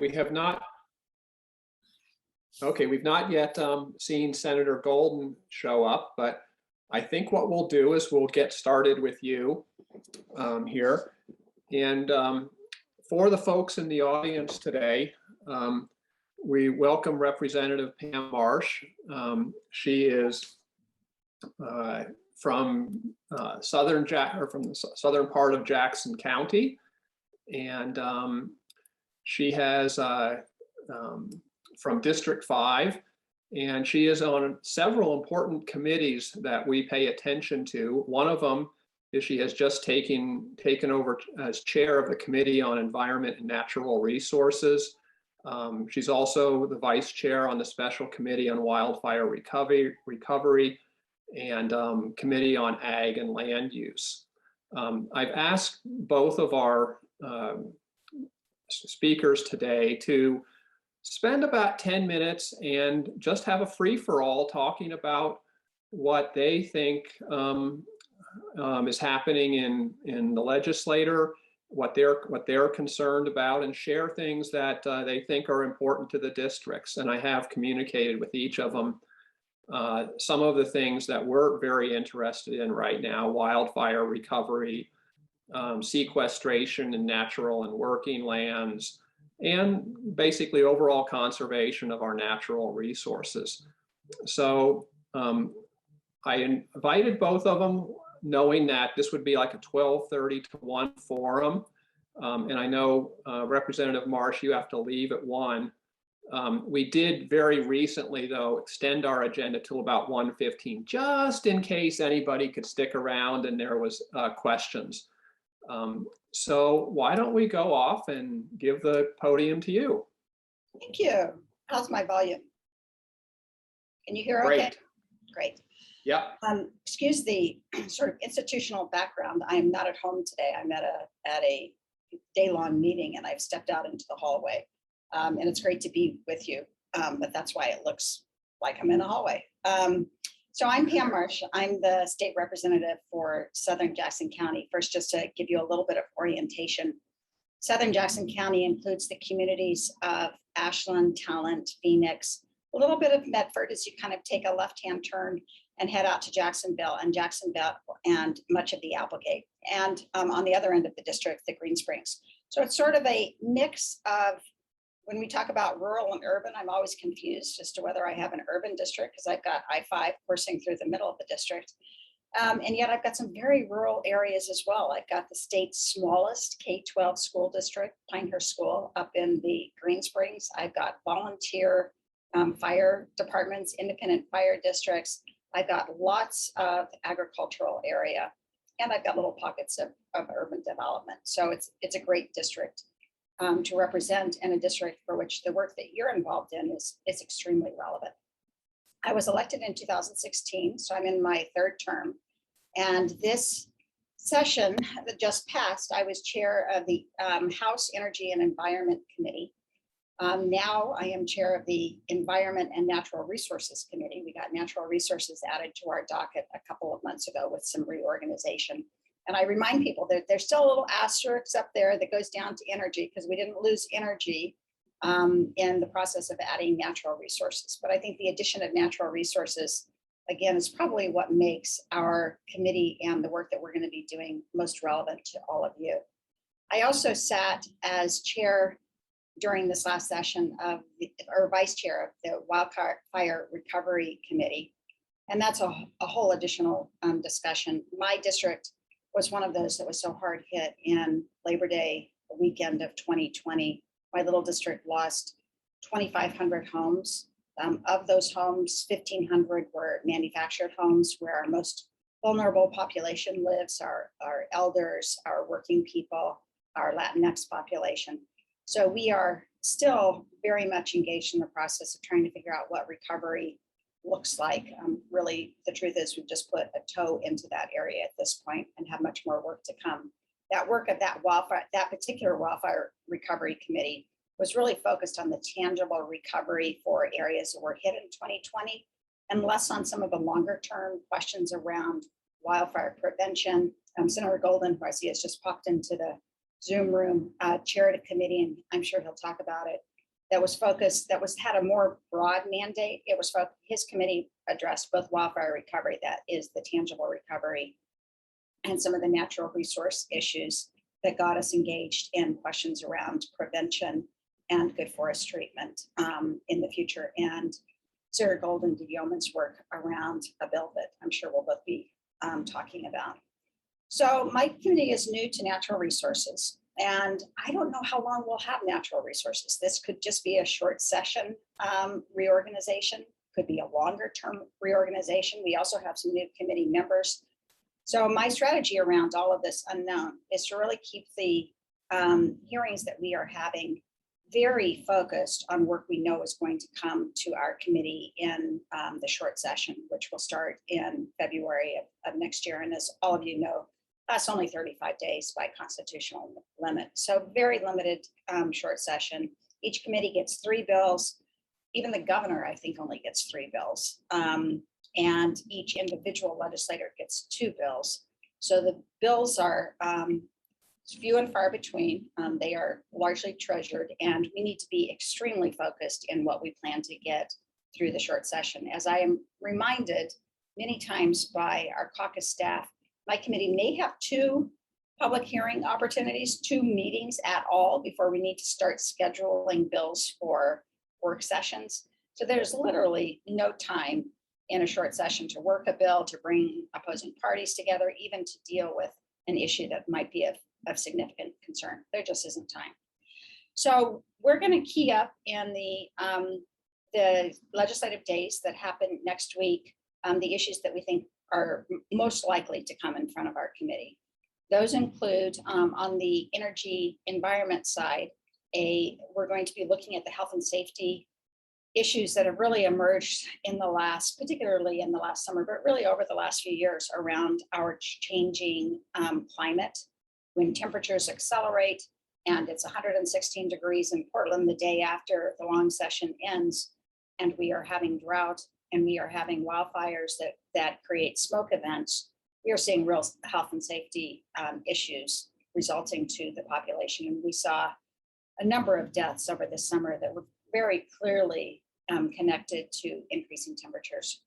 We have not. Okay, we've not yet seen Senator Golden show up, but I think what we'll do is we'll get started with you here. And for the folks in the audience today, we welcome Representative Pam Marsh. She is from the southern part of Jackson County, and she has from District 5, and she is on several important committees that we pay attention to. One of them is she has just taken over as chair of the Committee on Environment and Natural Resources. She's also the vice chair on the Special Committee on Wildfire Recovery and Committee on Ag and Land Use. I've asked both of our speakers today to spend about 10 minutes and just have a free-for-all talking about what they think is happening in the legislature, what they're concerned about, and share things that they think are important to the districts. And I have communicated with each of them some of the things that we're very interested in right now: wildfire recovery, sequestration in natural and working lands, and basically overall conservation of our natural resources. So I invited both of them, knowing that this would be like a 12:30 to 1 forum. And I know Representative Marsh, you have to leave at 1. We did very recently, though, extend our agenda till about 1:15, just in case anybody could stick around and there was questions. So why don't we go off and give the podium to you? Thank you. How's my volume? Can you hear okay? Great. Yeah. Excuse the sort of institutional background. I am not at home today. I'm at a day-long meeting, and I've stepped out into the hallway. And it's great to be with you, but that's why it looks like I'm in a hallway. So I'm Pam Marsh. I'm the state representative for Southern Jackson County. First, just to give you a little bit of orientation, Southern Jackson County includes the communities of Ashland, Talent, Phoenix, a little bit of Medford as you kind of take a left-hand turn and head out to Jacksonville and much of the Applegate. And on the other end of the district, the Green Springs. So it's sort of a mix of, when we talk about rural and urban, I'm always confused as to whether I have an urban district because I've got I-5 coursing through the middle of the district. And yet I've got some very rural areas as well. I've got the state's smallest K-12 school district, Pinehurst School, up in the Green Springs. I've got volunteer fire departments, independent fire districts. I've got lots of agricultural area, and I've got little pockets of urban development. So it's a great district to represent, and a district for which the work that you're involved in is extremely relevant. I was elected in 2016, so I'm in my 3rd term. And this session that just passed, I was chair of the House Energy and Environment Committee. Now I am chair of the Environment and Natural Resources Committee. We got natural resources added to our docket a couple of months ago with some reorganization. And I remind people that there's still a little asterisk up there that goes down to energy, because we didn't lose energy in the process of adding natural resources. But I think the addition of natural resources, again, is probably what makes our committee and the work that we're going to be doing most relevant to all of you. I also sat as chair during this last session or vice chair of the Wildfire Recovery Committee. And that's a whole additional discussion. My district was one of those that was so hard hit in Labor Day weekend of 2020. My little district lost 2,500 homes. Of those homes, 1,500 were manufactured homes where our most vulnerable population lives, our elders, our working people, our Latinx population. So we are still very much engaged in the process of trying to figure out what recovery looks like. Really, the truth is we've just put a toe into that area at this point and have much more work to come. That work of that particular wildfire recovery committee was really focused on the tangible recovery for areas that were hit in 2020 and less on some of the longer term questions around wildfire prevention. Senator Golden, who I see has just popped into the Zoom room, chaired a committee, and I'm sure he'll talk about it, that was focused, had a more broad mandate. It was his committee addressed both wildfire recovery, that is the tangible recovery, and some of the natural resource issues that got us engaged in questions around prevention and good forest treatment in the future. And Sarah Golden did yeoman's work around a bill that I'm sure we'll both be talking about. So my committee is new to natural resources, and I don't know how long we'll have natural resources. This could just be a short session reorganization, could be a longer term reorganization. We also have some new committee members. So my strategy around all of this unknown is to really keep the hearings that we are having very focused on work we know is going to come to our committee in the short session, which will start in February of next year. And as all of you know, that's only 35 days by constitutional limit. So very limited short session. Each committee gets 3 bills. Even the governor, I think, only gets 3 bills. And each individual legislator gets 2 bills. So the bills are few and far between. They are largely treasured, and we need to be extremely focused in what we plan to get through the short session. As I am reminded many times by our caucus staff, my committee may have 2 public hearing opportunities, 2 meetings at all before we need to start scheduling bills for work sessions. So there's literally no time in a short session to work a bill, to bring opposing parties together, even to deal with an issue that might be of significant concern. There just isn't time. So we're going to key up in the legislative days that happen next week, the issues that we think are most likely to come in front of our committee. Those include on the energy environment side, we're going to be looking at the health and safety issues that have really emerged in the last, particularly in the last summer, but really over the last few years around our changing climate. When temperatures accelerate and it's 116 degrees in Portland the day after the long session ends, and we are having drought and we are having wildfires that create smoke events, we are seeing real health and safety issues resulting to the population. And we saw a number of deaths over the summer that were very clearly connected to increasing temperatures.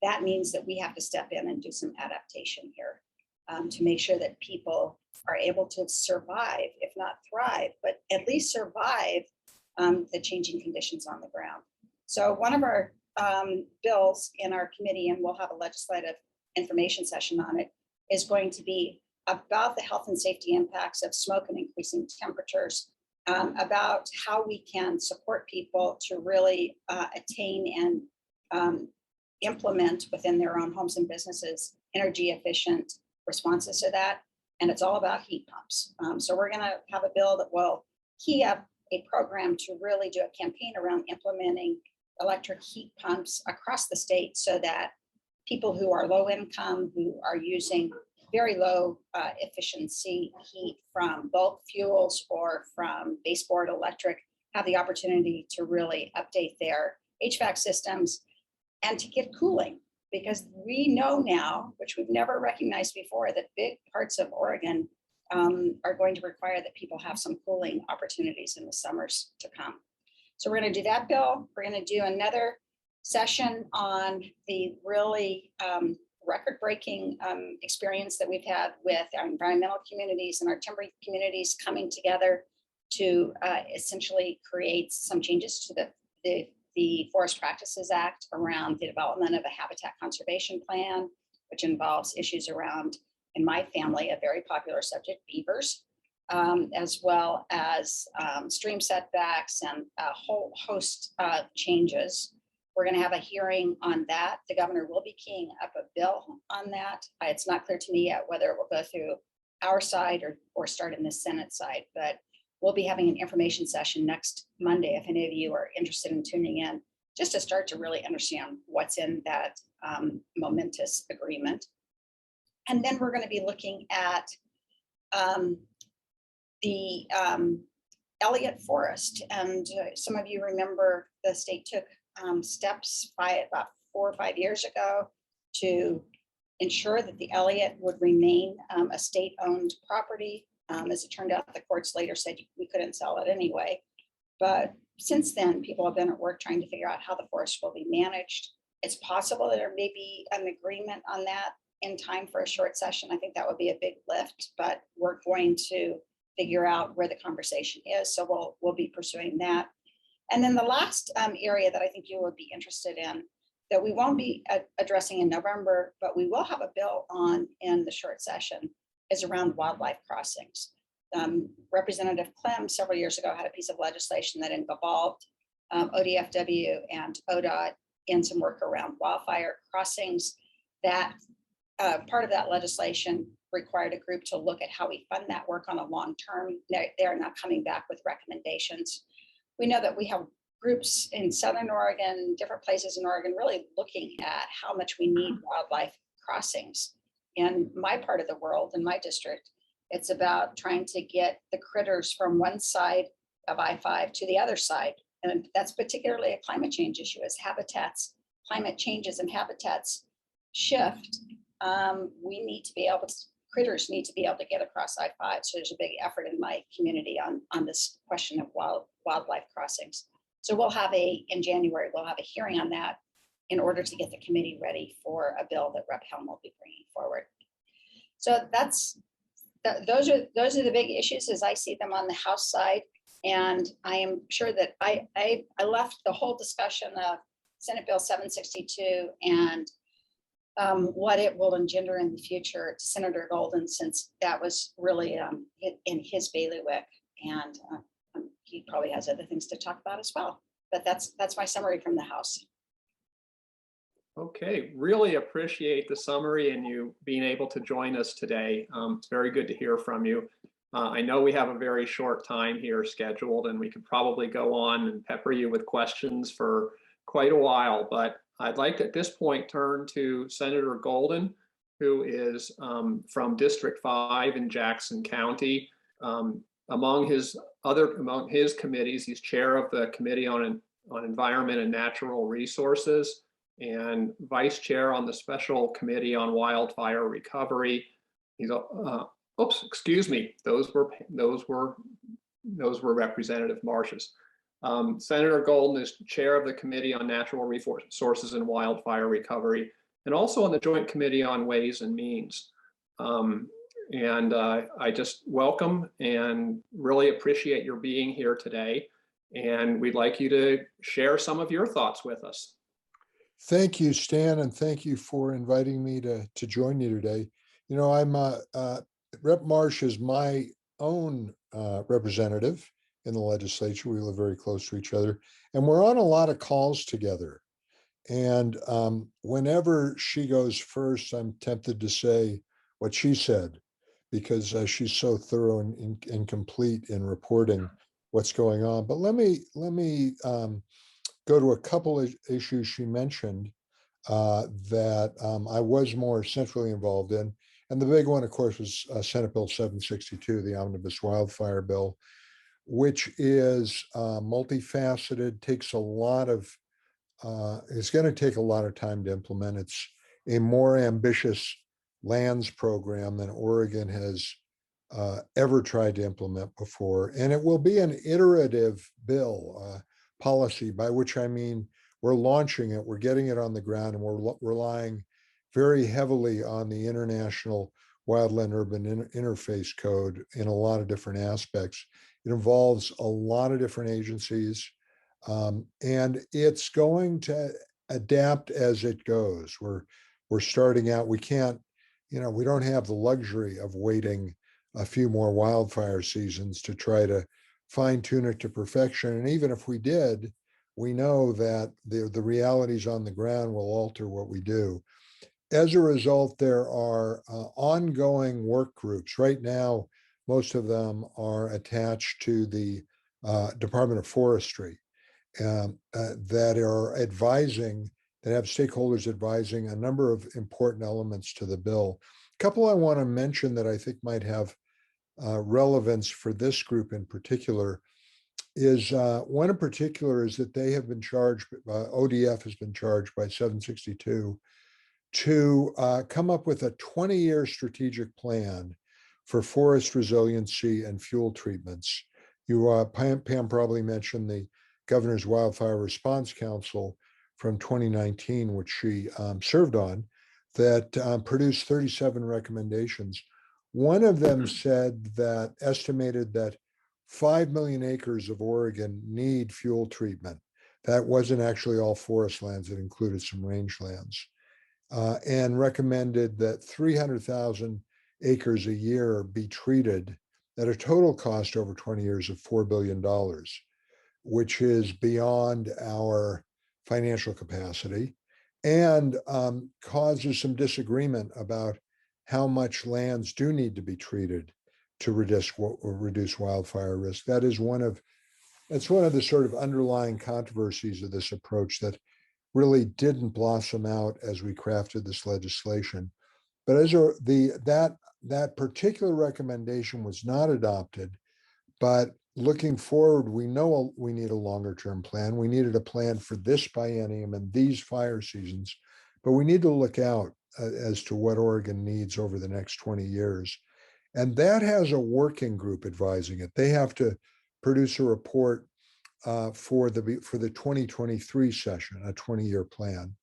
That means that we have to step in and do some adaptation here to make sure that people are able to survive, if not thrive, but at least survive the changing conditions on the ground. So one of our bills in our committee, and we'll have a legislative information session on it, is going to be about the health and safety impacts of smoke and increasing temperatures, about how we can support people to really attain and implement within their own homes and businesses energy efficient responses to that. And it's all about heat pumps. So we're going to have a bill that will key up a program to really do a campaign around implementing electric heat pumps across the state so that people who are low income, who are using very low efficiency heat from bulk fuels or from baseboard electric, have the opportunity to really update their HVAC systems and to get cooling. Because we know now, which we've never recognized before, that big parts of Oregon are going to require that people have some cooling opportunities in the summers to come. So we're going to do that bill. We're going to do another session on the really record-breaking experience that we've had with our environmental communities and our timber communities coming together to essentially create some changes to the Forest Practices Act around the development of a habitat conservation plan, which involves issues around, in my family, a very popular subject, beavers, as well as stream setbacks and a whole host of changes. We're going to have a hearing on that. The governor will be keying up a bill on that. It's not clear to me yet whether it will go through our side or start in the Senate side, but we'll be having an information session next Monday if any of you are interested in tuning in, just to start to really understand what's in that momentous agreement. And then we're going to be looking at the Elliott Forest. And some of you remember the state took steps about 4 or 5 years ago to ensure that the Elliott would remain a state-owned property. As it turned out, the courts later said we couldn't sell it anyway. But since then, people have been at work trying to figure out how the forest will be managed. It's possible that there may be an agreement on that in time for a short session. I think that would be a big lift, but we're going to figure out where the conversation is. So we'll be pursuing that. And then the last area that I think you would be interested in, that we won't be addressing in November, but we will have a bill on in the short session, is around wildlife crossings. Representative Clem several years ago had a piece of legislation that involved ODFW and ODOT in some work around wildfire crossings. That part of that legislation required a group to look at how we fund that work on a long term. They're not coming back with recommendations. We know that we have groups in Southern Oregon, different places in Oregon, really looking at how much we need wildlife crossings. In my part of the world, in my district, it's about trying to get the critters from one side of I-5 to the other side. And that's particularly a climate change issue. As habitats, climate changes and habitats shift, we need to be able to, critters need to be able to get across I-5. So there's a big effort in my community on this question of wildlife crossings. So in January, we'll have a hearing on that in order to get the committee ready for a bill that Rep. Helm will be bringing forward. So those are the big issues as I see them on the House side. And I am sure that I left the whole discussion of Senate Bill 762 and what it will engender in the future to Senator Golden, since that was really in his bailiwick. And he probably has other things to talk about as well. But that's my summary from the House. Okay, really appreciate the summary and you being able to join us today. It's very good to hear from you. I know we have a very short time here scheduled and we could probably go on and pepper you with questions for quite a while, but I'd like to at this point turn to Senator Golden, who is from District 5 in Jackson County. Among his committees, he's chair of the Committee on Environment and Natural Resources and vice chair on the Special Committee on Wildfire Recovery. He's oops, excuse me. Those were Representative Marsh's. Senator Golden is chair of the Committee on Natural Resources and Wildfire Recovery, and also on the Joint Committee on Ways and Means. I just welcome and really appreciate your being here today. And we'd like you to share some of your thoughts with us. Thank you, Stan, and thank you for inviting me to join you today. You know, Rep. Marsh is my own representative in the legislature. We live very close to each other, and we're on a lot of calls together. And whenever she goes first, I'm tempted to say what she said, because she's so thorough and complete in reporting what's going on. But let me go to a couple of issues she mentioned that I was more centrally involved in. And the big one, of course, was Senate Bill 762, the Omnibus Wildfire Bill, which is multifaceted, takes a lot of, it's going to take a lot of time to implement. It's a more ambitious lands program than Oregon has ever tried to implement before. And it will be an iterative bill, policy, by which I mean we're launching it, we're getting it on the ground, and we're relying very heavily on the International Wildland Urban Interface Code in a lot of different aspects. It involves a lot of different agencies, and it's going to adapt as it goes. We're starting out, we can't, we don't have the luxury of waiting a few more wildfire seasons to try to fine tune it to perfection. And even if we did, we know that the realities on the ground will alter what we do. As a result, there are ongoing work groups. Right now, most of them are attached to the Department of Forestry that are advising, that have stakeholders advising a number of important elements to the bill. A couple I want to mention that I think might have relevance for this group in particular is one in particular is that they have been charged, ODF has been charged by 762 to come up with a 20-year strategic plan for forest resiliency and fuel treatments. Pam probably mentioned the Governor's Wildfire Response Council from 2019, which she served on, that produced 37 recommendations. One of them said that estimated that 5 million acres of Oregon need fuel treatment. That wasn't actually all forest lands, it included some rangelands, and recommended that 300,000 acres a year be treated at a total cost over 20 years of $4 billion, which is beyond our financial capacity and causes some disagreement about how much lands do need to be treated to reduce wildfire risk. That's one of the sort of underlying controversies of this approach that really didn't blossom out as we crafted this legislation. But as that particular recommendation was not adopted, but looking forward, we know we need a longer term plan. We needed a plan for this biennium and these fire seasons, but we need to look out as to what Oregon needs over the next 20 years. And that has a working group advising it. They have to produce a report for the 2023 session, a 20-year plan.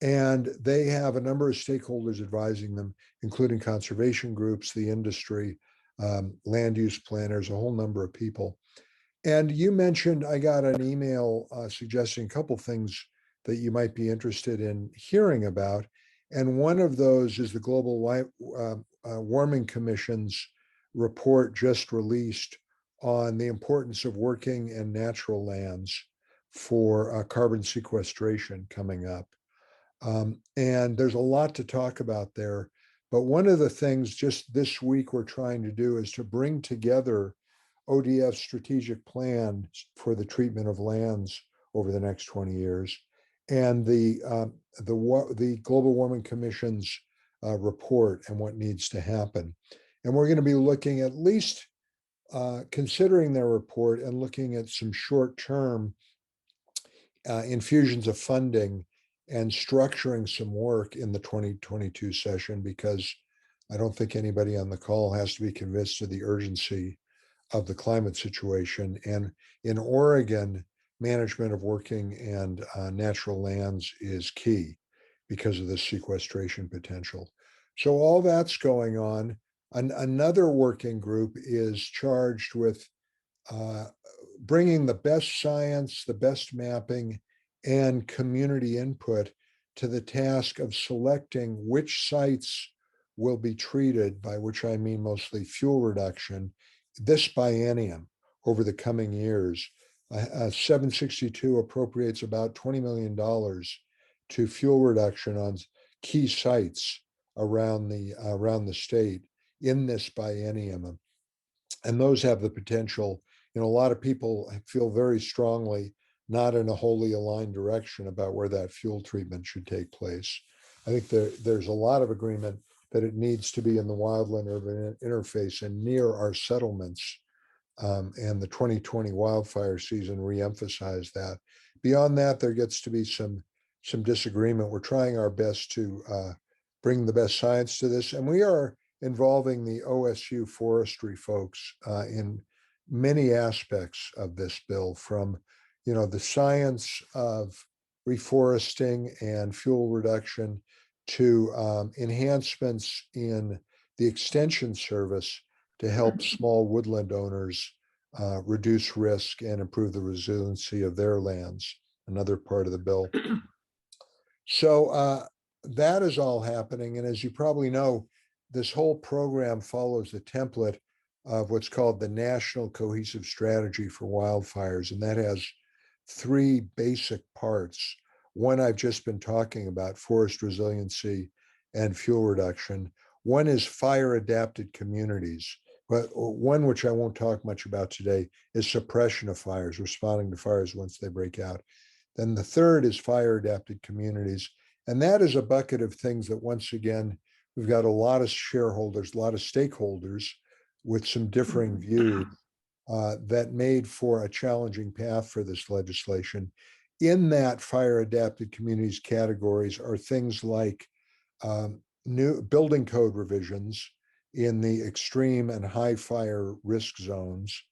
And they have a number of stakeholders advising them, including conservation groups, the industry, land use planners, a whole number of people. And you mentioned, I got an email suggesting a couple things that you might be interested in hearing about. And one of those is the Global Warming Commission's report just released on the importance of working in natural lands for carbon sequestration coming up. And there's a lot to talk about there. But one of the things just this week we're trying to do is to bring together ODF's strategic plan for the treatment of lands over the next 20 years and the Global Warming Commission's report and what needs to happen. And we're going to be looking at least considering their report and looking at some short-term infusions of funding and structuring some work in the 2022 session, because I don't think anybody on the call has to be convinced of the urgency of the climate situation. And in Oregon, management of working and natural lands is key because of the sequestration potential. So all that's going on. Another working group is charged with bringing the best science, the best mapping, and community input to the task of selecting which sites will be treated, by which I mean mostly fuel reduction, this biennium over the coming years. 762 appropriates about $20 million to fuel reduction on key sites around the state in this biennium. And those have the potential, a lot of people feel very strongly not in a wholly aligned direction about where that fuel treatment should take place. I think there's a lot of agreement that it needs to be in the wildland-urban interface and near our settlements. And the 2020 wildfire season reemphasized that. Beyond that, there gets to be some disagreement. We're trying our best to bring the best science to this, and we are involving the OSU forestry folks in many aspects of this bill, from the science of reforesting and fuel reduction to enhancements in the extension service to help small woodland owners reduce risk and improve the resiliency of their lands, another part of the bill. So that is all happening. And as you probably know, this whole program follows the template of what's called the National Cohesive Strategy for Wildfires. And that has three basic parts. One I've just been talking about, forest resiliency and fuel reduction. One is fire adapted communities. But one, which I won't talk much about today, is suppression of fires, responding to fires once they break out. Then the third is fire adapted communities. And that is a bucket of things that, once again, we've got a lot of shareholders, a lot of stakeholders with some differing views that made for a challenging path for this legislation. In that fire adapted communities categories are things like new building code revisions in the extreme and high fire risk zones,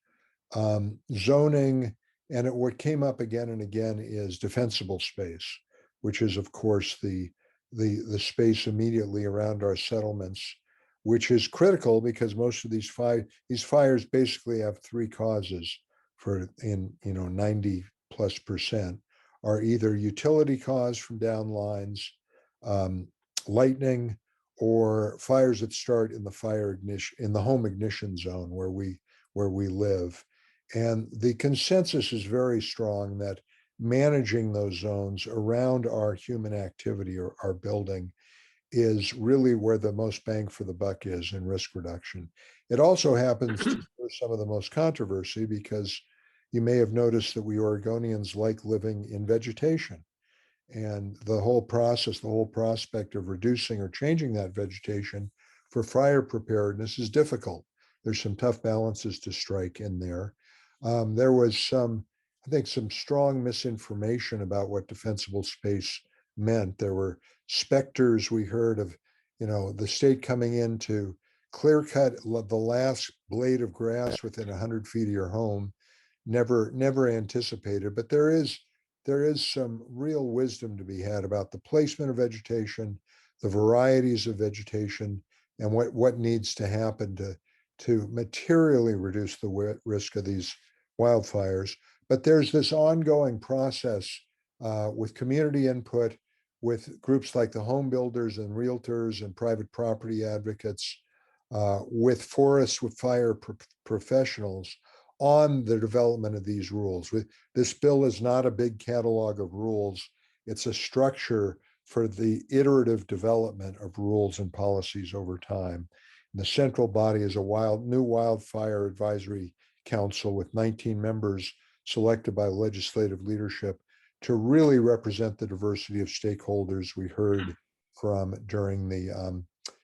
zoning, and what came up again and again is defensible space, which is of course the space immediately around our settlements, which is critical because most of these fires basically have three causes for 90+% are either utility cause from down lines, lightning, or fires that start in the home ignition zone where we live. And the consensus is very strong that managing those zones around our human activity or our building is really where the most bang for the buck is in risk reduction. It also happens to be some of the most controversy because you may have noticed that we Oregonians like living in vegetation. And the whole prospect of reducing or changing that vegetation for fire preparedness is difficult. There's some tough balances to strike in there. There was some strong misinformation about what defensible space meant. There were specters we heard of, the state coming in to clear cut the last blade of grass within 100 feet of your home. Never anticipated, but there is some real wisdom to be had about the placement of vegetation, the varieties of vegetation, and what needs to happen to materially reduce the risk of these wildfires. But there's this ongoing process with community input, with groups like the home builders and realtors and private property advocates, with fire professionals on the development of these rules. This bill is not a big catalog of rules. It's a structure for the iterative development of rules and policies over time. And the central body is a new wildfire advisory council with 19 members selected by legislative leadership to really represent the diversity of stakeholders we heard from during the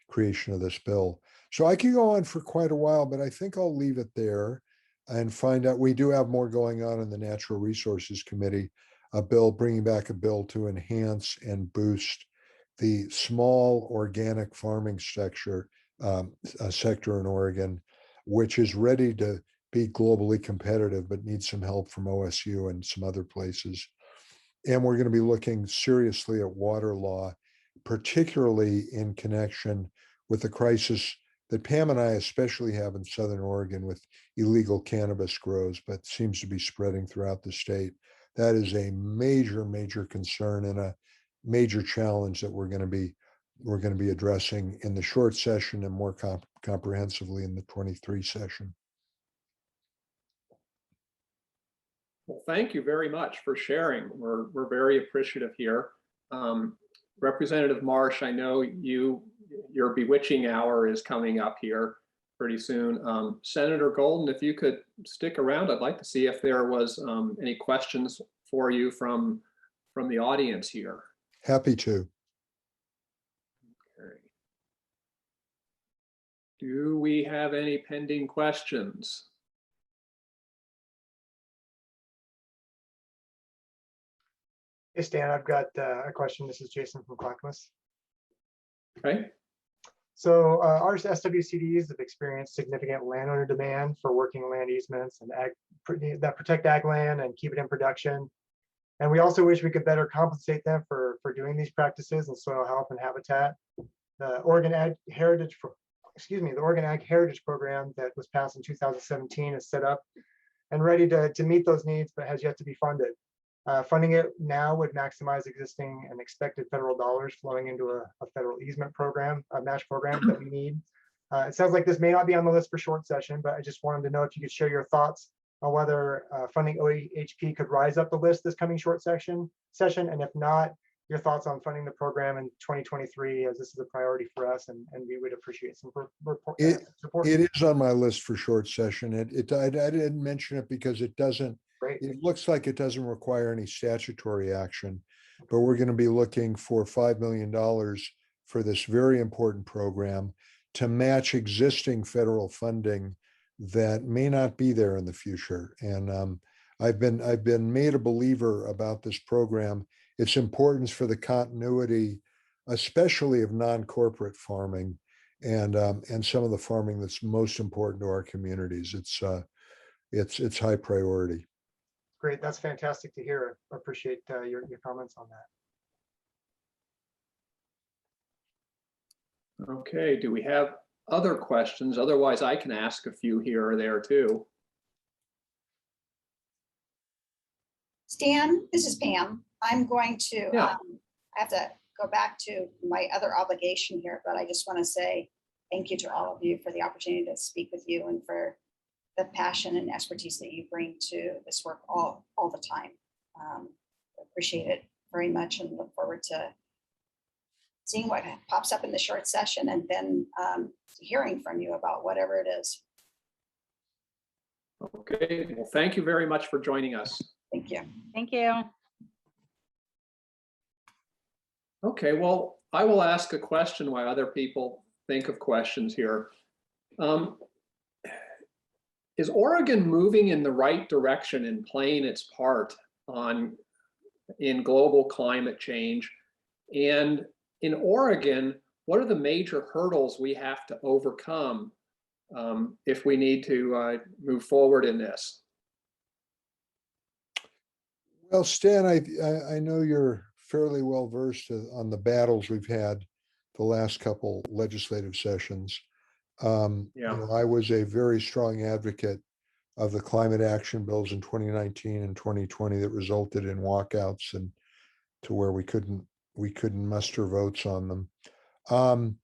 creation of this bill. So I could go on for quite a while, but I think I'll leave it there and find out. We do have more going on in the Natural Resources Committee, bringing back a bill to enhance and boost the small organic farming sector in Oregon, which is ready to be globally competitive, but needs some help from OSU and some other places. And we're going to be looking seriously at water law, particularly in connection with the crisis that Pam and I especially have in Southern Oregon with illegal cannabis grows, but seems to be spreading throughout the state. That is a major, major concern and a major challenge that we're going to be addressing in the short session and more comprehensively in the 23 session. Well, thank you very much for sharing. We're very appreciative here. Representative Marsh, I know your bewitching hour is coming up here pretty soon. Senator Golden, if you could stick around, I'd like to see if there was any questions for you from the audience here. Happy to. Okay. Do we have any pending questions? Hey, Stan, I've got a question. This is Jason from Clackamas. Okay. So our SWCDs have experienced significant landowner demand for working land easements and that protect ag land and keep it in production. And we also wish we could better compensate them for doing these practices in soil health and habitat. The Oregon Ag Heritage Program that was passed in 2017 is set up and ready to meet those needs, but has yet to be funded. Funding it now would maximize existing and expected federal dollars flowing into a federal easement program, a match program that we need. It sounds like this may not be on the list for short session, but I just wanted to know if you could share your thoughts on whether funding OAHP could rise up the list this coming short session, and if not, your thoughts on funding the program in 2023, as this is a priority for us, and we would appreciate some support. It is on my list for short session. I didn't mention it because it doesn't. Great. It looks like it doesn't require any statutory action, but we're going to be looking for $5 million for this very important program to match existing federal funding that may not be there in the future. And I've been made a believer about this program, its importance for the continuity, especially of non-corporate farming and some of the farming that's most important to our communities. it's high priority. Great, that's fantastic to hear. I appreciate your comments on that. Okay, do we have other questions? Otherwise, I can ask a few here or there too. Stan, this is Pam. I'm going to, Yeah. I have to go back to my other obligation here, but I just want to say thank you to all of you for the opportunity to speak with you and for the passion and expertise that you bring to this work all the time. Appreciate it very much and look forward to seeing what pops up in the short session and then hearing from you about whatever it is. Okay, well, thank you very much for joining us. Thank you. Thank you. Okay, well, I will ask a question while other people think of questions here. Is Oregon moving in the right direction in playing its part in global climate change? And in Oregon, what are the major hurdles we have to overcome if we need to move forward in this? Well, Stan, I know you're fairly well versed on the battles we've had the last couple legislative sessions. I was a very strong advocate of the climate action bills in 2019 and 2020 that resulted in walkouts and to where we couldn't muster votes on them.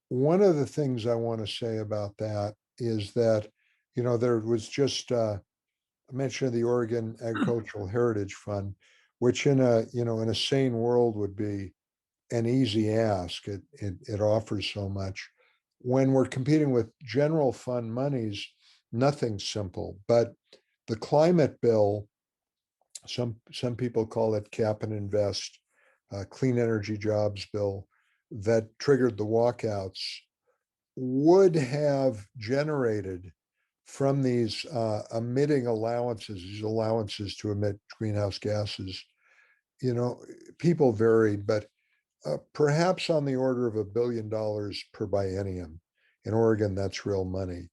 One of the things I want to say about that is that, there was just a mention of the Oregon Agricultural Heritage Fund, which in a sane world would be an easy ask. It offers so much. When we're competing with general fund monies, nothing's simple. But the climate bill, some people call it cap and invest, clean energy jobs bill, that triggered the walkouts, would have generated from these emitting allowances, these allowances to emit greenhouse gases, people varied, but perhaps on the order of $1 billion per biennium. In Oregon, that's real money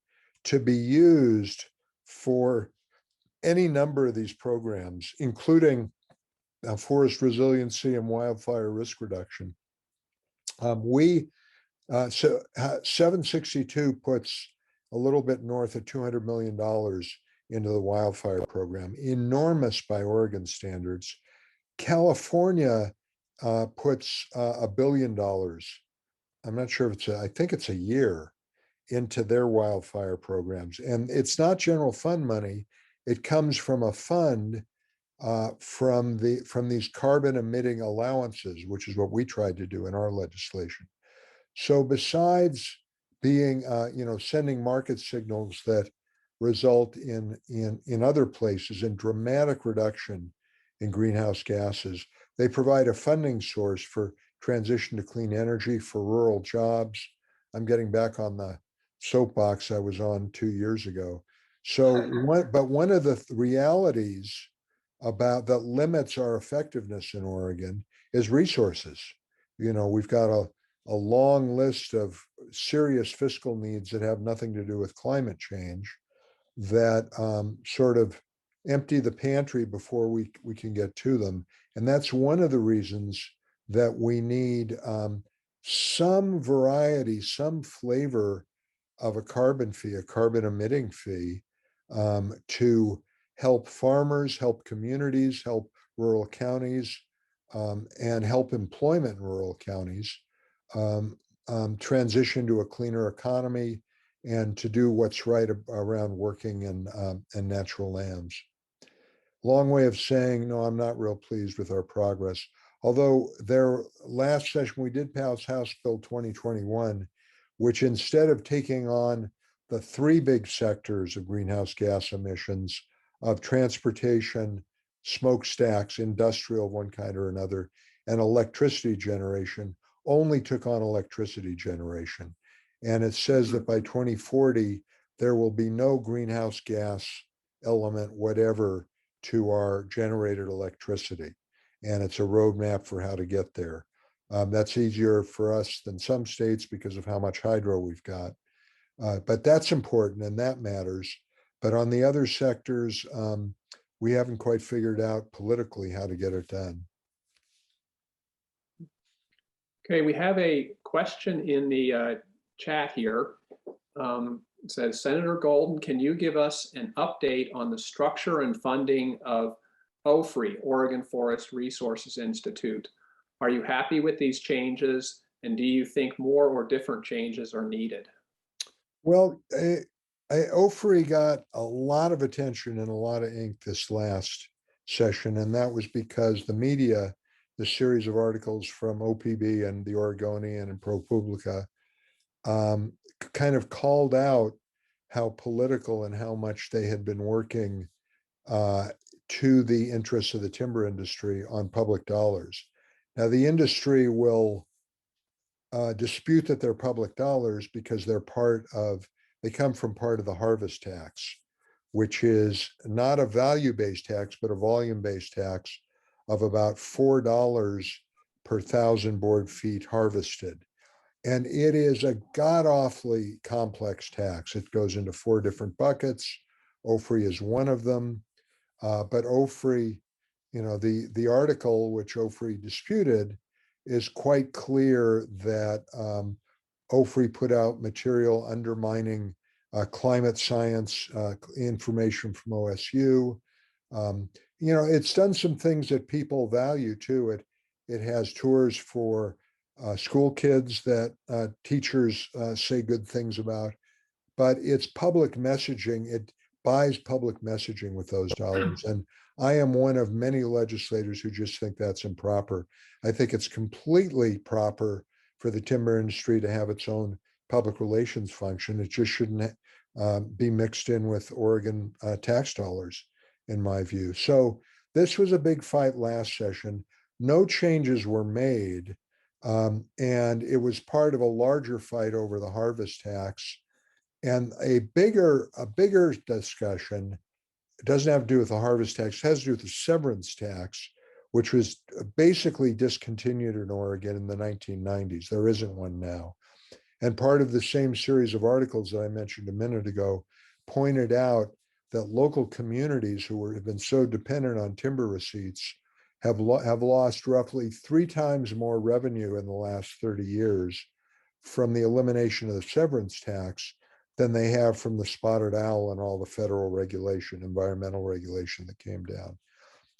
to be used for any number of these programs, including forest resiliency and wildfire risk reduction. So 762 puts a little bit north of $200 million into the wildfire program, enormous by Oregon standards. California puts $1 billion. I'm not sure if I think it's a year into their wildfire programs. And it's not general fund money. It comes from a fund from these carbon emitting allowances, which is what we tried to do in our legislation. So besides being, sending market signals that result in other places in dramatic reduction in greenhouse gases, they provide a funding source for transition to clean energy, for rural jobs. I'm getting back on the soapbox I was on 2 years ago. So, one of the realities about that limits our effectiveness in Oregon is resources. We've got a long list of serious fiscal needs that have nothing to do with climate change that sort of empty the pantry before we can get to them. And that's one of the reasons that we need some variety, some flavor of a carbon fee, a carbon emitting fee, to help farmers, help communities, help rural counties, and help employment in rural counties transition to a cleaner economy and to do what's right around working and natural lands. Long way of saying, no, I'm not real pleased with our progress. Although their last session, we did pass House Bill 2021, which instead of taking on the three big sectors of greenhouse gas emissions of transportation, smokestacks, industrial of one kind or another, and electricity generation, only took on electricity generation. And it says that by 2040, there will be no greenhouse gas element, whatever, to our generated electricity. And it's a roadmap for how to get there. That's easier for us than some states because of how much hydro we've got. But that's important and that matters. But on the other sectors, we haven't quite figured out politically how to get it done. Okay, we have a question in the chat here. It says, Senator Golden, can you give us an update on the structure and funding of OFRI, Oregon Forest Resources Institute? Are you happy with these changes? And do you think more or different changes are needed? Well, OFRI got a lot of attention and a lot of ink this last session, and that was because the media, the series of articles from OPB and the Oregonian and ProPublica, kind of called out how political and how much they had been working to the interests of the timber industry on public dollars. Now, the industry will dispute that they're public dollars because they come from part of the harvest tax, which is not a value-based tax, but a volume-based tax of about $4 per 1,000 board feet harvested. And it is a god-awfully complex tax. It goes into 4 different buckets. OFRI is one of them. But OFRI, the article which OFRI disputed is quite clear that OFRI put out material undermining climate science information from OSU. It's done some things that people value too. It has tours for school kids that teachers say good things about, but it's public messaging. It buys public messaging with those dollars. And I am one of many legislators who just think that's improper. I think it's completely proper for the timber industry to have its own public relations function. It just shouldn't be mixed in with Oregon tax dollars, in my view. So this was a big fight last session. No changes were made. And it was part of a larger fight over the harvest tax. And a bigger discussion, it doesn't have to do with the harvest tax, it has to do with the severance tax, which was basically discontinued in Oregon in the 1990s. There isn't one now. And part of the same series of articles that I mentioned a minute ago pointed out that local communities who have been so dependent on timber receipts have lost roughly 3 times more revenue in the last 30 years from the elimination of the severance tax than they have from the spotted owl and all the federal regulation, environmental regulation that came down.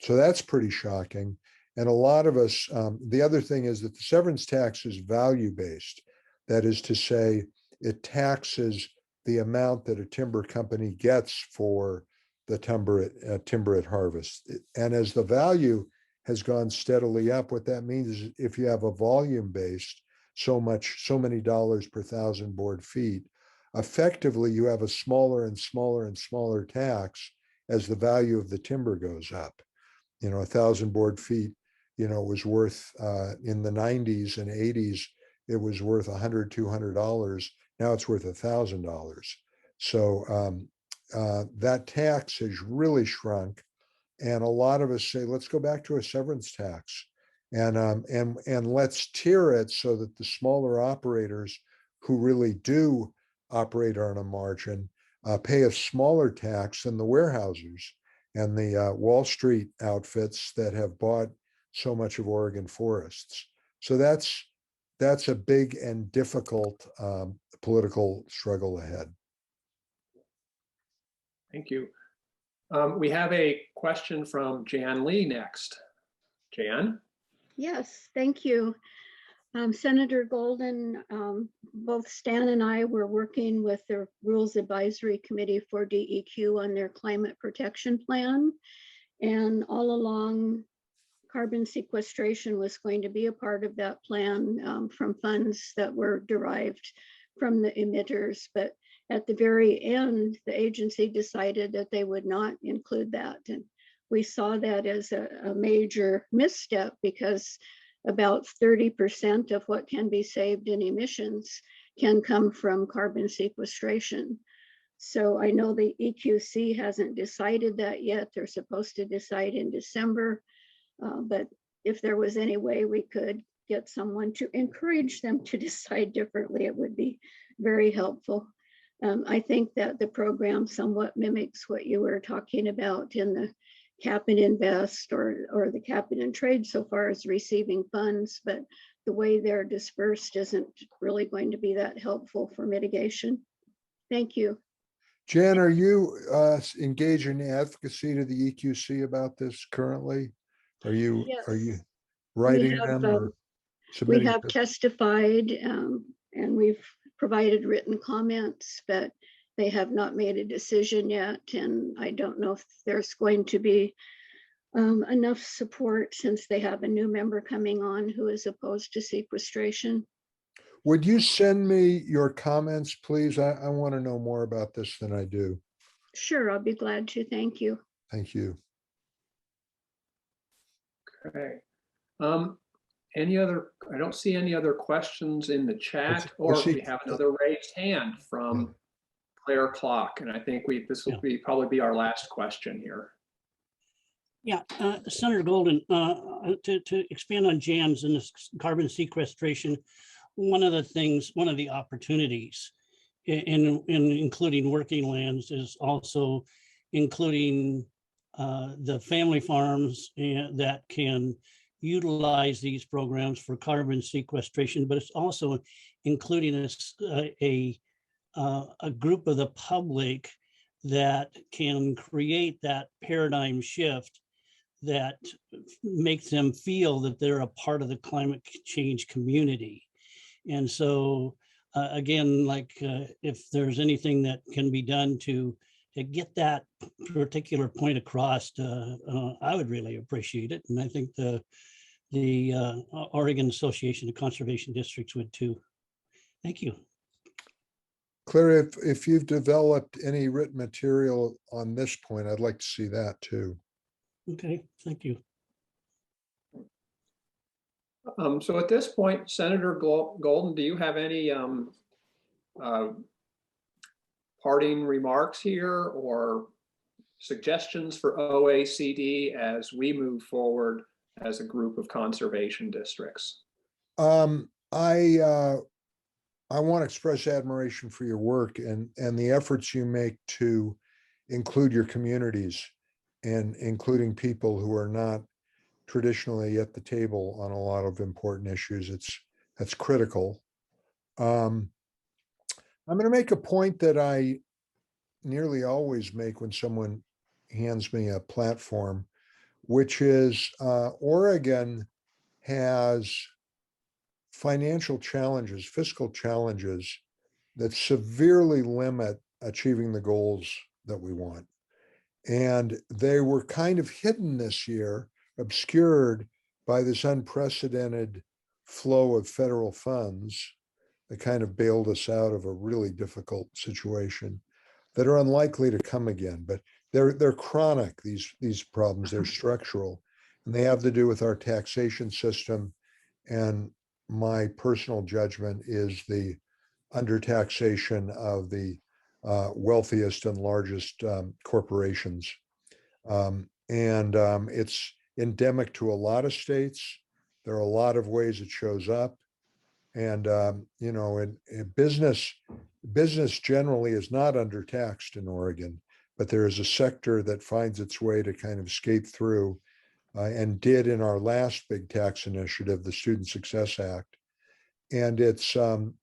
So that's pretty shocking. And a lot of us, the other thing is that the severance tax is value-based. That is to say, it taxes the amount that a timber company gets for the timber at harvest. And as the value has gone steadily up, what that means is if you have a volume-based, so many dollars per 1,000 board feet, effectively you have a smaller and smaller and smaller tax as the value of the timber goes up. 1,000 board feet, was worth in the 90s and 80s, it was worth $100, $200. Now it's worth $1,000. So that tax has really shrunk. And a lot of us say, let's go back to a severance tax and let's tier it so that the smaller operators who really do operate on a margin pay a smaller tax than the warehouses and the Wall Street outfits that have bought so much of Oregon forests. So that's a big and difficult political struggle ahead. Thank you. We have a question from Jan Lee next. Jan? Yes, thank you. Senator Golden, both Stan and I were working with the Rules Advisory Committee for DEQ on their climate protection plan. And all along, carbon sequestration was going to be a part of that plan from funds that were derived from the emitters. But at the very end, the agency decided that they would not include that. And we saw that as a major misstep because about 30% of what can be saved in emissions can come from carbon sequestration. So I know the EQC hasn't decided that yet. They're supposed to decide in December. But if there was any way we could get someone to encourage them to decide differently, it would be very helpful. I think that the program somewhat mimics what you were talking about in the cap and invest or the cap and trade so far as receiving funds, but the way they're dispersed isn't really going to be that helpful for mitigation. Thank you. Jan, are you engaged in advocacy to the EQC about this currently? Are you Yes. writing them or We submitting? have testified and we've provided written comments, but they have not made a decision yet. And I don't know if there's going to be enough support since they have a new member coming on who is opposed to sequestration. Would you send me your comments, please? I want to know more about this than I do. Sure, I'll be glad to. Thank you. Thank you. Okay. Any other, I don't see any other questions in the chat, We'll or see. we have another raised hand from Claire Clock. And I think this will probably be our last question here. Yeah, Senator Golden, to expand on Jan's and this carbon sequestration, one of the opportunities in including working lands is also including the family farms that can utilize these programs for carbon sequestration, but it's also including a group of the public that can create that paradigm shift that makes them feel that they're a part of the climate change community. And so again, like if there's anything that can be done to get that particular point across, I would really appreciate it. And I think the Oregon Association of Conservation Districts would too. Thank you. Claire, if you've developed any written material on this point, I'd like to see that too. Okay, thank you. So at this point, Senator Golden, do you have any parting remarks here or suggestions for OACD as we move forward as a group of conservation districts? I want to express admiration for your work and the efforts you make to include your communities and including people who are not traditionally at the table on a lot of important issues. That's critical. I'm going to make a point that I nearly always make when someone hands me a platform, which is Oregon has financial challenges, fiscal challenges that severely limit achieving the goals that we want. And they were kind of hidden this year, obscured by this unprecedented flow of federal funds that kind of bailed us out of a really difficult situation that are unlikely to come again. But they're chronic, these problems, they're structural, and they have to do with our taxation system. And my personal judgment is the undertaxation of the wealthiest and largest corporations. It's endemic to a lot of states. There are a lot of ways it shows up. And, you know, in business generally is not undertaxed in Oregon, but there is a sector that finds its way to kind of skate through and did in our last big tax initiative, the Student Success Act. And it's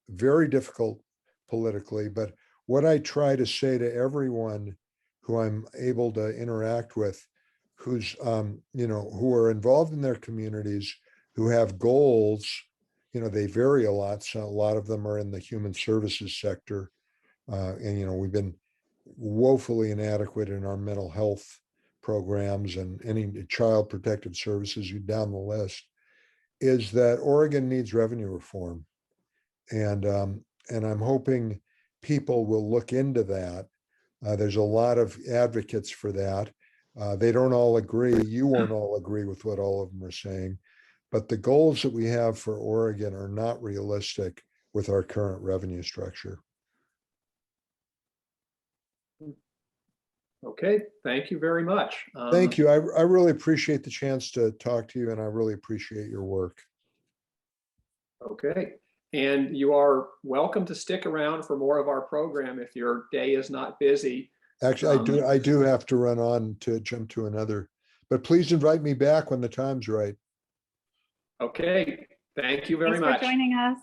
very difficult politically, but what I try to say to everyone who I'm able to interact with, who's, you know, who are involved in their communities, who have goals, you know, they vary a lot. So a lot of them are in the human services sector. And, you know, we've been woefully inadequate in our mental health programs and any child protective services down the list, is that Oregon needs revenue reform. And I'm hoping people will look into that. There's a lot of advocates for that. They don't all agree. You won't all agree with what all of them are saying, but the goals that we have for Oregon are not realistic with our current revenue structure. Okay, thank you very much. Thank you. I really appreciate the chance to talk to you, and I really appreciate your work. Okay, And you are welcome to stick around for more of our program if your day is not busy. Actually, I do have to run on to jump to another, but please invite me back when the time's right. Okay, thank you very Thanks much. for joining us.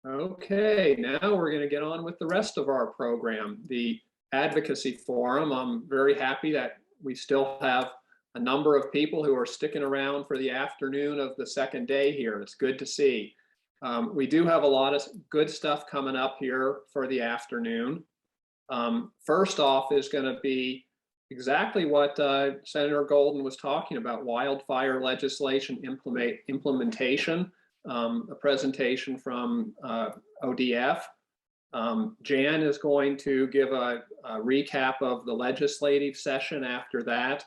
Okay, now we're going to get on with the rest of our program, the Advocacy Forum. I'm very happy that we still have a number of people who are sticking around for the afternoon of the second day here. It's good to see. We do have a lot of good stuff coming up here for the afternoon. First off is going to be exactly what Senator Golden was talking about, wildfire legislation implementation. A presentation from ODF. Jan is going to give a recap of the legislative session after that.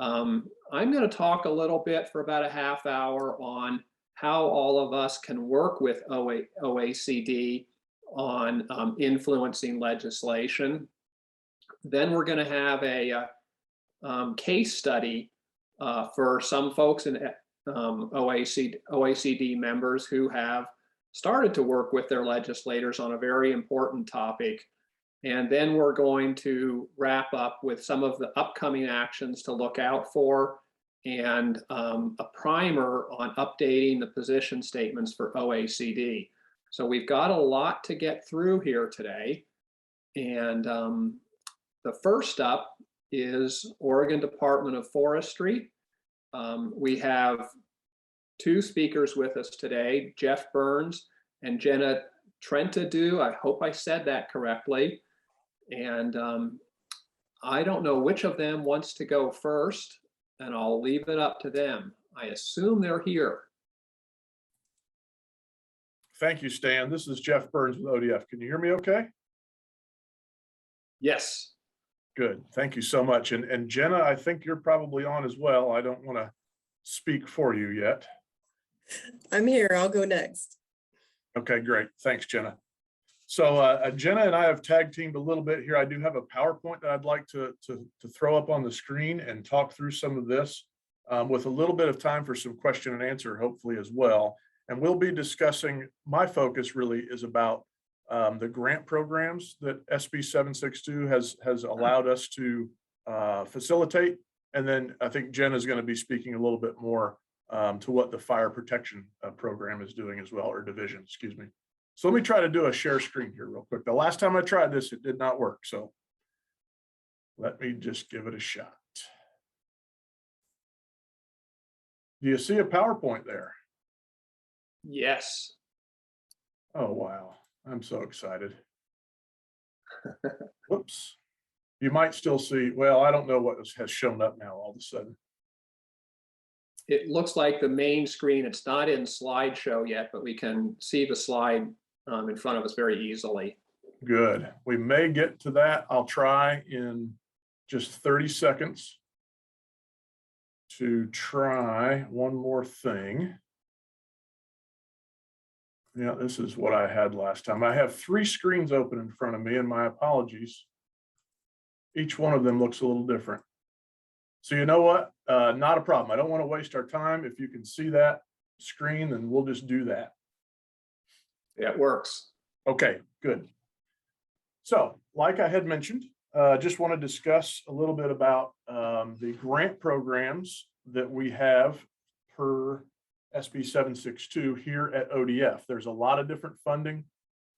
I'm going to talk a little bit for about a half hour on how all of us can work with OACD on influencing legislation. Then we're going to have a case study for some folks in OECD members who have started to work with their legislators on a very important topic. And then we're going to wrap up with some of the upcoming actions to look out for and a primer on updating the position statements for OECD. So we've got a lot to get through here today. And the first up is Oregon Department of Forestry. We have two speakers with us today, Jeff Burns and Jenna Trentadue. I hope I said that correctly. And I don't know which of them wants to go first, and I'll leave it up to them. I assume they're here. Thank you, Stan. This is Jeff Burns with ODF. Can you hear me okay? Yes. Good. Thank you so much. And Jenna, I think you're probably on as well. I don't want to speak for you yet. I'm here. I'll go next. Okay, great. Thanks, Jenna. So Jenna and I have tag teamed a little bit here. I do have a PowerPoint that I'd like to throw up on the screen and talk through some of this with a little bit of time for some question and answer, hopefully as well. And we'll be discussing, my focus really is about the grant programs that SB 762 has allowed us to facilitate. And then I think Jen is going to be speaking a little bit more to what the fire protection program is doing as well, or division, excuse me. So let me try to do a share screen here real quick. The last time I tried this, it did not work. So let me just give it a shot. Do you see a PowerPoint there? Yes. Oh, wow. I'm so excited. Whoops. You might still see, well, I don't know what has shown up now all of a sudden. It looks like the main screen, it's not in slideshow yet, but we can see the slide in front of us very easily. Good. We may get to that. I'll try in just 30 seconds to try one more thing. Yeah, this is what I had last time. I have 3 screens open in front of me, and my apologies. Each one of them looks a little different. So you know what? Not a problem. I don't want to waste our time. If you can see that screen, then we'll just do that. Yeah, it works. Okay, good. So like I had mentioned, just want to discuss a little bit about the grant programs that we have per SB 762 here at ODF. There's a lot of different funding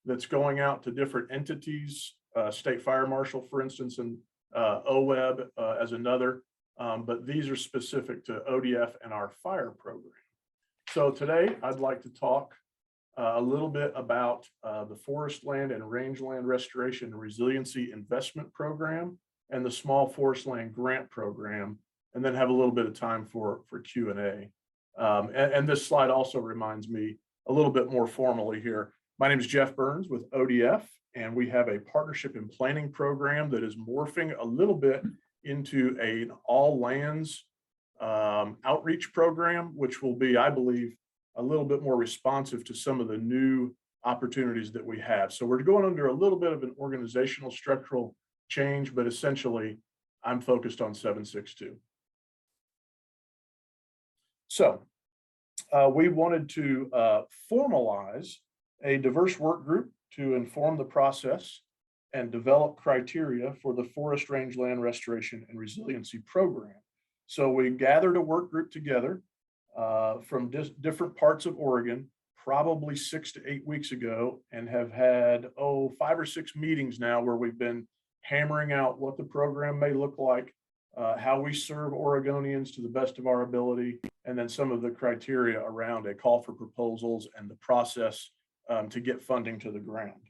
that's going out to different entities, State Fire Marshal, for instance, and OWEB as another, but these are specific to ODF and our fire program. So today I'd like to talk a little bit about the Forest Land and Rangeland Restoration and Resiliency Investment Program and the Small Forest Land Grant Program, and then have a little bit of time for Q&A. And this slide also reminds me a little bit more formally here. My name is Jeff Burns with ODF, and we have a partnership and planning program that is morphing a little bit into an all lands outreach program, which will be, I believe, a little bit more responsive to some of the new opportunities that we have. So we're going under a little bit of an organizational structural change, but essentially I'm focused on 762. So we wanted to formalize a diverse work group to inform the process and develop criteria for the Forest Rangeland Restoration and Resiliency Program. So we gathered a work group together from different parts of Oregon, probably 6 to 8 weeks ago, and have had, 5 or 6 meetings now where we've been hammering out what the program may look like, how we serve Oregonians to the best of our ability, and then some of the criteria around a call for proposals and the process to get funding to the ground.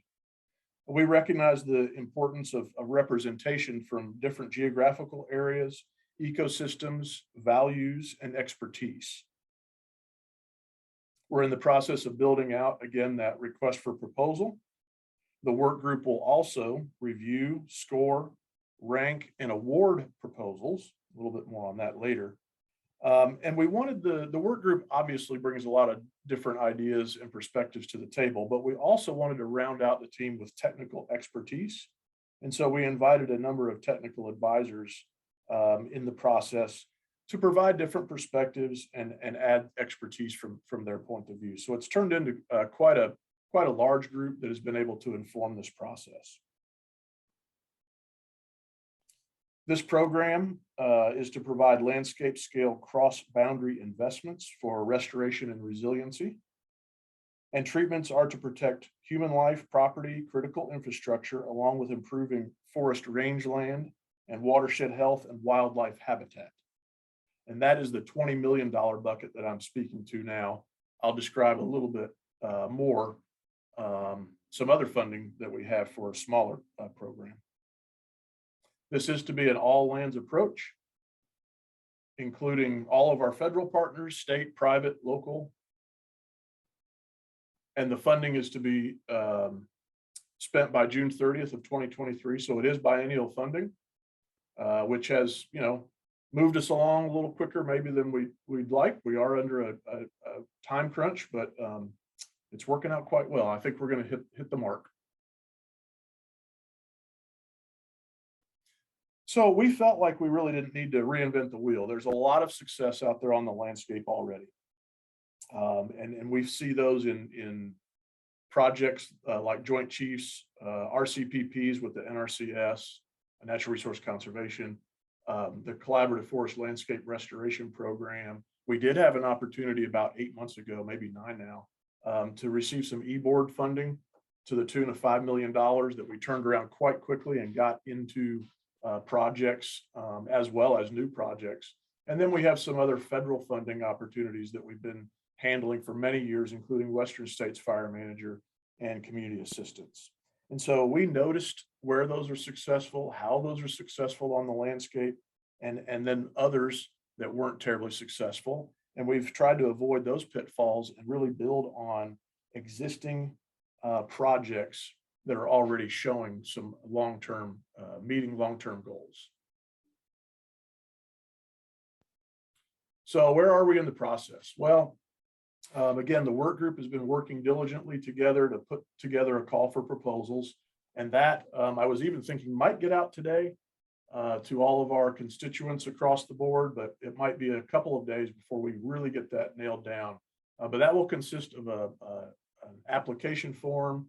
We recognize the importance of representation from different geographical areas, ecosystems, values, and expertise. We're in the process of building out, again, that request for proposal. The work group will also review, score, rank, and award proposals. A little bit more on that later. And we wanted the work group obviously brings a lot of different ideas and perspectives to the table, but we also wanted to round out the team with technical expertise. And so we invited a number of technical advisors in the process to provide different perspectives and add expertise from their point of view. So it's turned into quite a large group that has been able to inform this process. This program is to provide landscape scale cross-boundary investments for restoration and resiliency. And treatments are to protect human life, property, critical infrastructure, along with improving forest rangeland and watershed health and wildlife habitat. And that is the $20 million bucket that I'm speaking to now. I'll describe a little bit more some other funding that we have for a smaller program. This is to be an all lands approach, including all of our federal partners, state, private, local. And the funding is to be spent by June 30th of 2023. So it is biennial funding, which has, moved us along a little quicker maybe than we'd like. We are under a time crunch, but it's working out quite well. I think we're going to hit the mark. So we felt like we really didn't need to reinvent the wheel. There's a lot of success out there on the landscape already. And we see those in projects like Joint Chiefs, RCPPs with the NRCS, Natural Resource Conservation, the Collaborative Forest Landscape Restoration Program. We did have an opportunity about 8 months ago, maybe 9 now, to receive some e-board funding to the tune of $5 million that we turned around quite quickly and got into projects as well as new projects. And then we have some other federal funding opportunities that we've been handling for many years, including Western States Fire Manager and Community Assistance. And so we noticed where those are successful, how those are successful on the landscape, and then others that weren't terribly successful. And we've tried to avoid those pitfalls and really build on existing projects that are already showing some long-term, meeting long-term goals. So where are we in the process? Well, again, the work group has been working diligently together to put together a call for proposals. And that I was even thinking might get out today to all of our constituents across the board, but it might be a couple of days before we really get that nailed down. But that will consist of an application form,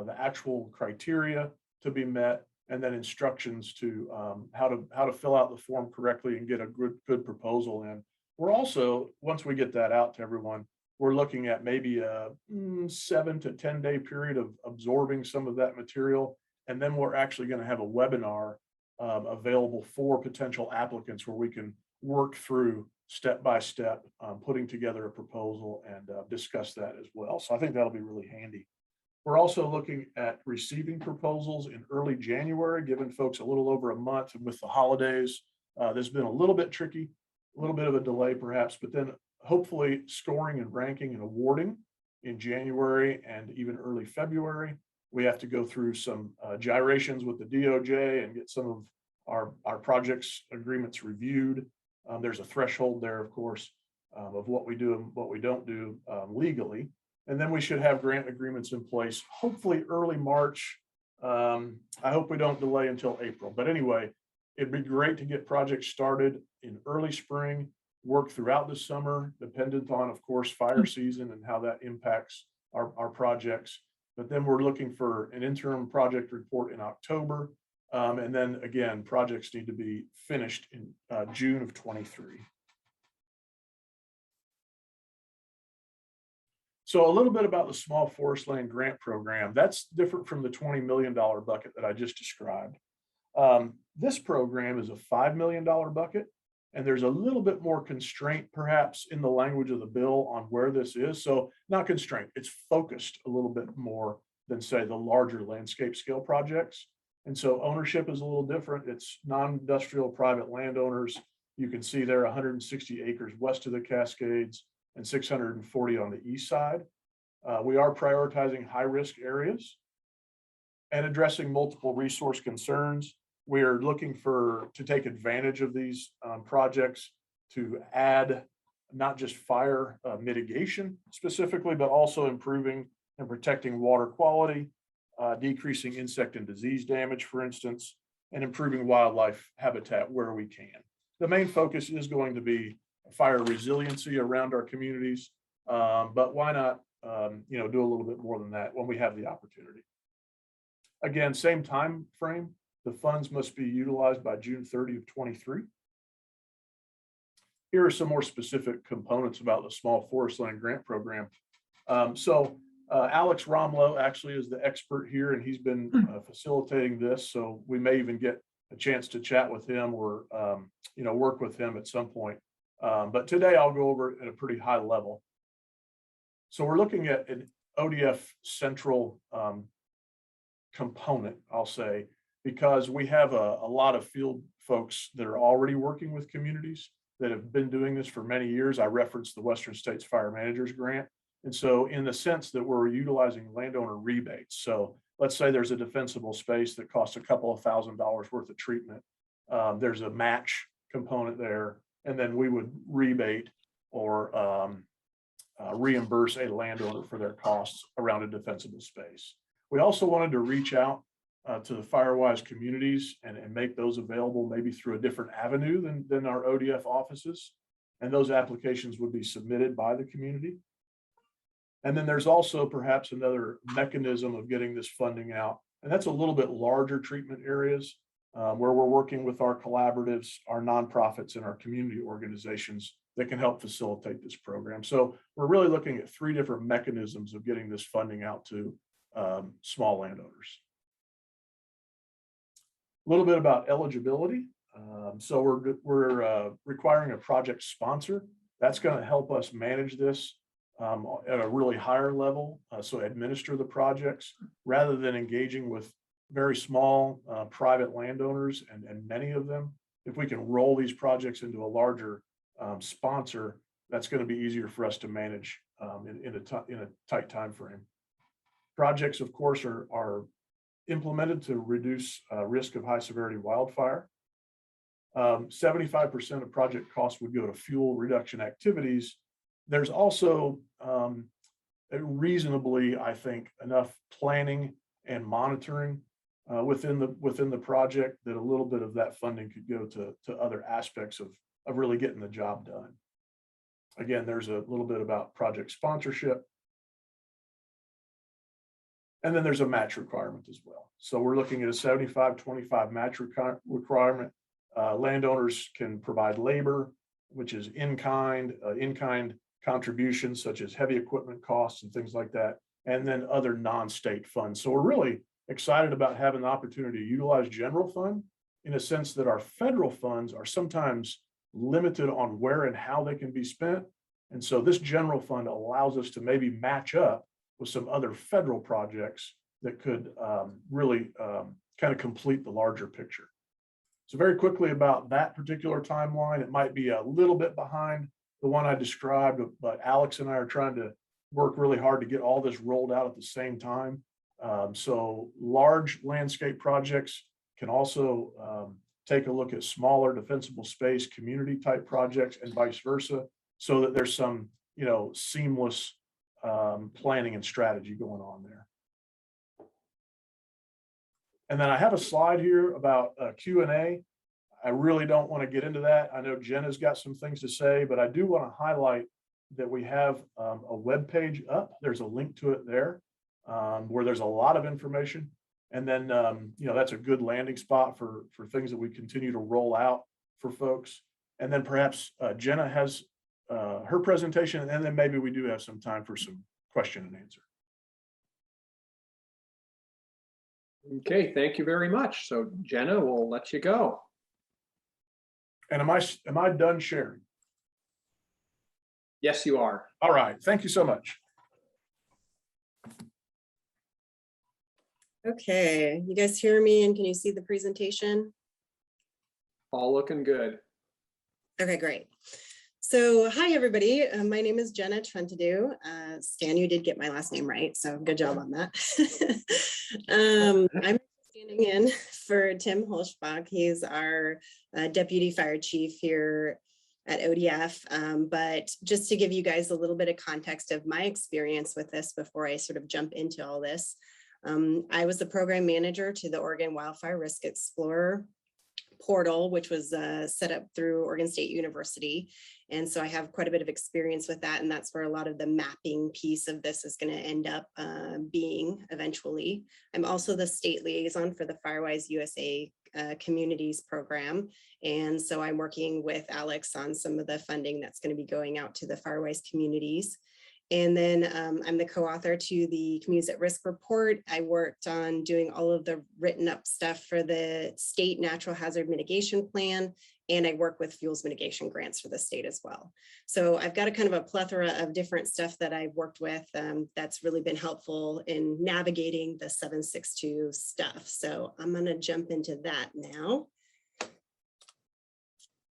the actual criteria to be met, and then instructions to how to fill out the form correctly and get a good proposal in. We're also, once we get that out to everyone, we're looking at maybe a 7 to 10 day period of absorbing some of that material. And then we're actually going to have a webinar available for potential applicants where we can work through step by step, putting together a proposal and discuss that as well. So I think that'll be really handy. We're also looking at receiving proposals in early January, giving folks a little over a month. And with the holidays, there's been a little bit tricky, a little bit of a delay perhaps, but then hopefully scoring and ranking and awarding in January and even early February. We have to go through some gyrations with the DOJ and get some of our projects agreements reviewed. There's a threshold there, of course, of what we do and what we don't do legally. And then we should have grant agreements in place, hopefully early March. I hope we don't delay until April. But anyway, It'd be great to get projects started in early spring, work throughout the summer, dependent on, of course, fire season and how that impacts our projects. But then we're looking for an interim project report in October. And then again, projects need to be finished in June of 23. So a little bit about the Small Forest Land Grant Program. That's different from the $20 million bucket that I just described. This program is a $5 million bucket, and there's a little bit more constraint perhaps in the language of the bill on where this is. So not constraint, it's focused a little bit more than say the larger landscape scale projects. And so ownership is a little different. It's non-industrial private landowners. You can see there 160 acres west of the Cascades and 640 on the east side. We are prioritizing high-risk areas and addressing multiple resource concerns. We are looking to take advantage of these projects to add not just fire mitigation specifically, but also improving and protecting water quality, decreasing insect and disease damage, for instance, and improving wildlife habitat where we can. The main focus is going to be fire resiliency around our communities, but why not do a little bit more than that when we have the opportunity. Again, same time frame. The funds must be utilized by June 30 of 23. Here are some more specific components about the Small Forest Land Grant Program. Alex Romlo actually is the expert here, and he's been facilitating this. So we may even get a chance to chat with him or work with him at some point. But today I'll go over it at a pretty high level. So we're looking at an ODF central component, I'll say, because we have a lot of field folks that are already working with communities that have been doing this for many years. I referenced the Western States Fire Managers Grant. And so in the sense that we're utilizing landowner rebates. So let's say there's a defensible space that costs a couple of $1,000s worth of treatment. There's a match component there, and then we would rebate or reimburse a landowner for their costs around a defensible space. We also wanted to reach out to the Firewise communities and make those available maybe through a different avenue than our ODF offices. And those applications would be submitted by the community. And then there's also perhaps another mechanism of getting this funding out. And that's a little bit larger treatment areas where we're working with our collaboratives, our nonprofits, and our community organizations that can help facilitate this program. So we're really looking at 3 different mechanisms of getting this funding out to small landowners. A little bit about eligibility. So we're requiring a project sponsor. That's going to help us manage this at a really higher level, so administer the projects rather than engaging with very small private landowners and many of them. If we can roll these projects into a larger sponsor, that's going to be easier for us to manage in a tight time frame. Projects, of course, are implemented to reduce risk of high severity wildfire. 75% of project costs would go to fuel reduction activities. There's also reasonably, I think, enough planning and monitoring within the project that a little bit of that funding could go to other aspects of really getting the job done. Again, there's a little bit about project sponsorship. And then there's a match requirement as well. So we're looking at a 75-25 match requirement. Landowners can provide labor, which is in-kind contributions such as heavy equipment costs and things like that, and then other non-state funds. So we're really excited about having the opportunity to utilize general fund in a sense that our federal funds are sometimes limited on where and how they can be spent. And so this general fund allows us to maybe match up with some other federal projects that could really kind of complete the larger picture. So very quickly about that particular timeline, it might be a little bit behind the one I described, but Alex and I are trying to work really hard to get all this rolled out at the same time. So large landscape projects can also take a look at smaller defensible space community type projects and vice versa, so that there's some seamless planning and strategy going on there. And then I have a slide here about Q&A. I really don't want to get into that. I know Jenna's got some things to say, but I do want to highlight that we have a web page up. There's a link to it there where there's a lot of information. And then, that's a good landing spot for things that we continue to roll out for folks. And then perhaps Jenna has her presentation, and then maybe we do have some time for some question and answer. Okay, thank you very much. So Jenna, we'll let you go. And am I done sharing? Yes, you are. All right, thank you so much. Okay, you guys hear me and can you see the presentation? All looking good. Okay, great. So hi, everybody. My name is Jenna Trentadue. Stan, you did get my last name right, so good job on that. I'm standing in for Tim Holschbach. He's our deputy fire chief here at ODF. But just to give you guys a little bit of context of my experience with this before I sort of jump into all this, I was the program manager to the Oregon Wildfire Risk Explorer portal, which was set up through Oregon State University. And so I have quite a bit of experience with that. And that's where a lot of the mapping piece of this is going to end up being eventually. I'm also the state liaison for the Firewise USA Communities program. And so I'm working with Alex on some of the funding that's going to be going out to the Firewise communities. And then I'm the co-author to the Communities at Risk report. I worked on doing all of the written up stuff for the state natural hazard mitigation plan. And I work with fuels mitigation grants for the state as well. So I've got a kind of a plethora of different stuff that I've worked with that's really been helpful in navigating the 762 stuff. So I'm going to jump into that now.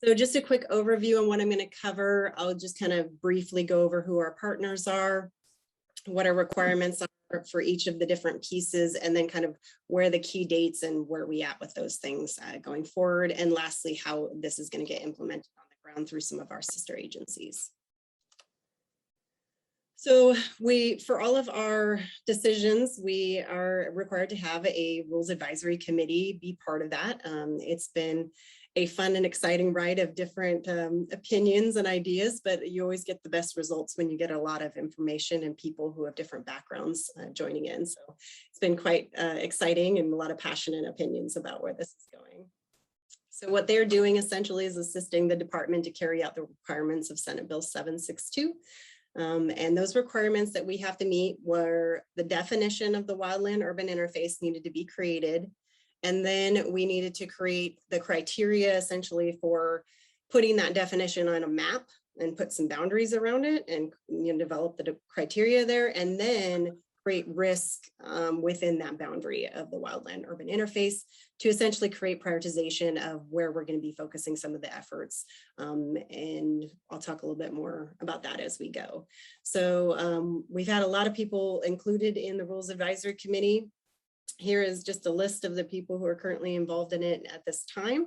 So just a quick overview on what I'm going to cover. I'll just kind of briefly go over who our partners are, what our requirements are for each of the different pieces, and then kind of where the key dates and where we at with those things going forward. And lastly, how this is going to get implemented on the ground through some of our sister agencies. So for all of our decisions, we are required to have a rules advisory committee be part of that. It's been a fun and exciting ride of different opinions and ideas, but you always get the best results when you get a lot of information and people who have different backgrounds joining in. So it's been quite exciting and a lot of passionate opinions about where this is going. So what they're doing essentially is assisting the department to carry out the requirements of Senate Bill 762. And those requirements that we have to meet were the definition of the wildland urban interface needed to be created. And then we needed to create the criteria essentially for putting that definition on a map and put some boundaries around it and develop the criteria there, and then create risk within that boundary of the wildland urban interface to essentially create prioritization of where we're going to be focusing some of the efforts. And I'll talk a little bit more about that as we go. So we've had a lot of people included in the Rules Advisory Committee. Here is just a list of the people who are currently involved in it at this time.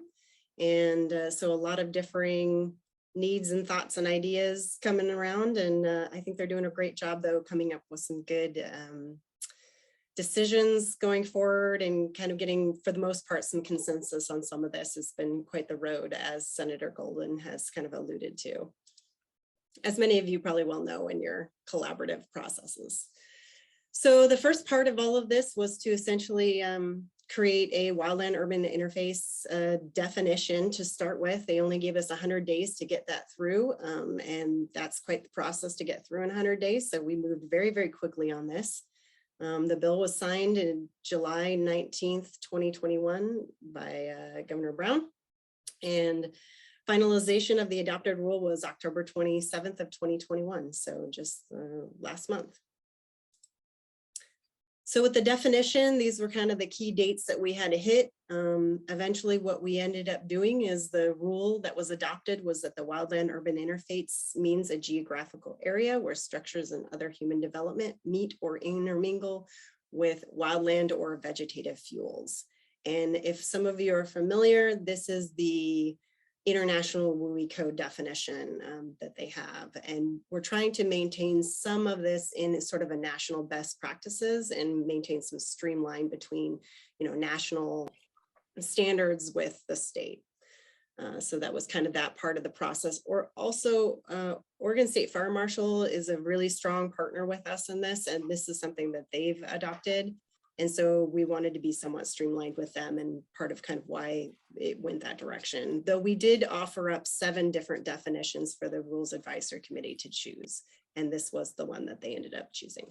And so a lot of differing needs and thoughts and ideas coming around. And I think they're doing a great job though, coming up with some good decisions going forward and kind of getting, for the most part, some consensus on some of this. Has been quite the road, as Senator Golden has kind of alluded to, as many of you probably well know in your collaborative processes. So the first part of all of this was to essentially create a wildland urban interface definition to start with. They only gave us 100 days to get that through. And that's quite the process to get through in 100 days. So we moved very, very quickly on this. The bill was signed in July 19th, 2021 by Governor Brown. And finalization of the adopted rule was October 27th of 2021. So just last month. So with the definition, these were kind of the key dates that we had to hit. Eventually, what we ended up doing is the rule that was adopted was that the wildland urban interface means a geographical area where structures and other human development meet or intermingle with wildland or vegetative fuels. And if some of you are familiar, this is the international WUI code definition that they have. And we're trying to maintain some of this in sort of a national best practices and maintain some streamline between, national standards with the state. So that was kind of that part of the process. Or also, Oregon State Fire Marshal is a really strong partner with us in this, and this is something that they've adopted. And so we wanted to be somewhat streamlined with them, and part of kind of why it went that direction. Though we did offer up 7 different definitions for the Rules Advisory Committee to choose, and this was the one that they ended up choosing.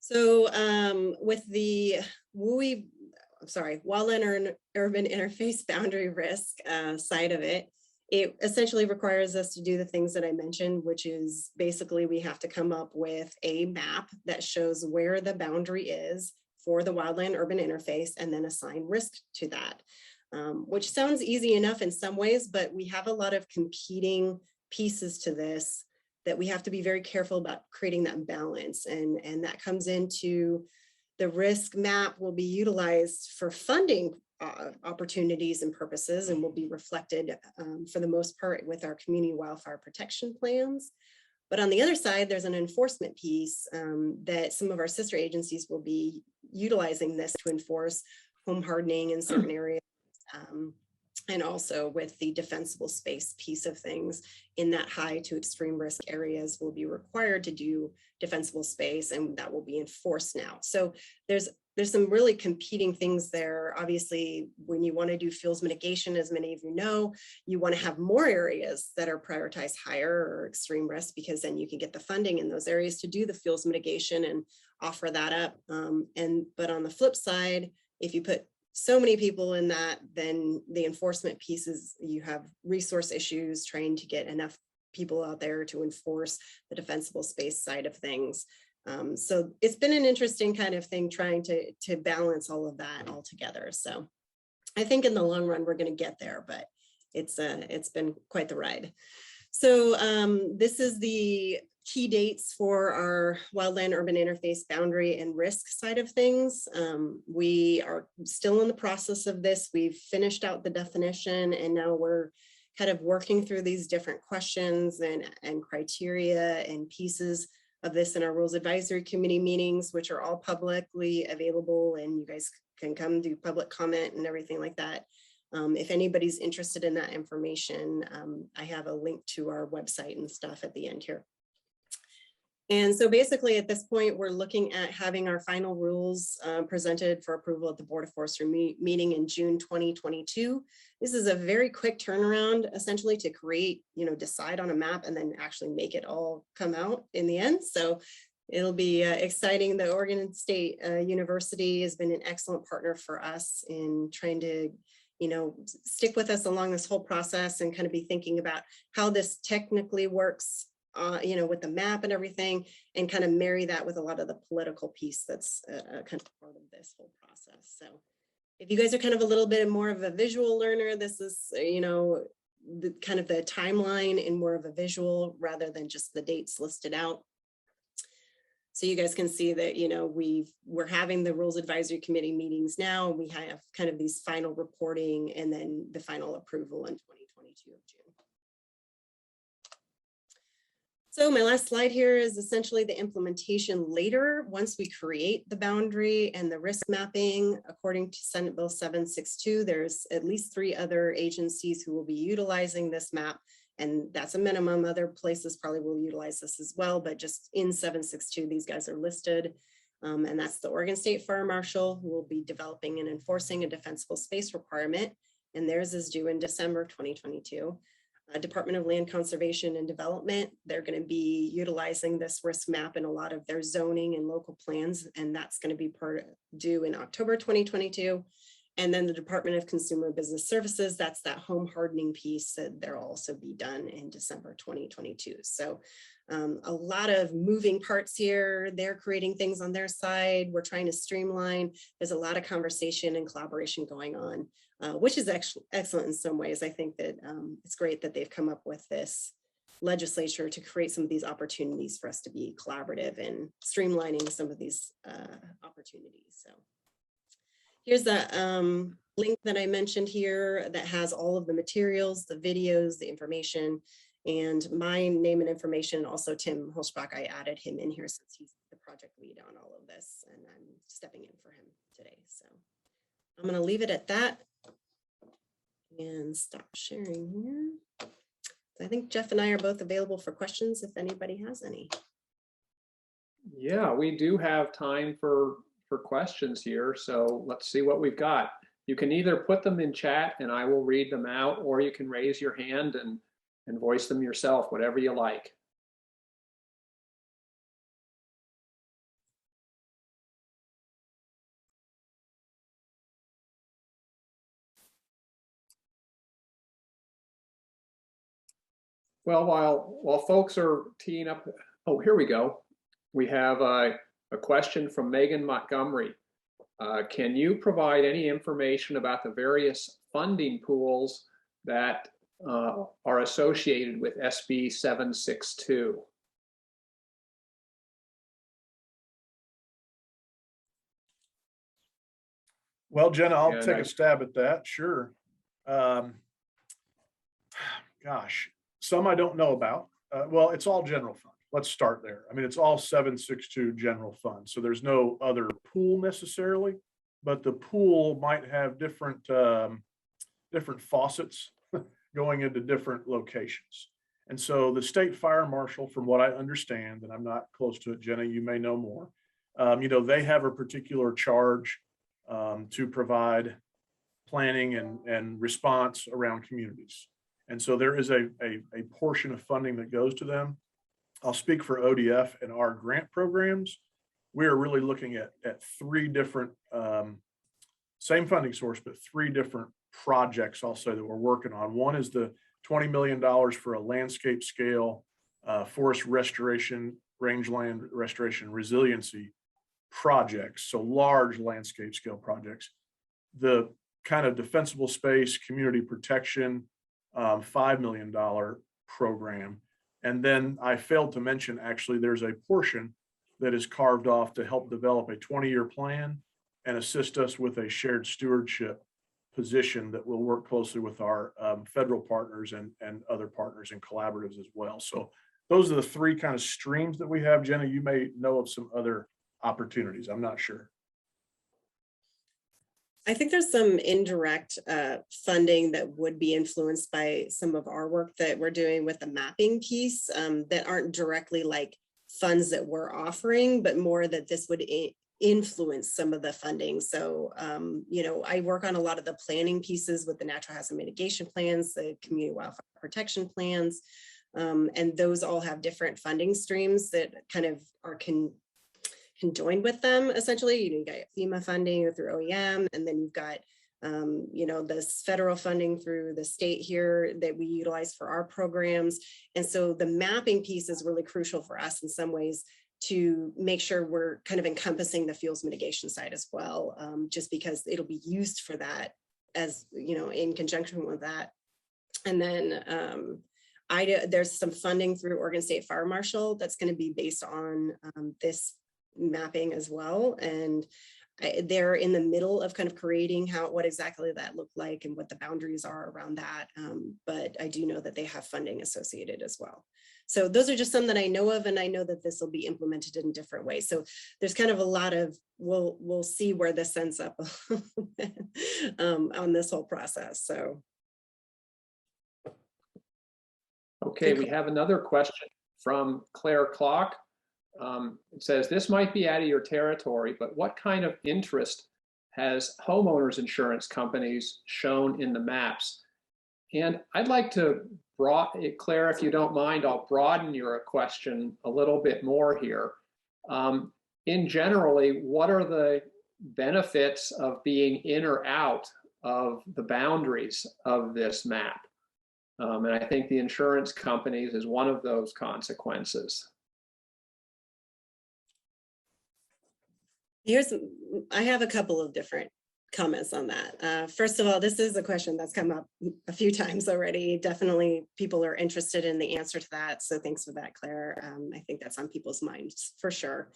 So with the wildland urban interface boundary risk side of it, it essentially requires us to do the things that I mentioned, which is basically we have to come up with a map that shows where the boundary is for the wildland urban interface and then assign risk to that, which sounds easy enough in some ways, but we have a lot of competing pieces to this that we have to be very careful about creating that balance. And that comes into the risk map will be utilized for funding opportunities and purposes, and will be reflected for the most part with our community wildfire protection plans. But on the other side, there's an enforcement piece that some of our sister agencies will be utilizing this to enforce home hardening in certain areas. And also with the defensible space piece of things, in that high to extreme risk areas will be required to do defensible space, and that will be enforced now. So there's some really competing things there. Obviously, when you want to do fuels mitigation, as many of you know, you want to have more areas that are prioritized higher or extreme risk, because then you can get the funding in those areas to do the fuels mitigation and offer that up. But on the flip side, if you put so many people in that, then the enforcement pieces, you have resource issues trying to get enough people out there to enforce the defensible space side of things. So it's been an interesting kind of thing trying to balance all of that all together. So I think in the long run, we're going to get there, but it's been quite the ride. So this is the key dates for our wildland urban interface boundary and risk side of things. We are still in the process of this. We've finished out the definition, and now we're kind of working through these different questions and criteria and pieces of this in our Rules Advisory Committee meetings, which are all publicly available, and you guys can come do public comment and everything like that. If anybody's interested in that information, I have a link to our website and stuff at the end here. And so basically at this point, we're looking at having our final rules presented for approval at the Board of Forestry meeting in June 2022. This is a very quick turnaround, essentially, to create, decide on a map and then actually make it all come out in the end. So it'll be exciting. The Oregon State University has been an excellent partner for us in trying to stick with us along this whole process and kind of be thinking about how this technically works, with the map and everything, and kind of marry that with a lot of the political piece that's kind of part of this whole process. So if you guys are kind of a little bit more of a visual learner, this is, the kind of the timeline in more of a visual rather than just the dates listed out. So you guys can see that, we're having the Rules Advisory Committee meetings now, and we have kind of these final reporting and then the final approval in 2022 of June. So my last slide here is essentially the implementation later, once we create the boundary and the risk mapping. According to Senate Bill 762, there's at least 3 other agencies who will be utilizing this map, and that's a minimum. Other places probably will utilize this as well, but just in 762, these guys are listed. And that's the Oregon State Fire Marshal, who will be developing and enforcing a defensible space requirement, and theirs is due in December 2022. Department of Land Conservation and Development, they're going to be utilizing this risk map in a lot of their zoning and local plans, and that's going to be due in October 2022. And then the Department of Consumer Business Services, that's that home hardening piece, that they'll also be done in December 2022. So a lot of moving parts here. They're creating things on their side. We're trying to streamline. There's a lot of conversation and collaboration going on, which is actually excellent in some ways. I think that it's great that they've come up with this legislature to create some of these opportunities for us to be collaborative and streamlining some of these opportunities. So here's the link that I mentioned here that has all of the materials, the videos, the information, and my name and information. Also, Tim Holzbach, I added him in here since he's the project lead on all of this, and I'm stepping in for him today. So I'm going to leave it at that. And stop sharing here. I think Jeff and I are both available for questions if anybody has any. Yeah, we do have time for questions here. So let's see what we've got. You can either put them in chat and I will read them out, or you can raise your hand and voice them yourself, whatever you like. Well, while folks are teeing up, oh, here we go. We have a question from Megan Montgomery. Can you provide any information about the various funding pools that are associated with SB 762? Well, Jenna, I'll And take a stab at that. Sure. Gosh, some I don't know about. Well, it's all general fund. Let's start there. I mean, it's all 762 general fund. So there's no other pool necessarily, but the pool might have different different faucets going into different locations. And so the state fire marshal, from what I understand, and I'm not close to it, Jenna, you may know more, you know, they have a particular charge to provide planning and response around communities. And so there is a portion of funding that goes to them. I'll speak for ODF and our grant programs. We are really looking at three different, same funding source, but three different projects also that we're working on. One is the $20 million for a landscape scale forest restoration, rangeland restoration resiliency projects, so large landscape scale projects. The kind of defensible space community protection $5 million program. And then I failed to mention, actually, there's a portion that is carved off to help develop a 20-year plan and assist us with a shared stewardship position that will work closely with our federal partners and other partners and collaboratives as well. So those are the three kind of streams that we have. Jenna, you may know of some other opportunities. I'm not sure. I think there's some indirect funding that would be influenced by some of our work that we're doing with the mapping piece that aren't directly like funds that we're offering, but more that this would influence some of the funding. So, you know, I work on a lot of the planning pieces with the natural hazard mitigation plans, the community wildfire protection plans, and those all have different funding streams that kind of are conjoined with them. Essentially, you got FEMA funding or through OEM, and then you've got you know, this federal funding through the state here that we utilize for our programs. And so the mapping piece is really crucial for us in some ways to make sure we're kind of encompassing the fuels mitigation side as well, just because it'll be used for that, as you know, in conjunction with that. And then there's some funding through Oregon State Fire Marshal that's going to be based on this mapping as well. And they're in the middle of kind of creating what exactly that looked like and what the boundaries are around that. But I do know that they have funding associated as well. So those are just some that I know of, and I know that this will be implemented in different ways. So there's kind of a lot of, we'll see where this ends up on this whole process. So. Okay, we have another question from Claire Clock. It says, this might be out of your territory, but what kind of interest has homeowners insurance companies shown in the maps? And I'd like to, Claire, if you don't mind, I'll broaden your question a little bit more here. In generally, what are the benefits of being in or out of the boundaries of this map? And I think the insurance companies is one of those consequences. I have a couple of different comments on that. First of all, this is a question that's come up a few times already. Definitely people are interested in the answer to that. So thanks for that, Claire. I think that's on people's minds for sure.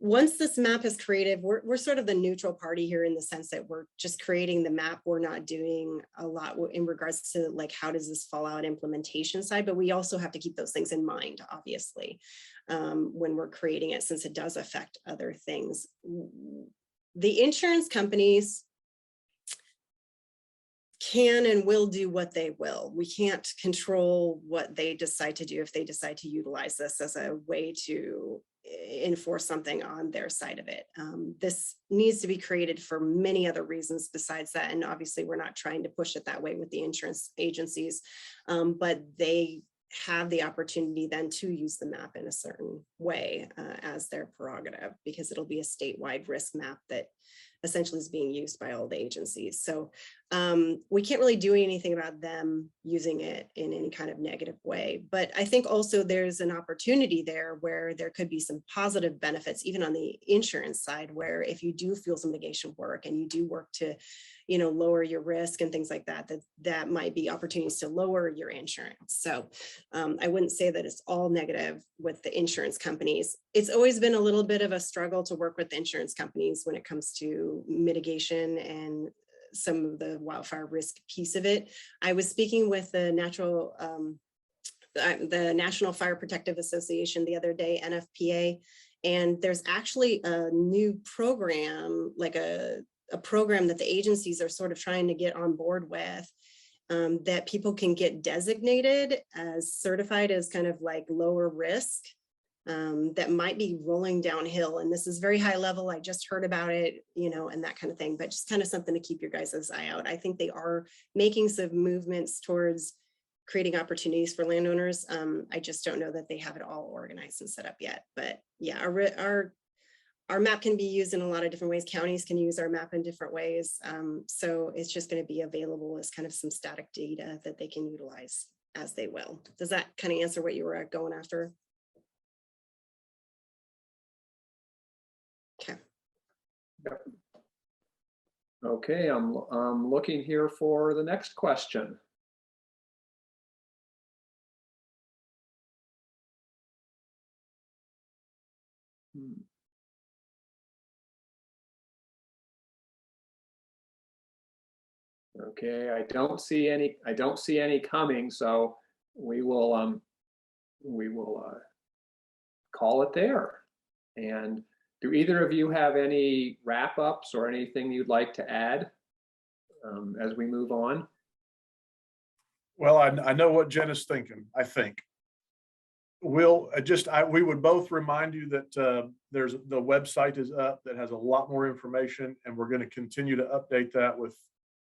Once this map is created, we're sort of the neutral party here in the sense that we're just creating the map. We're not doing a lot in regards to like, how does this fall out implementation side, but we also have to keep those things in mind, obviously, when we're creating it, since it does affect other things. The insurance companies can and will do what they will. We can't control what they decide to do if they decide to utilize this as a way to enforce something on their side of it. This needs to be created for many other reasons besides that. And obviously we're not trying to push it that way with the insurance agencies, but they have the opportunity then to use the map in a certain way as their prerogative, because it'll be a statewide risk map that essentially is being used by all the agencies. So we can't really do anything about them using it in any kind of negative way. But I think also there's an opportunity there where there could be some positive benefits, even on the insurance side, where if you do field mitigation work and you do work to, you know, lower your risk and things like that, that might be opportunities to lower your insurance. So I wouldn't say that it's all negative with the insurance companies. It's always been a little bit of a struggle to work with the insurance companies when it comes to mitigation and some of the wildfire risk piece of it. I was speaking with the National Fire Protective Association the other day, NFPA, and there's actually a new program, like a program that the agencies are sort of trying to get on board with, that people can get designated as certified as kind of like lower risk, that might be rolling downhill. And this is very high level. I just heard about it, you know, and that kind of thing, but just kind of something to keep your guys' eye out. I think they are making some movements towards creating opportunities for landowners. I just don't know that they have it all organized and set up yet. But yeah, our map can be used in a lot of different ways. Counties can use our map in different ways. So it's just going to be available as kind of some static data that they can utilize as they will. Does that kind of answer what you were going after? Okay. Yep. Okay, I'm looking here for the next question. Okay, I don't see any coming, so we will call it there. And do either of you have any wrap-ups or anything you'd like to add as we move on? Well, I know what Jen is thinking, I think. We'll we would both remind you that the website is up that has a lot more information, and we're going to continue to update that with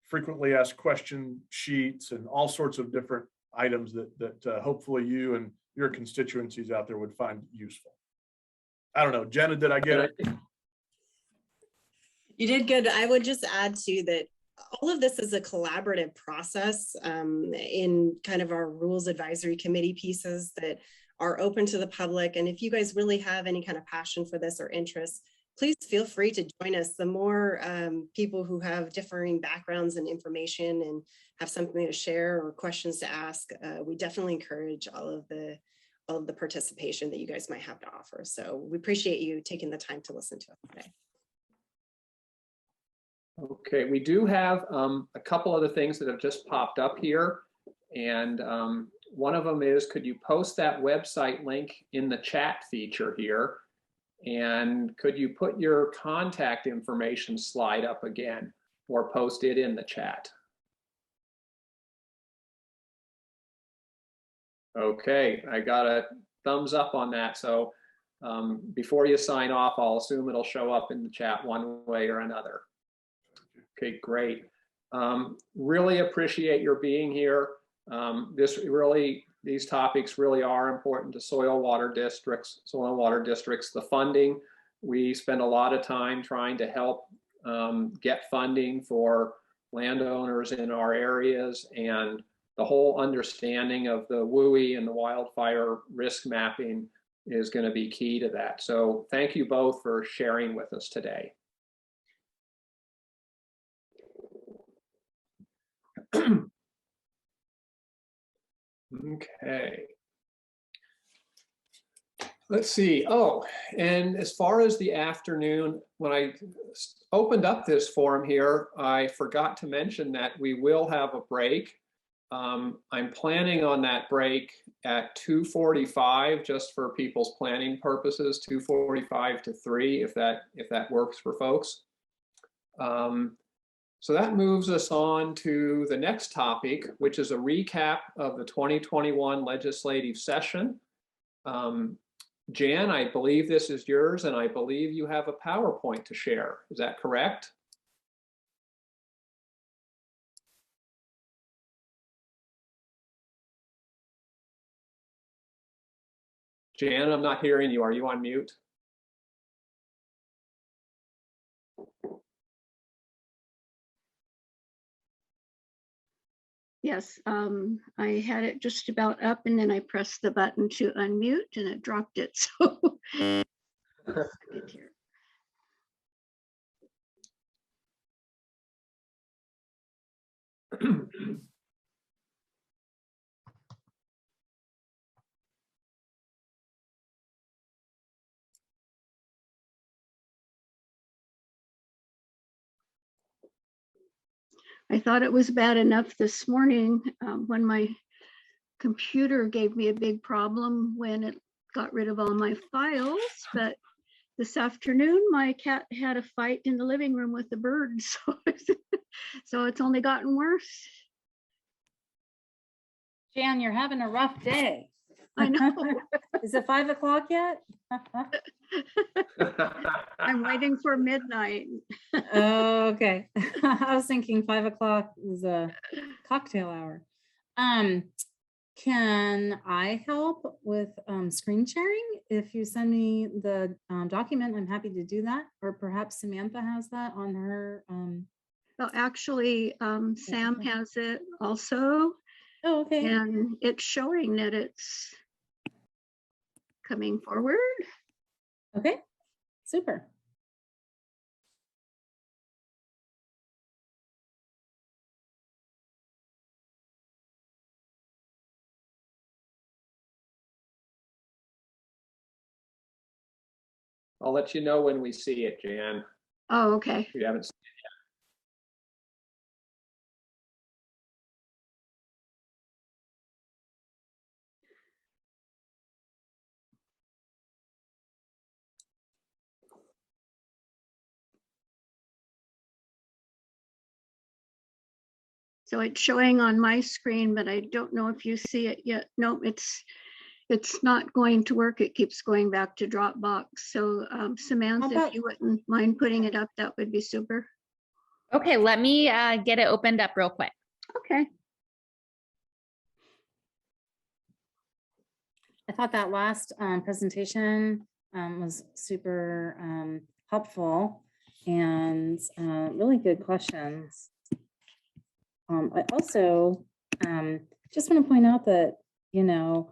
frequently asked question sheets and all sorts of different items that hopefully you and your constituencies out there would find useful. I don't know, Jenna, did I get it? You did good. I would just add to that all of this is a collaborative process in kind of our rules advisory committee pieces that are open to the public. And if you guys really have any kind of passion for this or interest, please feel free to join us. The more people who have differing backgrounds and information and have something to share or questions to ask, we definitely encourage all of the participation that you guys might have to offer. So we appreciate you taking the time to listen to us today. Okay, we do have a couple other things that have just popped up here. And one of them is, could you post that website link in the chat feature here? And could you put your contact information slide up again or post it in the chat? Okay, I got a thumbs up on that. So before you sign off, I'll assume it'll show up in the chat one way or another. Okay, great. Really appreciate your being here. These topics really are important to soil water districts. The funding, we spend a lot of time trying to help get funding for landowners in our areas, and the whole understanding of the WUI and the wildfire risk mapping is going to be key to that. So thank you both for sharing with us today. Okay. Let's see. Oh, and as far as the afternoon, when I opened up this forum here, I forgot to mention that we will have a break. I'm planning on that break at 2:45, just for people's planning purposes, 2:45 to 3, if that works for folks. So that moves us on to the next topic, which is a recap of the 2021 legislative session. Jan, I believe this is yours, and I believe you have a PowerPoint to share. Is that correct? Jan, I'm not hearing you. Are you on mute? Yes, I had it just about up and then I pressed the button to unmute and it dropped it. So get here. I thought it was bad enough this morning when my computer gave me a big problem when it got rid of all my files, but this afternoon my cat had a fight in the living room with the birds. So it's only gotten worse. Jan, you're having a rough day. I know. Is it 5 o'clock yet? I'm waiting for midnight. Oh, okay. I was thinking 5 o'clock is a cocktail hour. Can I help with screen sharing? If you send me the document, I'm happy to do that. Or perhaps Samantha has that on her. Well, actually, Sam has it also. Oh, okay. And it's showing that it's coming forward. Okay, super. I'll let you know when we see it, Jan. Oh, okay. We haven't seen it yet. So it's showing on my screen, but I don't know if you see it yet. No, it's not going to work. It keeps going back to Dropbox. So Samantha, if you wouldn't mind putting it up, that would be super. Okay, let me get it opened up real quick. Okay. I thought that last presentation was super helpful and really good questions. I also just want to point out that, you know,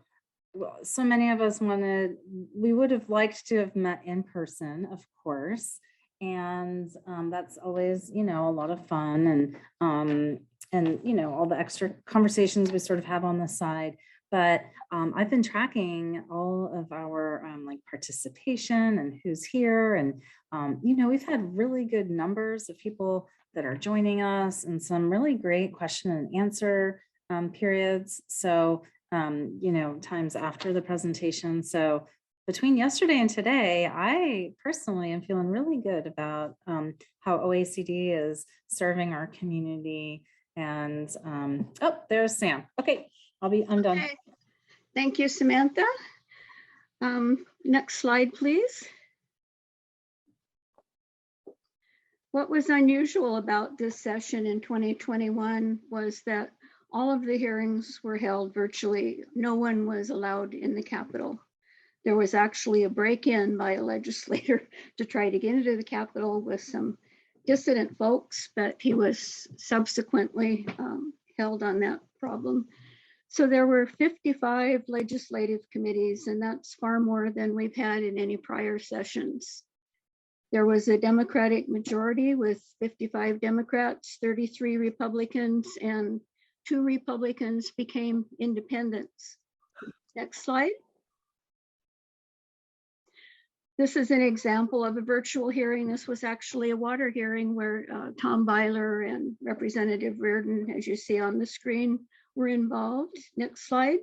so many of us we would have liked to have met in person, of course. And that's always, you know, a lot of fun and, you know, all the extra conversations we sort of have on the side. But I've been tracking all of our like participation and who's here. And, you know, we've had really good numbers of people that are joining us and some really great question and answer periods. So, you know, times after the presentation. So between yesterday and today, I personally am feeling really good about how OACD is serving our community. And oh, there's Sam. Okay, I'm done. Okay. Thank you, Samantha. Next slide, please. What was unusual about this session in 2021 was that all of the hearings were held virtually. No one was allowed in the Capitol. There was actually a break-in by a legislator to try to get into the Capitol with some dissident folks, but he was subsequently held on that problem. So there were 55 legislative committees, and that's far more than we've had in any prior sessions. There was a Democratic majority with 55 Democrats, 33 Republicans, and 2 Republicans became independents. Next slide. This is an example of a virtual hearing. This was actually a water hearing where Tom Byler and Representative Reardon, as you see on the screen, were involved. Next slide.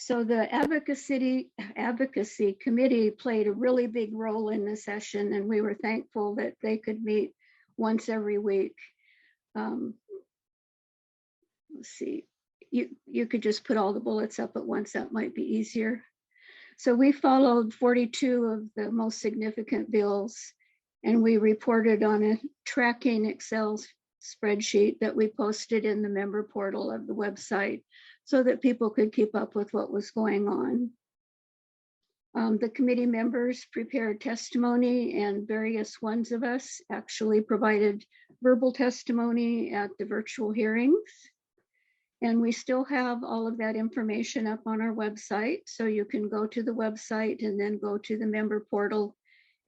So the advocacy committee played a really big role in the session, and we were thankful that they could meet once every week. Let's see, you could just put all the bullets up at once, that might be easier. So we followed 42 of the most significant bills, and we reported on a tracking Excel spreadsheet that we posted in the member portal of the website so that people could keep up with what was going on. The committee members prepared testimony, and various ones of us actually provided verbal testimony at the virtual hearings. And we still have all of that information up on our website. So you can go to the website and then go to the member portal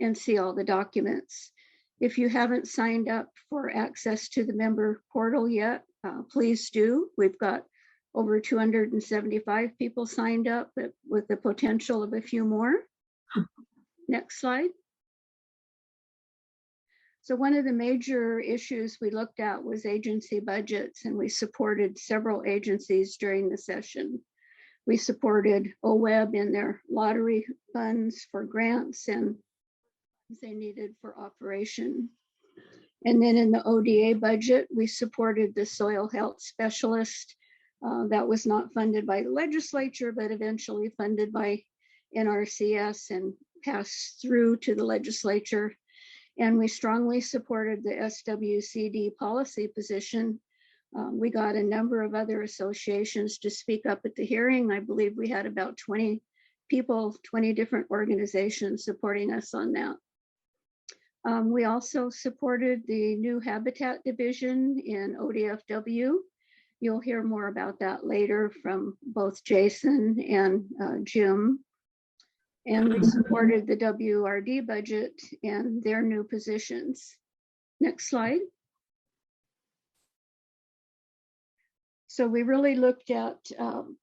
and see all the documents. If you haven't signed up for access to the member portal yet, please do. We've got over 275 people signed up, but with the potential of a few more. Next slide. So one of the major issues we looked at was agency budgets, and we supported several agencies during the session. We supported OWEB in their lottery funds for grants and they needed for operation. And then in the ODA budget, we supported the soil health specialist. That was not funded by the legislature, but eventually funded by NRCS and passed through to the legislature. And we strongly supported the SWCD policy position. We got a number of other associations to speak up at the hearing. I believe we had about 20 people, 20 different organizations supporting us on that. We also supported the new habitat division in ODFW. You'll hear more about that later from both Jason and Jim. And we supported the WRD budget and their new positions. Next slide. So we really looked at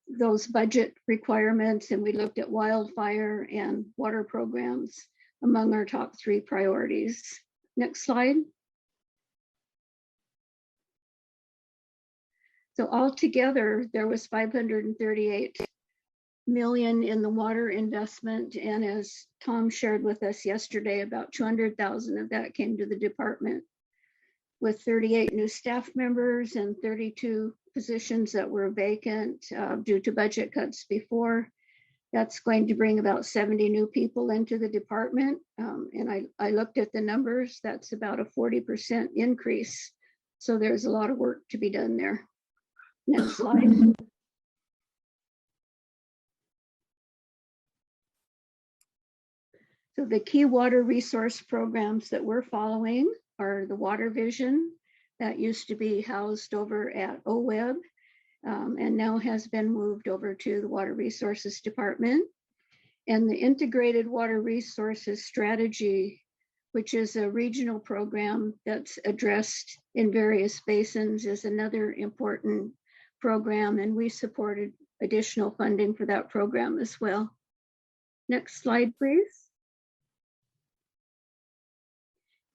those budget requirements, and we looked at wildfire and water programs among our top 3 priorities. Next slide. So altogether, there was 538 million in the water investment. And as Tom shared with us yesterday, about 200,000 of that came to the department, with 38 new staff members and 32 positions that were vacant due to budget cuts before. That's going to bring about 70 new people into the department. And I looked at the numbers, that's about a 40% increase. So there's a lot of work to be done there. Next slide. So the key water resource programs that we're following are the Water Vision, that used to be housed over at OWEB, and now has been moved over to the Water Resources Department. And the Integrated Water Resources Strategy, which is a regional program that's addressed in various basins, is another important program, and we supported additional funding for that program as well. Next slide, please.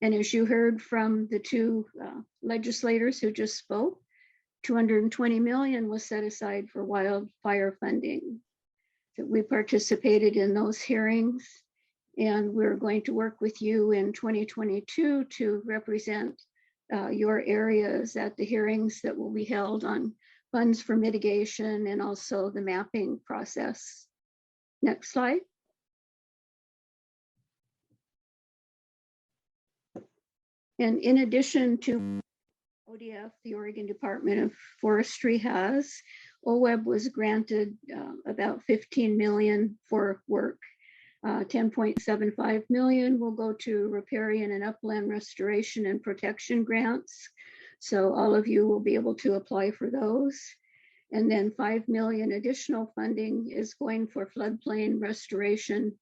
And as you heard from the 2 legislators who just spoke, 220 million was set aside for wildfire funding. So we participated in those hearings, and we're going to work with you in 2022 to represent your areas at the hearings that will be held on funds for mitigation and also the mapping process. Next slide. And in addition to ODF, the Oregon Department of Forestry has, OWEB was granted about 15 million for work. 10.75 million will go to riparian and upland restoration and protection grants. So all of you will be able to apply for those. And then 5 million additional funding is going for floodplain restoration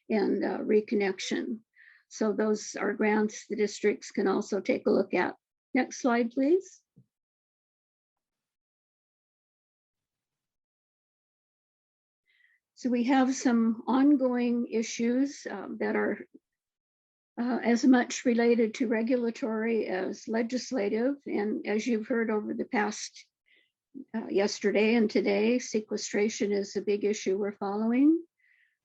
and reconnection. So those are grants the districts can also take a look at. Next slide, please. So we have some ongoing issues that are as much related to regulatory as legislative. And as you've heard over the past yesterday and today. Sequestration is a big issue we're following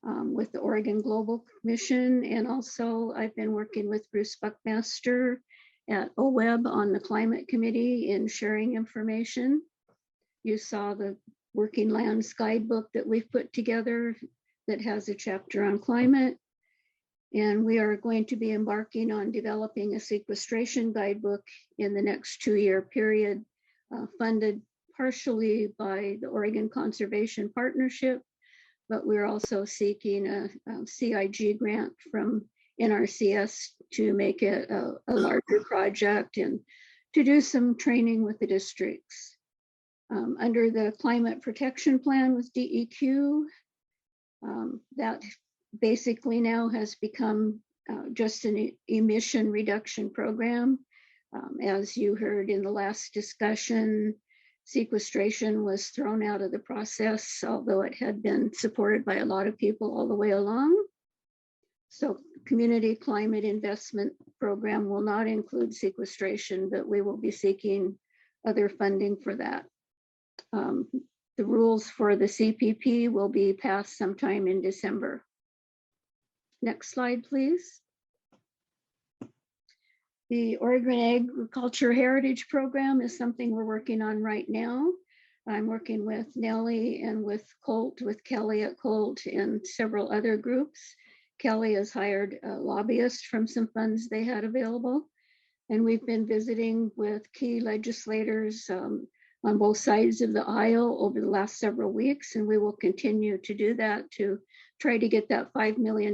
with the Oregon Global Commission. And also I've been working with Bruce Buckmaster at OWEB on the Climate Committee in sharing information. You saw the Working Lands Guidebook that we've put together that has a chapter on climate. And we are going to be embarking on developing a sequestration guidebook in the next 2-year period, funded partially by the Oregon Conservation Partnership, but we're also seeking a CIG grant from NRCS to make it a larger project and to do some training with the districts. Under the climate protection plan with DEQ, that basically now has become just an emission reduction program. As you heard in the last discussion, sequestration was thrown out of the process, although it had been supported by a lot of people all the way along. So community climate investment program will not include sequestration, but we will be seeking other funding for that. The rules for the CPP will be passed sometime in December. Next slide, please. The Oregon Agriculture Heritage Program is something we're working on right now. I'm working with Nellie and with Colt, with Kelly at Colt and several other groups. Kelly has hired a lobbyist from some funds they had available. And we've been visiting with key legislators on both sides of the aisle over the last several weeks. And we will continue to do that to try to get that $5 million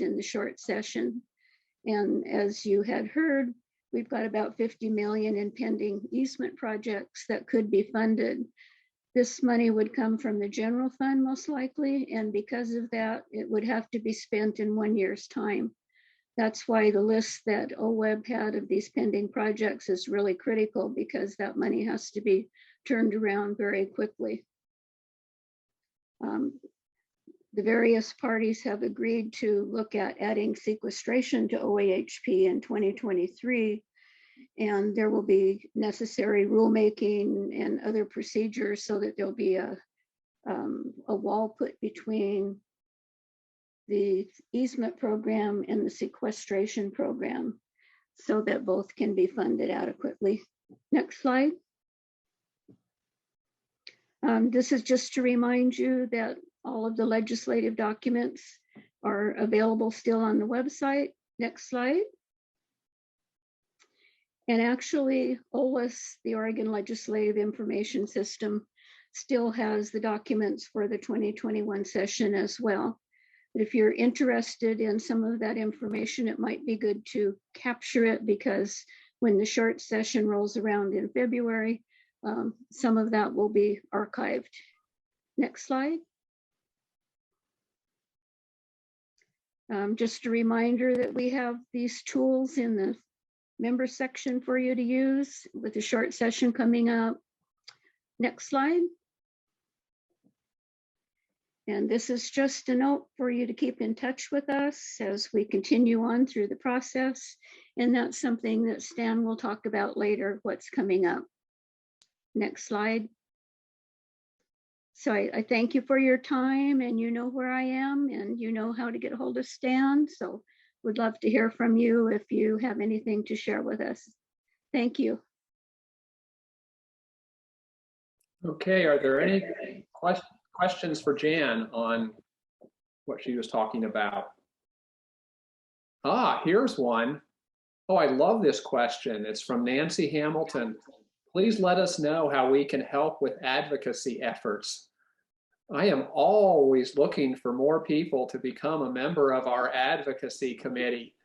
in the short session. And as you had heard, we've got about 50 million in pending easement projects that could be funded. This money would come from the general fund most likely. And because of that, it would have to be spent in 1 year's time. That's why the list that OWEB had of these pending projects is really critical, because that money has to be turned around very quickly. The various parties have agreed to look at adding sequestration to OAHP in 2023, and there will be necessary rulemaking and other procedures so that there'll be a wall put between the easement program and the sequestration program so that both can be funded adequately. Next slide. This is just to remind you that all of the legislative documents are available still on the website. Next slide. And actually, OLIS, the Oregon Legislative Information System, still has the documents for the 2021 session as well. But if you're interested in some of that information, it might be good to capture it, because when the short session rolls around in February, some of that will be archived. Next slide. Just a reminder that we have these tools in the member section for you to use with the short session coming up. Next slide. And this is just a note for you to keep in touch with us as we continue on through the process. And that's something that Stan will talk about later, what's coming up. Next slide. So I thank you for your time, and you know where I am and you know how to get a hold of Stan. So would love to hear from you if you have anything to share with us. Thank you. Okay, are there any questions for Jan on what she was talking about? Ah, here's one. Oh, I love this question. It's from Nancy Hamilton. Please let us know how we can help with advocacy efforts. I am always looking for more people to become a member of our advocacy committee.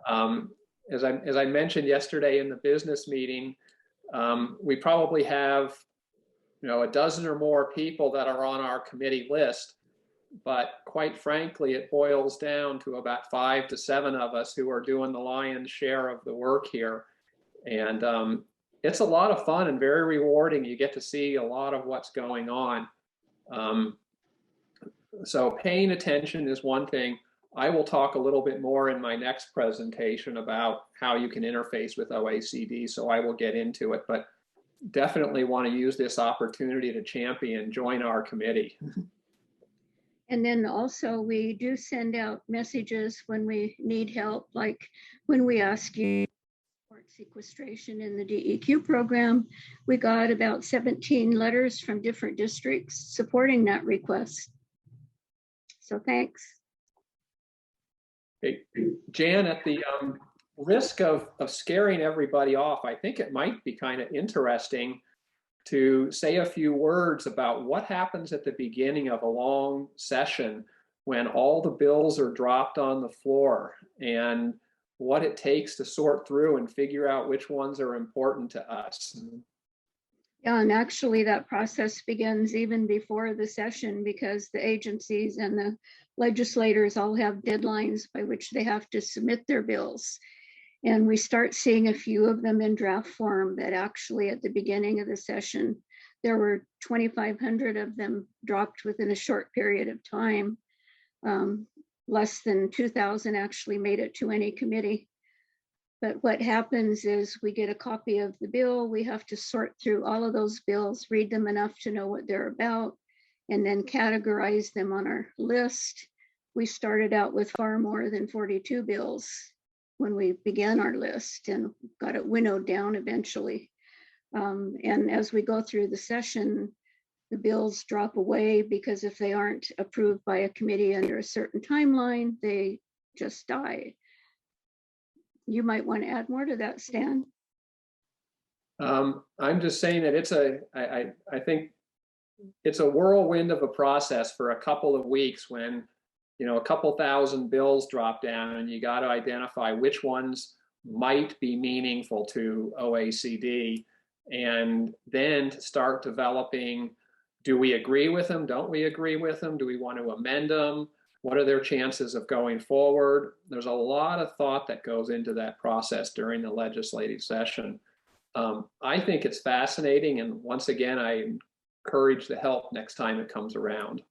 As I mentioned yesterday in the business meeting, we probably have a dozen or more people that are on our committee list, but quite frankly, it boils down to about 5 to 7 of us who are doing the lion's share of the work here. And it's a lot of fun and very rewarding. You get to see a lot of what's going on. So paying attention is one thing. I will talk a little bit more in my next presentation about how you can interface with OACD, so I will get into it. But definitely want to use this opportunity to champion, join our committee. And then also we do send out messages when we need help, like when we ask you for sequestration in the DEQ program, we got about 17 letters from different districts supporting that request. So thanks. Hey, Jan, at the risk of scaring everybody off, I think it might be kind of interesting to say a few words about what happens at the beginning of a long session when all the bills are dropped on the floor, and what it takes to sort through and figure out which ones are important to us. Yeah, and actually that process begins even before the session, because the agencies and the legislators all have deadlines by which they have to submit their bills. And we start seeing a few of them in draft form, but actually at the beginning of the session, there were 2,500 of them dropped within a short period of time. Less than 2,000 actually made it to any committee. But what happens is we get a copy of the bill. We have to sort through all of those bills, read them enough to know what they're about, and then categorize them on our list. We started out with far more than 42 bills when we began our list, and got it winnowed down eventually. And as we go through the session, the bills drop away, because if they aren't approved by a committee under a certain timeline, they just die. You might want to add more to that, Stan. I'm just saying that I think it's a whirlwind of a process for a couple of weeks when, you know, a couple thousand bills drop down and you got to identify which ones might be meaningful to OACD, and then to start developing, do we agree with them? Don't we agree with them? Do we want to amend them? What are their chances of going forward? There's a lot of thought that goes into that process during the legislative session. I think it's fascinating, and once again, I encourage the help next time it comes around.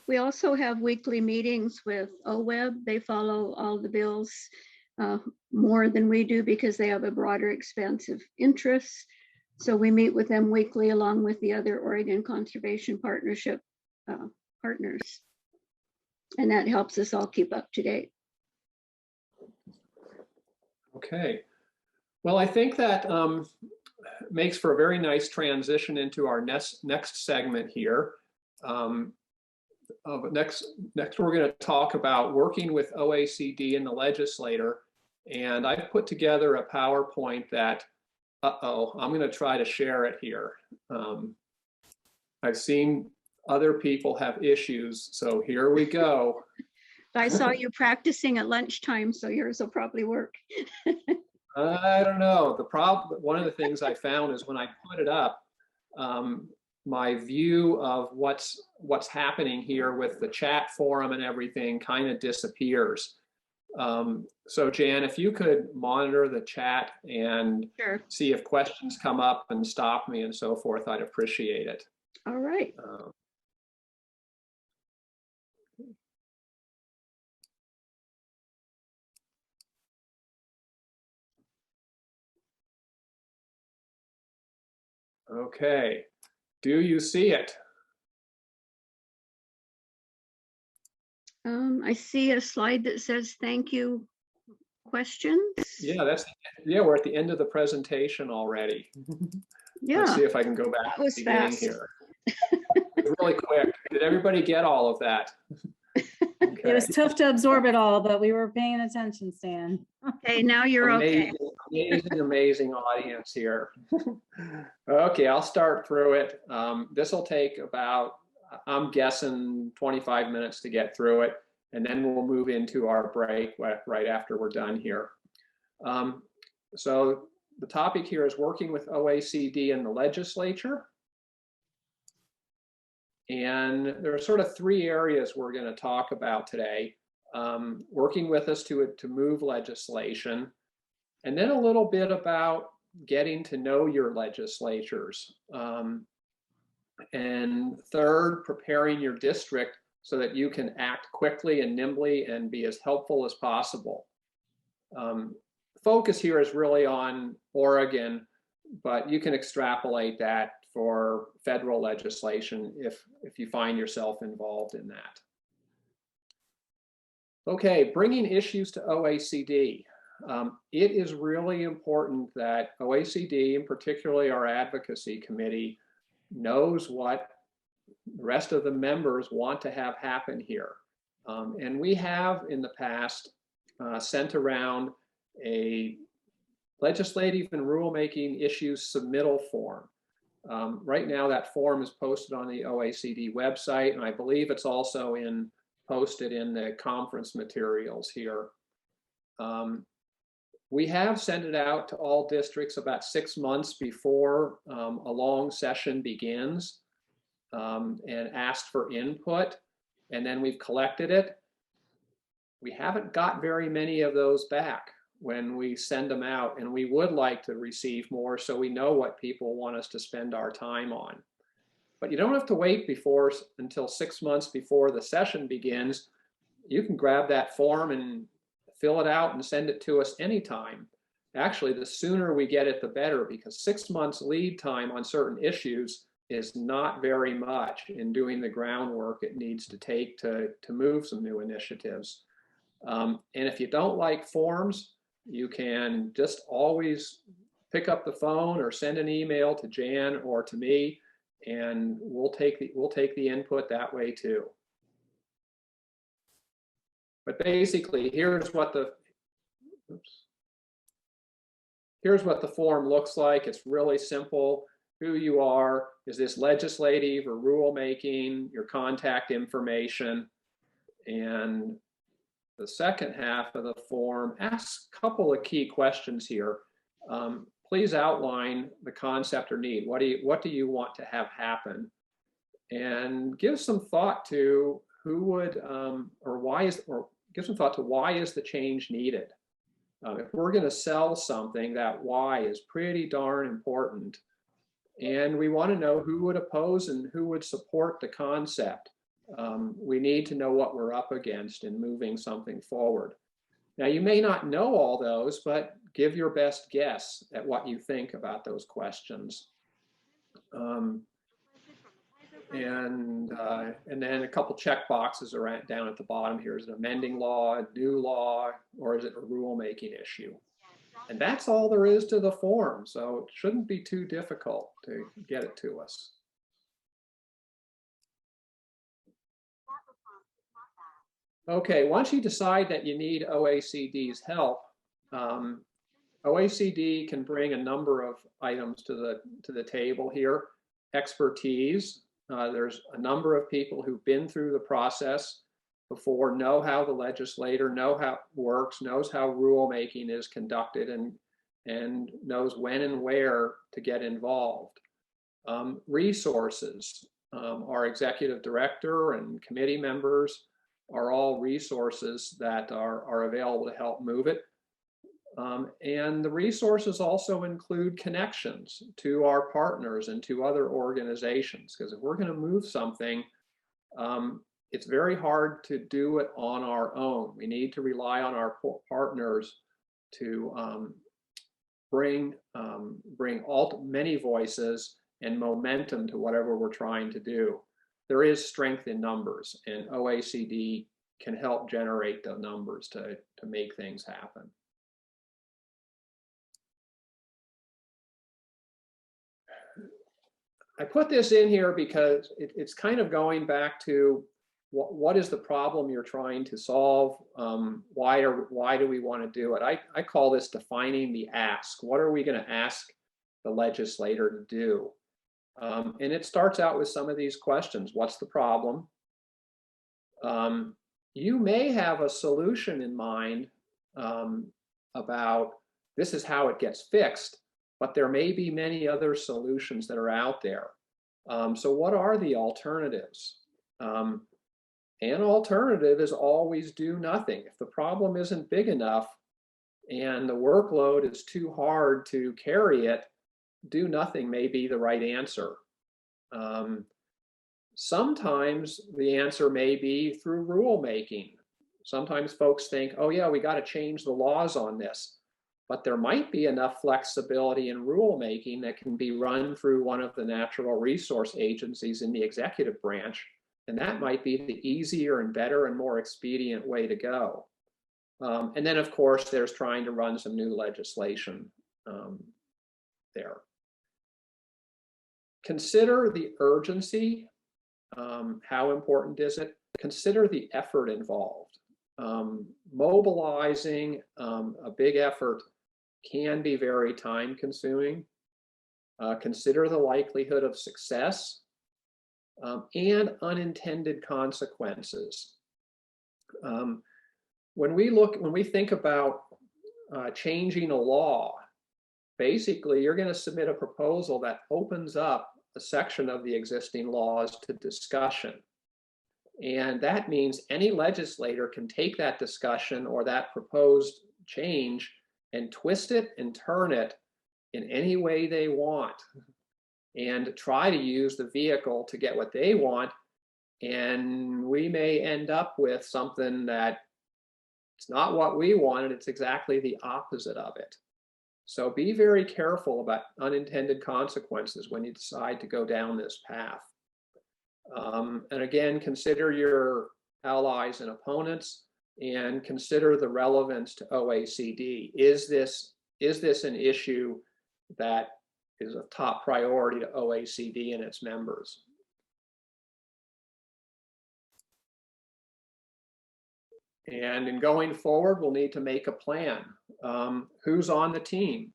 We also have weekly meetings with OWEB. They follow all the bills more than we do, because they have a broader expanse of interests. So we meet with them weekly along with the other Oregon Conservation Partnership partners. And that helps us all keep up to date. Okay. Well, I think that makes for a very nice transition into our next segment here. Next, we're going to talk about working with OACD and the legislator. And I've put together a PowerPoint that, I'm going to try to share it here. I've seen other people have issues, so here we go. I saw you practicing at lunchtime, so yours will probably work. I don't know. One of the things I found is when I put it up, my view of what's happening here with the chat forum and everything kind of disappears. So Jan, if you could monitor the chat and Sure. See if questions come up and stop me and so forth, I'd appreciate it. All right. Okay, do you see it? I see a slide that says thank you questions. Yeah, we're at the end of the presentation already. Yeah. Let's see if I can go back That was to the beginning fast. here. Really quick. Did everybody get all of that? Okay. It was tough to absorb it all, but we were paying attention, Stan. Okay, now you're okay. Amazing audience here. Okay, I'll start through it. This will take about, I'm guessing 25 minutes to get through it, and then we'll move into our break right after we're done here. So the topic here is working with OACD and the legislature. And there are sort of three areas we're going to talk about today. Working with us to move legislation, and then a little bit about getting to know your legislatures. And third, preparing your district so that you can act quickly and nimbly and be as helpful as possible. Focus here is really on Oregon, but you can extrapolate that for federal legislation if you find yourself involved in that. Okay, bringing issues to OACD. It is really important that OACD, and particularly our advocacy committee, knows what the rest of the members want to have happen here. And we have in the past sent around a legislative and rulemaking issues submittal form. Right now that form is posted on the OACD website, and I believe it's also posted in the conference materials here. We have sent it out to all districts about 6 months before a long session begins, and asked for input, and then we've collected it. We haven't got very many of those back when we send them out, and we would like to receive more so we know what people want us to spend our time on. But you don't have to wait until 6 months before the session begins. You can grab that form and fill it out and send it to us anytime. Actually, the sooner we get it, the better, because 6 months lead time on certain issues is not very much in doing the groundwork it needs to take to move some new initiatives. And if you don't like forms, you can just always pick up the phone or send an email to Jan or to me, and we'll take the input that way too. But basically, here's what the form looks like. It's really simple. Who you are, is this legislative or rulemaking, your contact information, and the second half of the form asks a couple of key questions here. Please outline the concept or need. What do you want to have happen? And give some thought to who would give some thought to why is the change needed. If we're going to sell something, that why is pretty darn important. And we want to know who would oppose and who would support the concept. We need to know what we're up against in moving something forward. Now, you may not know all those, but give your best guess at what you think about those questions. And then a couple check boxes are down at the bottom here. Is it amending law, a new law, or is it a rulemaking issue? And that's all there is to the form, so it shouldn't be too difficult to get it to us. Okay, once you decide that you need OACD's help, OACD can bring a number of items to the table here. Expertise. There's a number of people who've been through the process before, know how the legislator knows how it works, knows how rulemaking is conducted, and knows when and where to get involved. Resources. Our executive director and committee members are all resources that are available to help move it. And the resources also include connections to our partners and to other organizations, because if we're going to move something, it's very hard to do it on our own. We need to rely on our partners to bring many voices and momentum to whatever we're trying to do. There is strength in numbers, and OACD can help generate the numbers to make things happen. I put this in here because it's kind of going back to what is the problem you're trying to solve? Why do we want to do it? I call this defining the ask. What are we going to ask the legislator to do? And it starts out with some of these questions. What's the problem? You may have a solution in mind about this is how it gets fixed, but there may be many other solutions that are out there. So what are the alternatives? An alternative is always do nothing. If the problem isn't big enough and the workload is too hard to carry it, do nothing may be the right answer. Sometimes the answer may be through rulemaking. Sometimes folks think, oh yeah, we got to change the laws on this. but there might be enough flexibility in rulemaking that can be run through one of the natural resource agencies in the executive branch. And that might be the easier and better and more expedient way to go. And then, of course, there's trying to run some new legislation there. Consider the urgency. How important is it? Consider the effort involved. Mobilizing a big effort can be very time consuming. Consider the likelihood of success and unintended consequences. When we think about changing a law, basically you're going to submit a proposal that opens up a section of the existing laws to discussion. And that means any legislator can take that discussion or that proposed change and twist it and turn it in any way they want and try to use the vehicle to get what they want. And we may end up with something that it's not what we wanted, it's exactly the opposite of it. So be very careful about unintended consequences when you decide to go down this path. And again, consider your allies and opponents and consider the relevance to OACD. Is this an issue that is a top priority to OACD and its members? And in going forward, we'll need to make a plan. Who's on the team?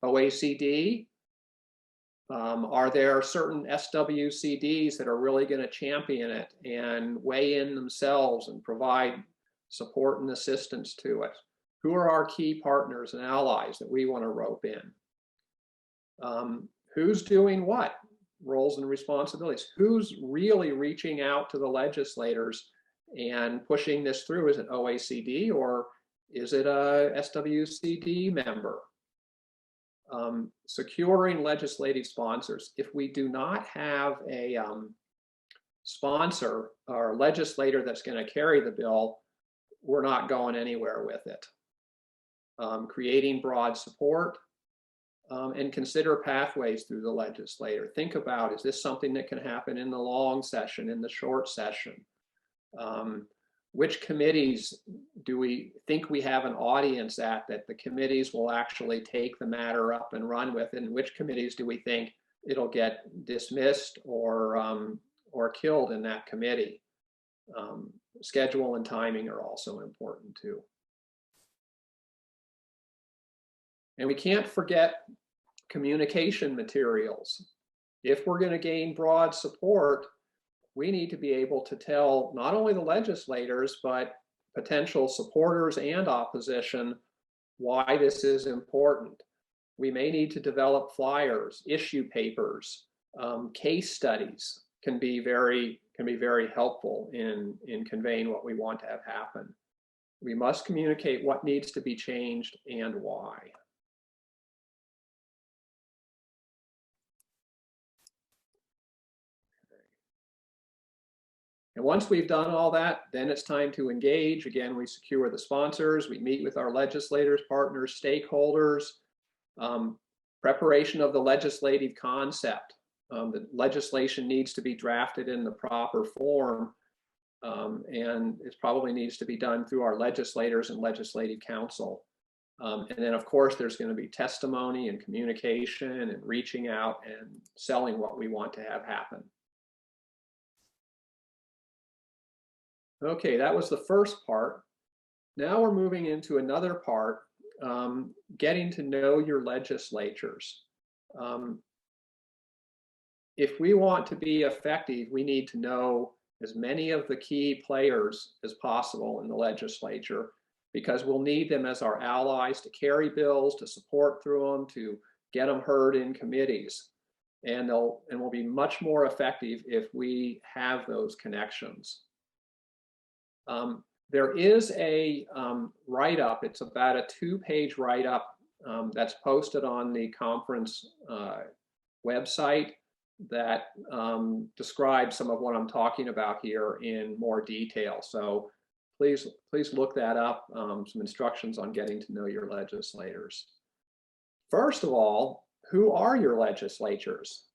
OACD? Are there certain SWCDs that are really going to champion it and weigh in themselves and provide support and assistance to it? Who are our key partners and allies that we want to rope in? Who's doing what? Roles and responsibilities. Who's really reaching out to the legislators and pushing this through? Is it OACD or is it a SWCD member? Securing legislative sponsors. If we do not have a sponsor or legislator that's going to carry the bill, we're not going anywhere with it. Creating broad support and consider pathways through the legislator. Think about, is this something that can happen in the long session, in the short session? Which committees do we think we have an audience at that the committees will actually take the matter up and run with? And which committees do we think it'll get dismissed or killed in that committee? Schedule and timing are also important too. And we can't forget communication materials. If we're going to gain broad support, we need to be able to tell not only the legislators, but potential supporters and opposition why this is important. We may need to develop flyers, issue papers, case studies can be very helpful in conveying what we want to have happen. We must communicate what needs to be changed and why. And once we've done all that, then it's time to engage. Again, we secure the sponsors, we meet with our legislators, partners, stakeholders, preparation of the legislative concept. The legislation needs to be drafted in the proper form, and it probably needs to be done through our legislators and legislative council. And then, of course, there's going to be testimony and communication and reaching out and selling what we want to have happen. Okay, that was the first part. Now we're moving into another part, getting to know your legislatures. If we want to be effective, we need to know as many of the key players as possible in the legislature, because we'll need them as our allies to carry bills, to support through them, to get them heard in committees. And we'll be much more effective if we have those connections. There is a write-up. It's about a 2-page write-up that's posted on the conference website that describes some of what I'm talking about here in more detail. So please look that up, some instructions on getting to know your legislators. First of all, who are your legislatures?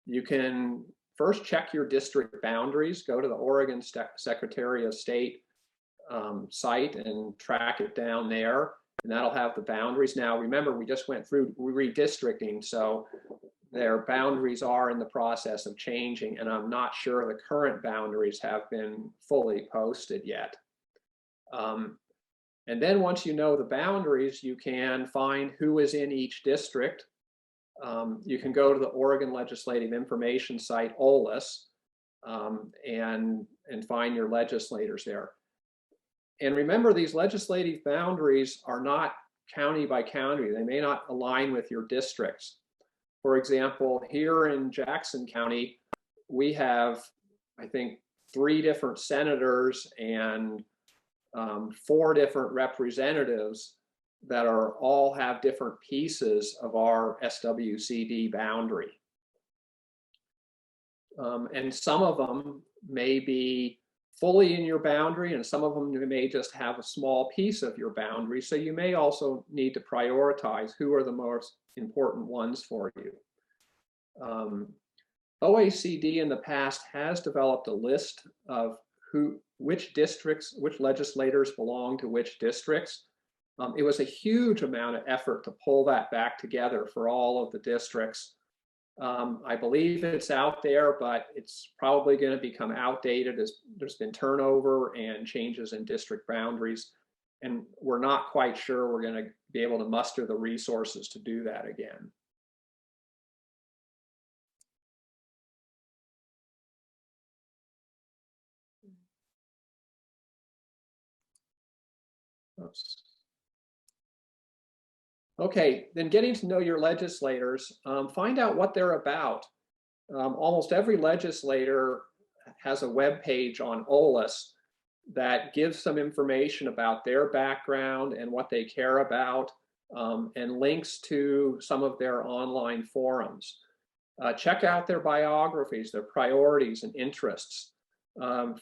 You can first check your district boundaries, go to the Oregon Secretary of State site and track it down there, and that'll have the boundaries. Now, remember, we just went through redistricting, so their boundaries are in the process of changing, and I'm not sure the current boundaries have been fully posted yet. And then once you know the boundaries, you can find who is in each district. You can go to the Oregon Legislative Information site, OLIS, and find your legislators there. And remember, these legislative boundaries are not county by county. They may not align with your districts. For example, here in Jackson County, we have, I think, 3 different senators and 4 different representatives that are all have different pieces of our SWCD boundary. And some of them may be fully in your boundary, and some of them may just have a small piece of your boundary. So you may also need to prioritize who are the most important ones for you. OACD in the past has developed a list of which districts, which legislators belong to which districts. It was a huge amount of effort to pull that back together for all of the districts. I believe it's out there, but it's probably going to become outdated as there's been turnover and changes in district boundaries. And we're not quite sure we're going to be able to muster the resources to do that again. Oops. Okay, then getting to know your legislators, find out what they're about. Almost every legislator has a web page on OLIS that gives some information about their background and what they care about, and links to some of their online forums. Check out their biographies, their priorities and interests.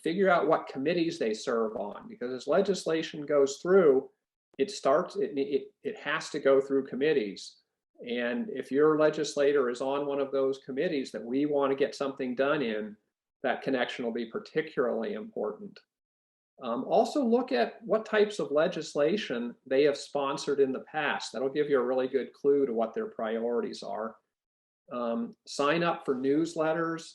Figure out what committees they serve on, because as legislation goes through, it has to go through committees. And if your legislator is on one of those committees that we want to get something done in, that connection will be particularly important. Also look at what types of legislation they have sponsored in the past. That'll give you a really good clue to what their priorities are. Sign up for newsletters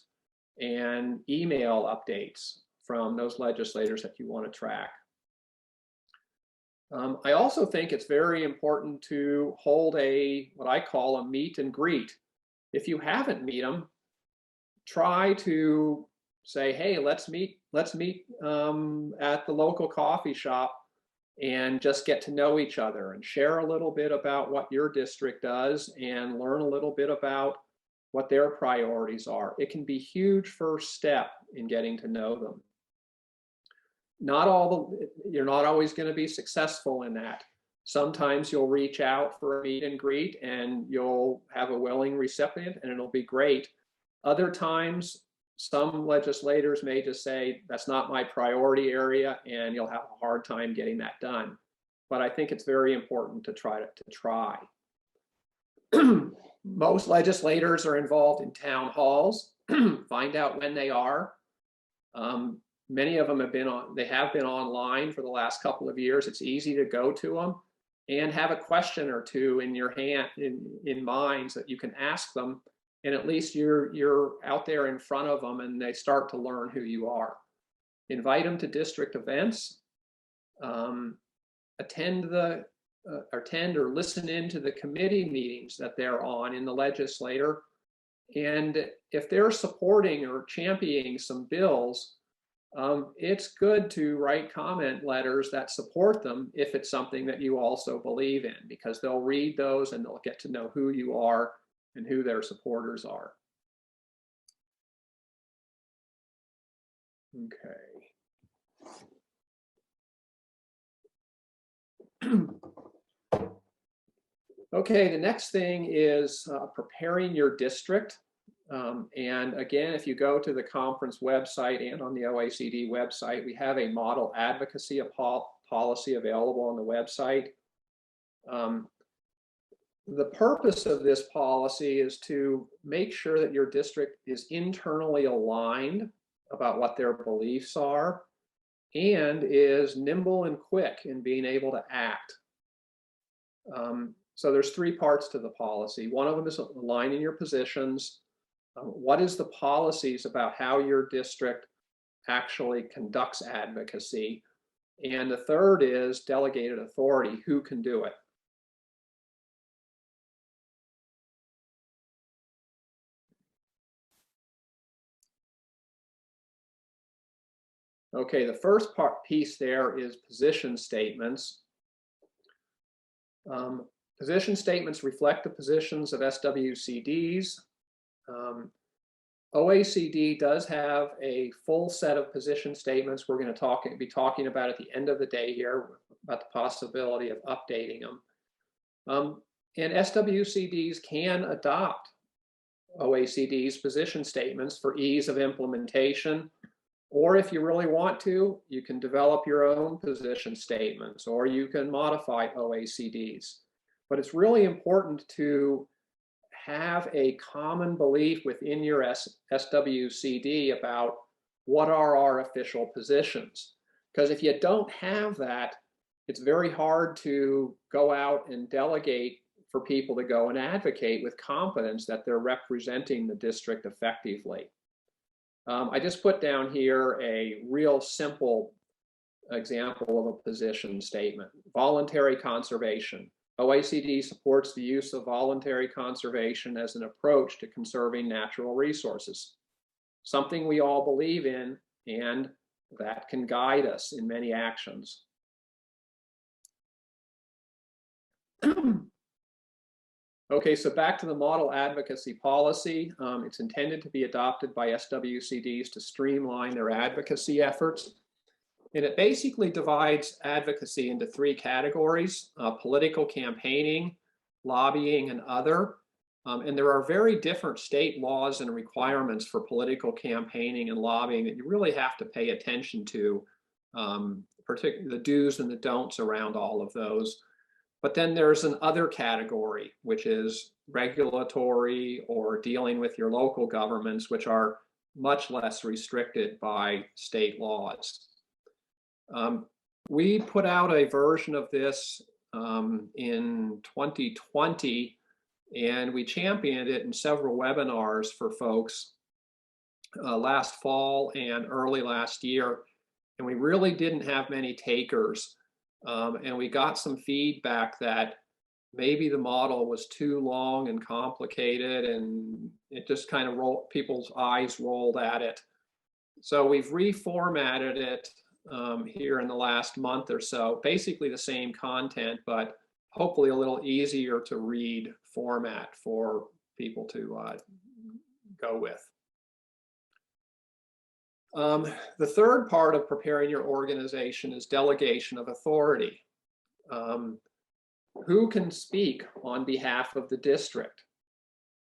and email updates from those legislators that you want to track. I also think it's very important to hold what I call a meet and greet. If you haven't met them, try to say, hey, let's meet at the local coffee shop and just get to know each other and share a little bit about what your district does and learn a little bit about what their priorities are. It can be a huge first step in getting to know them. You're not always going to be successful in that. Sometimes you'll reach out for a meet and greet and you'll have a willing recipient and it'll be great. Other times, some legislators may just say, that's not my priority area, and you'll have a hard time getting that done. But I think it's very important to try. Most legislators are involved in town halls. Find out when they are. Many of them have been online for the last couple of years. It's easy to go to them and have a question or two in your in mind so that you can ask them, and at least you're out there in front of them and they start to learn who you are. Invite them to district events. Attend or listen into the committee meetings that they're on in the legislature. And if they're supporting or championing some bills, it's good to write comment letters that support them if it's something that you also believe in, because they'll read those and they'll get to know who you are and who their supporters are. Okay. Okay, the next thing is preparing your district. And again, if you go to the conference website and on the OACD website, we have a model advocacy policy available on the website. The purpose of this policy is to make sure that your district is internally aligned about what their beliefs are and is nimble and quick in being able to act. So there's three parts to the policy. One of them is aligning your positions. What is the policies about how your district actually conducts advocacy? And the third is delegated authority, who can do it? Okay, the first piece there is position statements. Position statements reflect the positions of SWCDs. OACD does have a full set of position statements we're going to be talking about at the end of the day here about the possibility of updating them. And SWCDs can adopt OACD's position statements for ease of implementation. Or if you really want to, you can develop your own position statements, or you can modify OACDs. But it's really important to have a common belief within your SWCD about what are our official positions. Because if you don't have that, it's very hard to go out and delegate for people to go and advocate with confidence that they're representing the district effectively. I just put down here a real simple example of a position statement. Voluntary conservation. OACD supports the use of voluntary conservation as an approach to conserving natural resources, something we all believe in, and that can guide us in many actions. Okay, so back to the model advocacy policy. It's intended to be adopted by SWCDs to streamline their advocacy efforts. And it basically divides advocacy into three categories: political campaigning, lobbying, and other. And there are very different state laws and requirements for political campaigning and lobbying that you really have to pay attention to, particularly the do's and the don'ts around all of those. But then there's an other category, which is regulatory or dealing with your local governments, which are much less restricted by state laws. We put out a version of this in 2020, and we championed it in several webinars for folks last fall and early last year. And we really didn't have many takers. And we got some feedback that maybe the model was too long and complicated, and it just kind of people's eyes rolled at it. So we've reformatted it here in the last month or so, basically the same content, but hopefully a little easier to read format for people to go with. The third part of preparing your organization is delegation of authority. Who can speak on behalf of the district?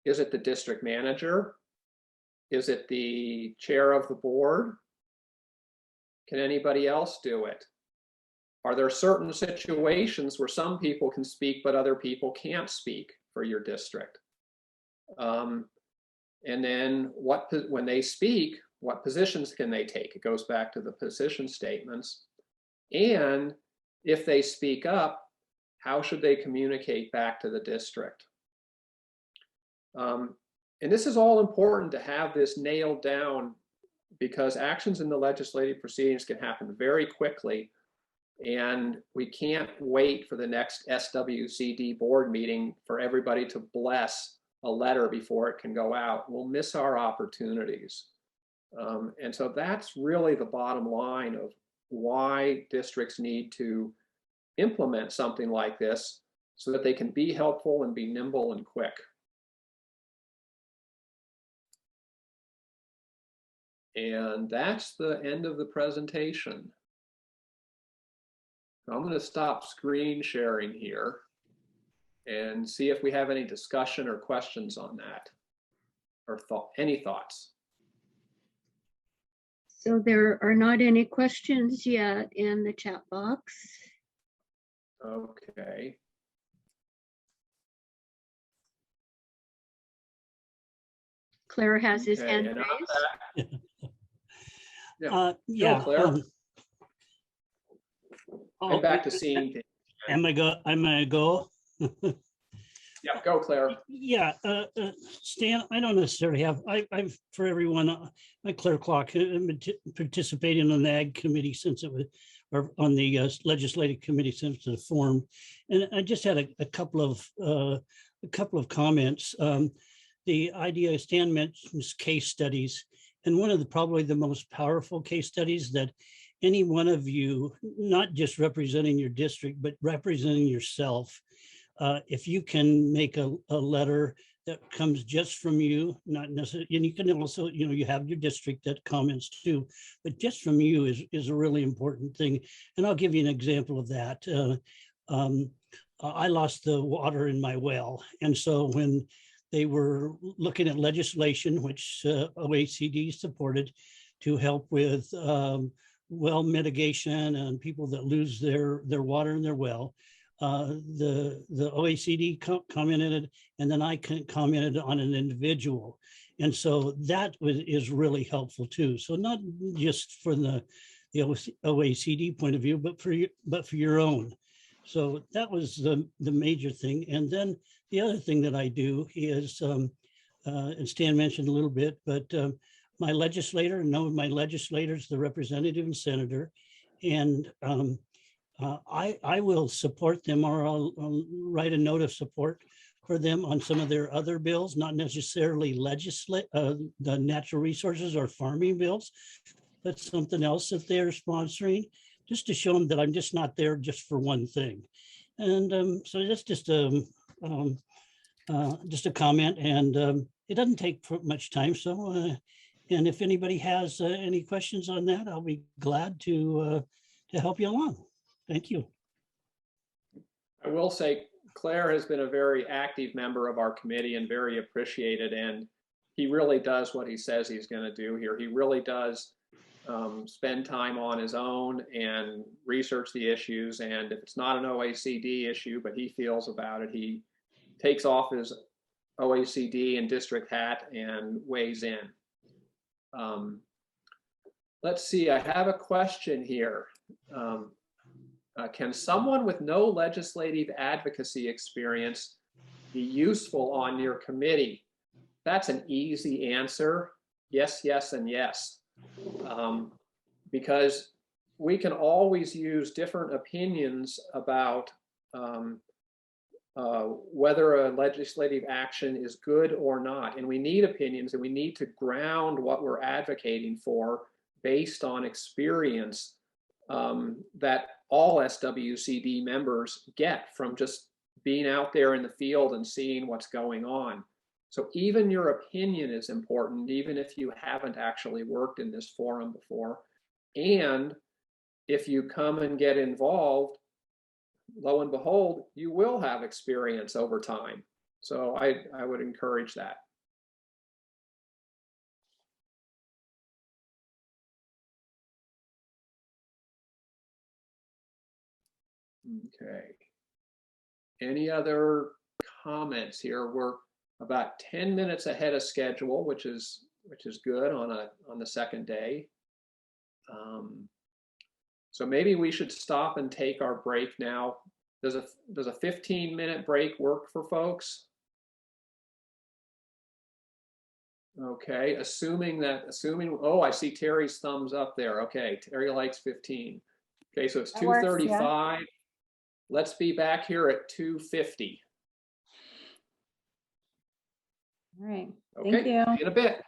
Is it the district manager? Is it the chair of the board? Can anybody else do it? Are there certain situations where some people can speak but other people can't speak for your district? And then when they speak, what positions can they take? It goes back to the position statements. And if they speak up, how should they communicate back to the district? And this is all important to have this nailed down, because actions in the legislative proceedings can happen very quickly, and we can't wait for the next SWCD board meeting for everybody to bless a letter before it can go out. We'll miss our opportunities. And so that's really the bottom line of why districts need to implement something like this so that they can be helpful and be nimble and quick. And that's the end of the presentation. I'm going to stop screen sharing here and see if we have any discussion or questions on that. or any thoughts? So there are not any questions yet in the chat box. Okay. Claire has his Okay, hand and raised. Yeah. Yeah. Claire. Oh, Back to seeing things. am I go? Yeah, go, Claire. Yeah, Stan, I don't necessarily have, I've, for everyone, my Claire Clock, I've been participating on the Ag Committee since it was, or on the Legislative Committee since the form. And I just had a couple of comments. The idea, Stan mentions case studies, and one of the probably the most powerful case studies that any one of you, not just representing your district, but representing yourself, if you can make a letter that comes just from you, not necessarily, and you can also, you have your district that comments too, but just from you is a really important thing. And I'll give you an example of that. I lost the water in my well. And so when they were looking at legislation, which OACD supported to help with well mitigation and people that lose their water in their well, the OACD commented, and then I commented on an individual. And so that is really helpful too. So not just from the OACD point of view, but for your own. So that was the major thing. And then the other thing that I do is, and Stan mentioned a little bit, but my legislator, know my legislators, the representative and senator, and I will support them, or I'll write a note of support for them on some of their other bills, not necessarily the natural resources or farming bills, but something else that they're sponsoring, just to show them that I'm just not there just for one thing. And so that's just a comment, and it doesn't take much time. So, and if anybody has any questions on that, I'll be glad to help you along. Thank you. I will say Claire has been a very active member of our committee and very appreciated, and he really does what he says he's going to do here. He really does spend time on his own and research the issues, and if it's not an OACD issue, but he feels about it, he takes off his OACD and district hat and weighs in. Let's see, I have a question here. Can someone with no legislative advocacy experience be useful on your committee? That's an easy answer. Yes, yes, and yes. Because we can always use different opinions about whether a legislative action is good or not. And we need opinions, and we need to ground what we're advocating for based on experience that all SWCD members get from just being out there in the field and seeing what's going on. So even your opinion is important, even if you haven't actually worked in this forum before. And if you come and get involved, lo and behold, you will have experience over time. So I would encourage that. Okay. Any other comments here? We're about 10 minutes ahead of schedule, which is good on the second day. So maybe we should stop and take our break now. Does a 15-minute break work for folks? Okay, assuming, oh, I see Terry's thumbs up there. Okay, Terry likes 15. Okay, so it's 2:35. Let's be back here at 2:50. All right. Okay, Thank you. see you in a bit.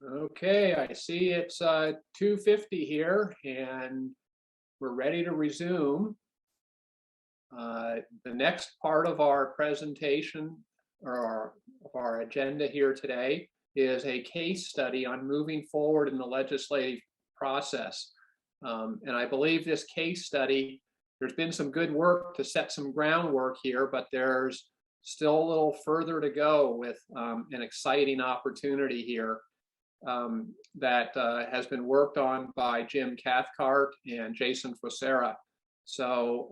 Okay, I see it's 2:50 here and we're ready to resume. The next part of our presentation or of our agenda here today is a case study on moving forward in the legislative process. And I believe this case study, there's been some good work to set some groundwork here, but there's still a little further to go with an exciting opportunity here that has been worked on by Jim Cathcart and Jason Fosera. So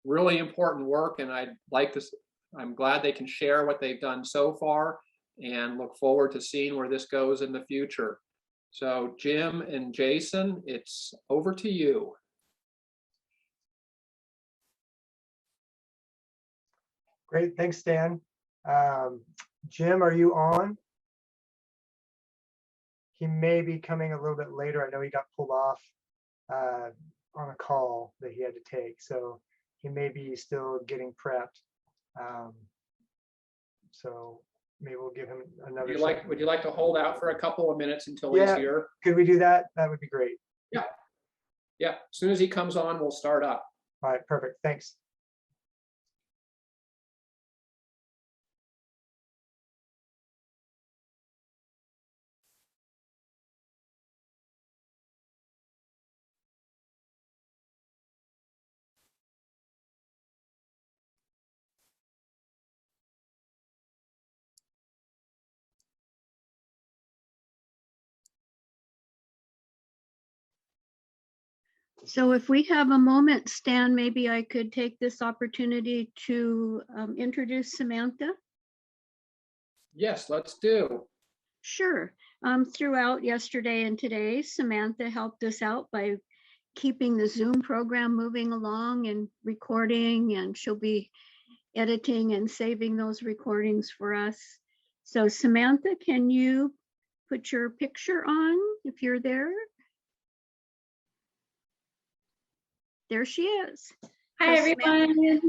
really important work, and I'm glad they can share what they've done so far and look forward to seeing where this goes in the future. So Jim and Jason, it's over to you. Great, thanks, Stan. Jim, are you on? He may be coming a little bit later. I know he got pulled off on a call that he had to take, so he may be still getting prepped. So maybe we'll give him another. Would you like to hold out for a couple of minutes until he's here? Could we do that? That would be great. Yeah. Yeah. As soon as he comes on, we'll start up. All right, perfect. Thanks. So if we have a moment, Stan, maybe I could take this opportunity to introduce Samantha. Yes, let's do. Sure. Throughout yesterday and today, Samantha helped us out by keeping the Zoom program moving along and recording, and she'll be editing and saving those recordings for us. So Samantha, can you put your picture on if you're there? There she is. Hi, everyone.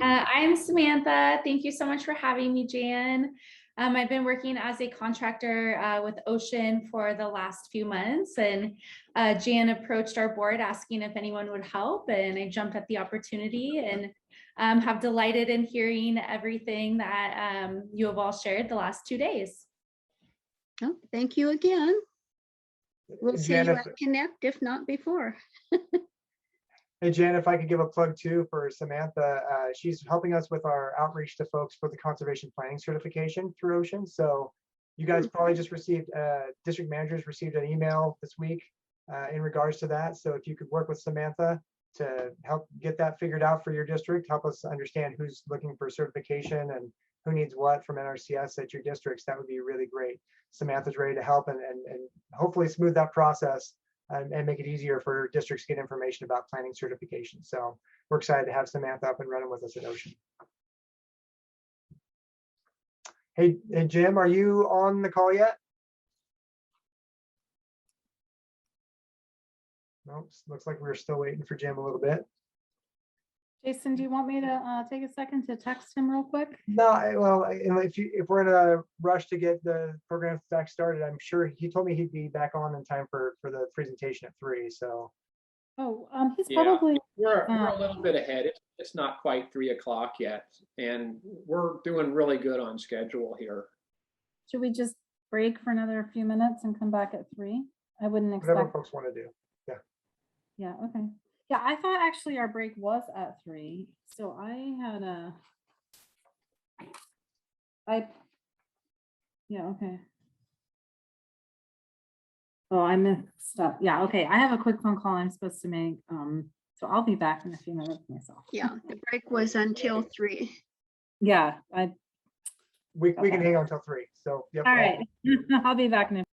I'm Samantha. Thank you so much for having me, Jan. I've been working as a contractor with Ocean for the last few months, and Jan approached our board asking if anyone would help, and I jumped at the opportunity and have delighted in hearing everything that you have all shared the last 2 days. Oh, thank you again. We'll see Jan, you at Connect, if not before. Hey, Jan, if I could give a plug too for Samantha, she's helping us with our outreach to folks for the conservation planning certification through Ocean. So you guys probably just received, district managers received an email this week in regards to that. So if you could work with Samantha to help get that figured out for your district, help us understand who's looking for certification and who needs what from NRCS at your districts, that would be really great. Samantha's ready to help and hopefully smooth that process and make it easier for districts to get information about planning certification. So we're excited to have Samantha up and running with us at Ocean. Hey, Jim, are you on the call yet? Nope, looks like we're still waiting for Jim a little bit. Jason, do you want me to take a second to text him real quick? No, well, if we're in a rush to get the program back started, I'm sure he told me he'd be back on in time for the presentation at 3. So. Oh, he's Yeah, probably. we're a little bit ahead. It's not quite 3 o'clock yet, and we're doing really good on schedule here. Should we just break for another few minutes and come back at 3? I wouldn't expect. Whatever folks want to do. Yeah. Yeah. Okay. Yeah, I thought actually our break was at 3, so yeah, okay. Oh, I mixed up. Yeah, okay. I have a quick phone call I'm supposed to make. So I'll be back in a few minutes myself. Yeah, the break was until 3. Yeah, We can Okay. hang on until 3. So, yep. all right. I'll be back in a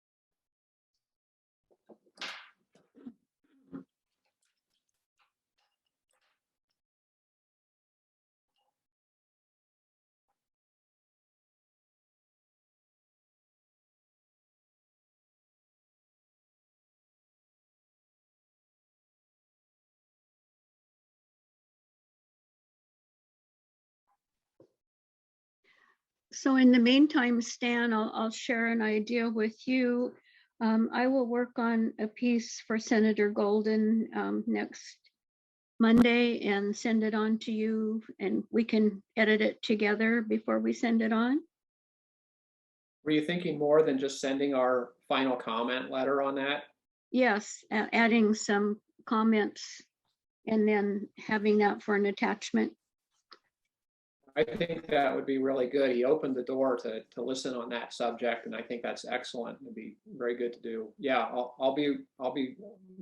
So in the meantime, Stan, I'll share an idea with you. I will work on a piece for Senator Golden next Monday and send it on to you, and we can edit it together before we send it on. Were you thinking more than just sending our final comment letter on that? Yes, adding some comments and then having that for an attachment. I think that would be really good. He opened the door to listen on that subject, and I think that's excellent. It'd be very good to do. Yeah, I'll be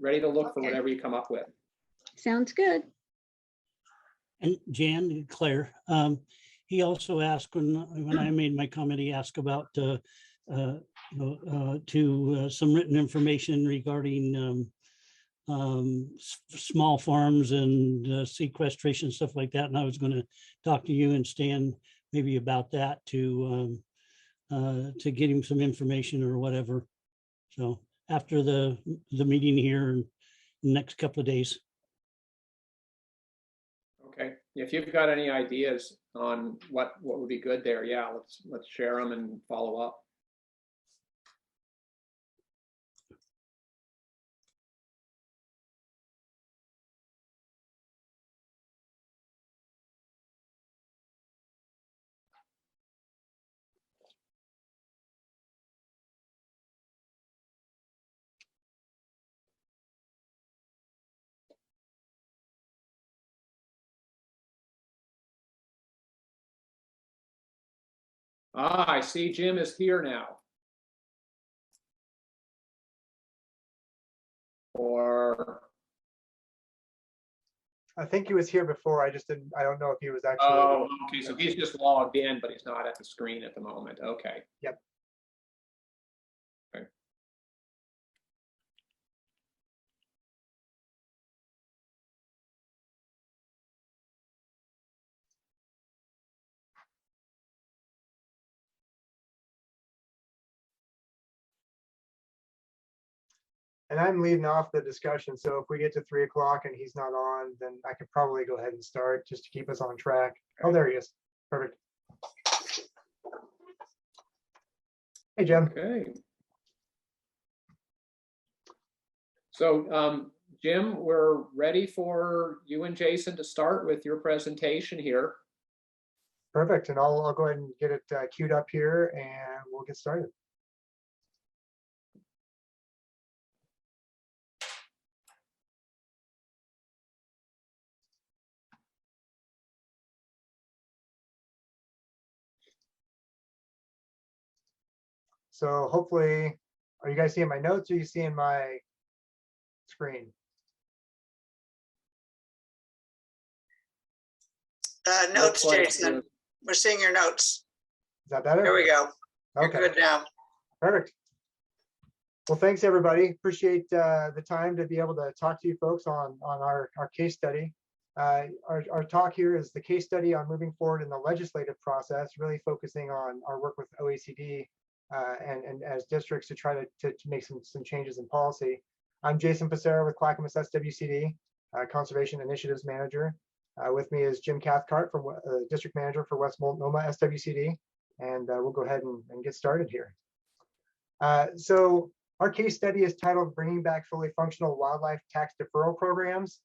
ready to look for Okay. whatever you come up with. Sounds good. And Jan and Claire, he also asked when I made my comment, he asked about some written information regarding small farms and sequestration, stuff like that. And I was going to talk to you and Stan maybe about that to get him some information or whatever. So after the meeting here in the next couple of days. Okay, if you've got any ideas on what would be good there, yeah, let's share them and follow up. Ah, I see Jim is here now. Or, I think he was here before. I don't know if he was actually. oh, okay, so he's just logged in, but he's not at the screen at the moment. Okay. Yep. Okay. And I'm leading off the discussion. So if we get to 3 o'clock and he's not on, then I could probably go ahead and start just to keep us on track. Oh, there he is. Perfect. Hey, Jim. Okay. So, Jim, we're ready for you and Jason to start with your presentation here. Perfect. And I'll go ahead and get it queued up here and we'll get started. So hopefully, are you guys seeing my notes or are you seeing my screen? Notes, Looks like Jason. We're seeing your notes. Is that better? There we go. You're Okay, good now. perfect. Well, thanks everybody. Appreciate the time to be able to talk to you folks on our case study. Our talk here is the case study on moving forward in the legislative process, really focusing on our work with OECD and as districts to try to make some changes in policy. I'm Jason Passero with Clackamas SWCD, Conservation Initiatives Manager. With me is Jim Cathcart, from District Manager for West Multnomah SWCD, and we'll go ahead and get started here. So our case study is titled Bringing Back Fully Functional Wildlife Tax Deferral Programs.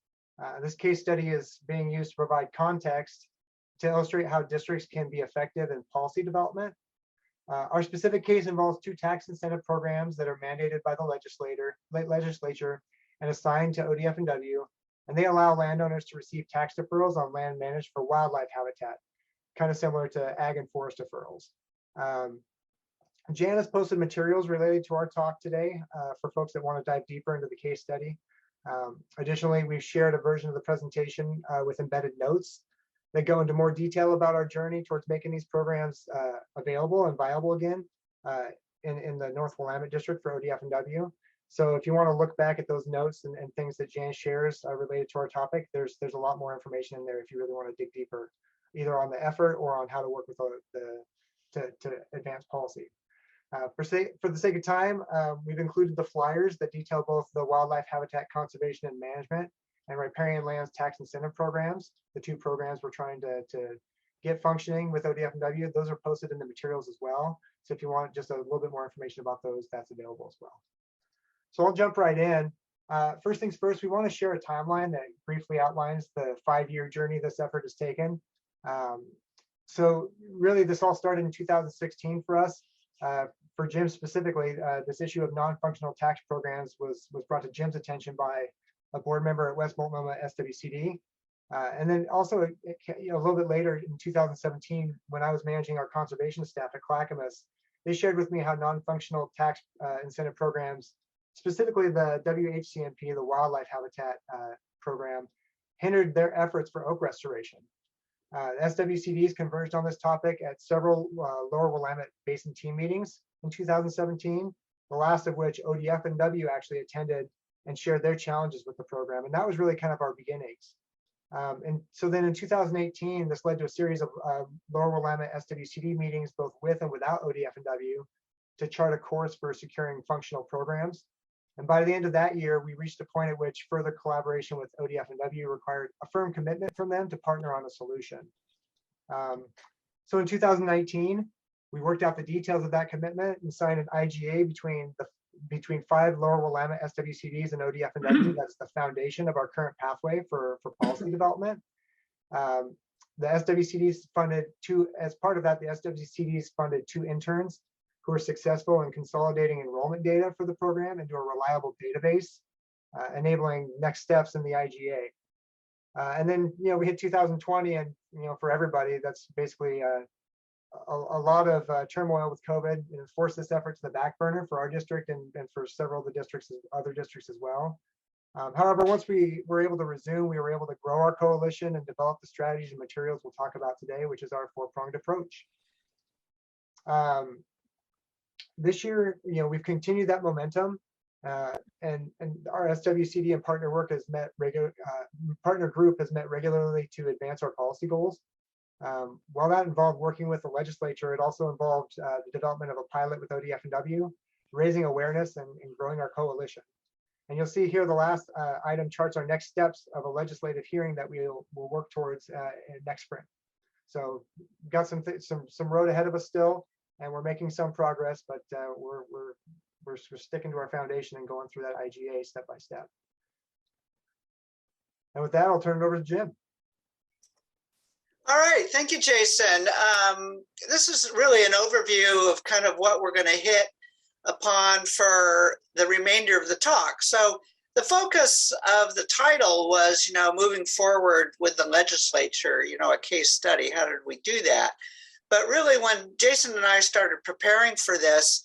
This case study is being used to provide context to illustrate how districts can be effective in policy development. Our specific case involves 2 tax incentive programs that are mandated by the legislature and assigned to ODF&W, and they allow landowners to receive tax deferrals on land managed for wildlife habitat, kind of similar to ag and forest deferrals. Jan has posted materials related to our talk today for folks that want to dive deeper into the case study. Additionally, we've shared a version of the presentation with embedded notes that go into more detail about our journey towards making these programs available and viable again in the North Willamette District for ODF&W. So if you want to look back at those notes and things that Jan shares related to our topic, there's a lot more information in there if you really want to dig deeper, either on the effort or on how to work with to advance policy. For the sake of time, we've included the flyers that detail both the wildlife habitat conservation and management and riparian lands tax incentive programs, the two programs we're trying to get functioning with ODF&W. Those are posted in the materials as well. So if you want just a little bit more information about those, that's available as well. So I'll jump right in. First things first, we want to share a timeline that briefly outlines the 5-year journey this effort has taken. So really, this all started in 2016 for us. For Jim specifically, this issue of non-functional tax programs was brought to Jim's attention by a board member at West Multnomah SWCD. And then also, a little bit later in 2017, when I was managing our conservation staff at Clackamas, they shared with me how non-functional tax incentive programs, specifically the WHCMP, the Wildlife Habitat Program, hindered their efforts for oak restoration. SWCDs converged on this topic at several Lower Willamette Basin team meetings in 2017, the last of which ODF&W actually attended and shared their challenges with the program. And that was really kind of our beginnings. And so then in 2018, this led to a series of Lower Willamette SWCD meetings, both with and without ODF&W, to chart a course for securing functional programs. And by the end of that year, we reached a point at which further collaboration with ODF&W required a firm commitment from them to partner on a solution. So in 2019, we worked out the details of that commitment and signed an IGA between 5 Lower Willamette SWCDs and ODF&W. That's the foundation of our current pathway for policy development. The SWCDs funded as part of that, the SWCDs funded 2 interns who were successful in consolidating enrollment data for the program into a reliable database, enabling next steps in the IGA. And then, we hit 2020, and for everybody, that's basically a lot of turmoil with COVID, and forced this effort to the back burner for our district and for several of the districts, other districts as well. However, once we were able to resume, we were able to grow our coalition and develop the strategies and materials we'll talk about today, which is our 4-pronged approach. This year, we've continued that momentum, and our SWCD and partner group has met regularly to advance our policy goals. While that involved working with the legislature, it also involved the development of a pilot with ODF&W, raising awareness and growing our coalition. And you'll see here the last item charts our next steps of a legislative hearing that we'll work towards next spring. So we've got some road ahead of us still, and we're making some progress, but we're sticking to our foundation and going through that IGA step by step. And with that, I'll turn it over to Jim. All right, thank you, Jason. This is really an overview of kind of what we're going to hit upon for the remainder of the talk. So the focus of the title was, moving forward with the legislature, a case study. How did we do that? But really, when Jason and I started preparing for this,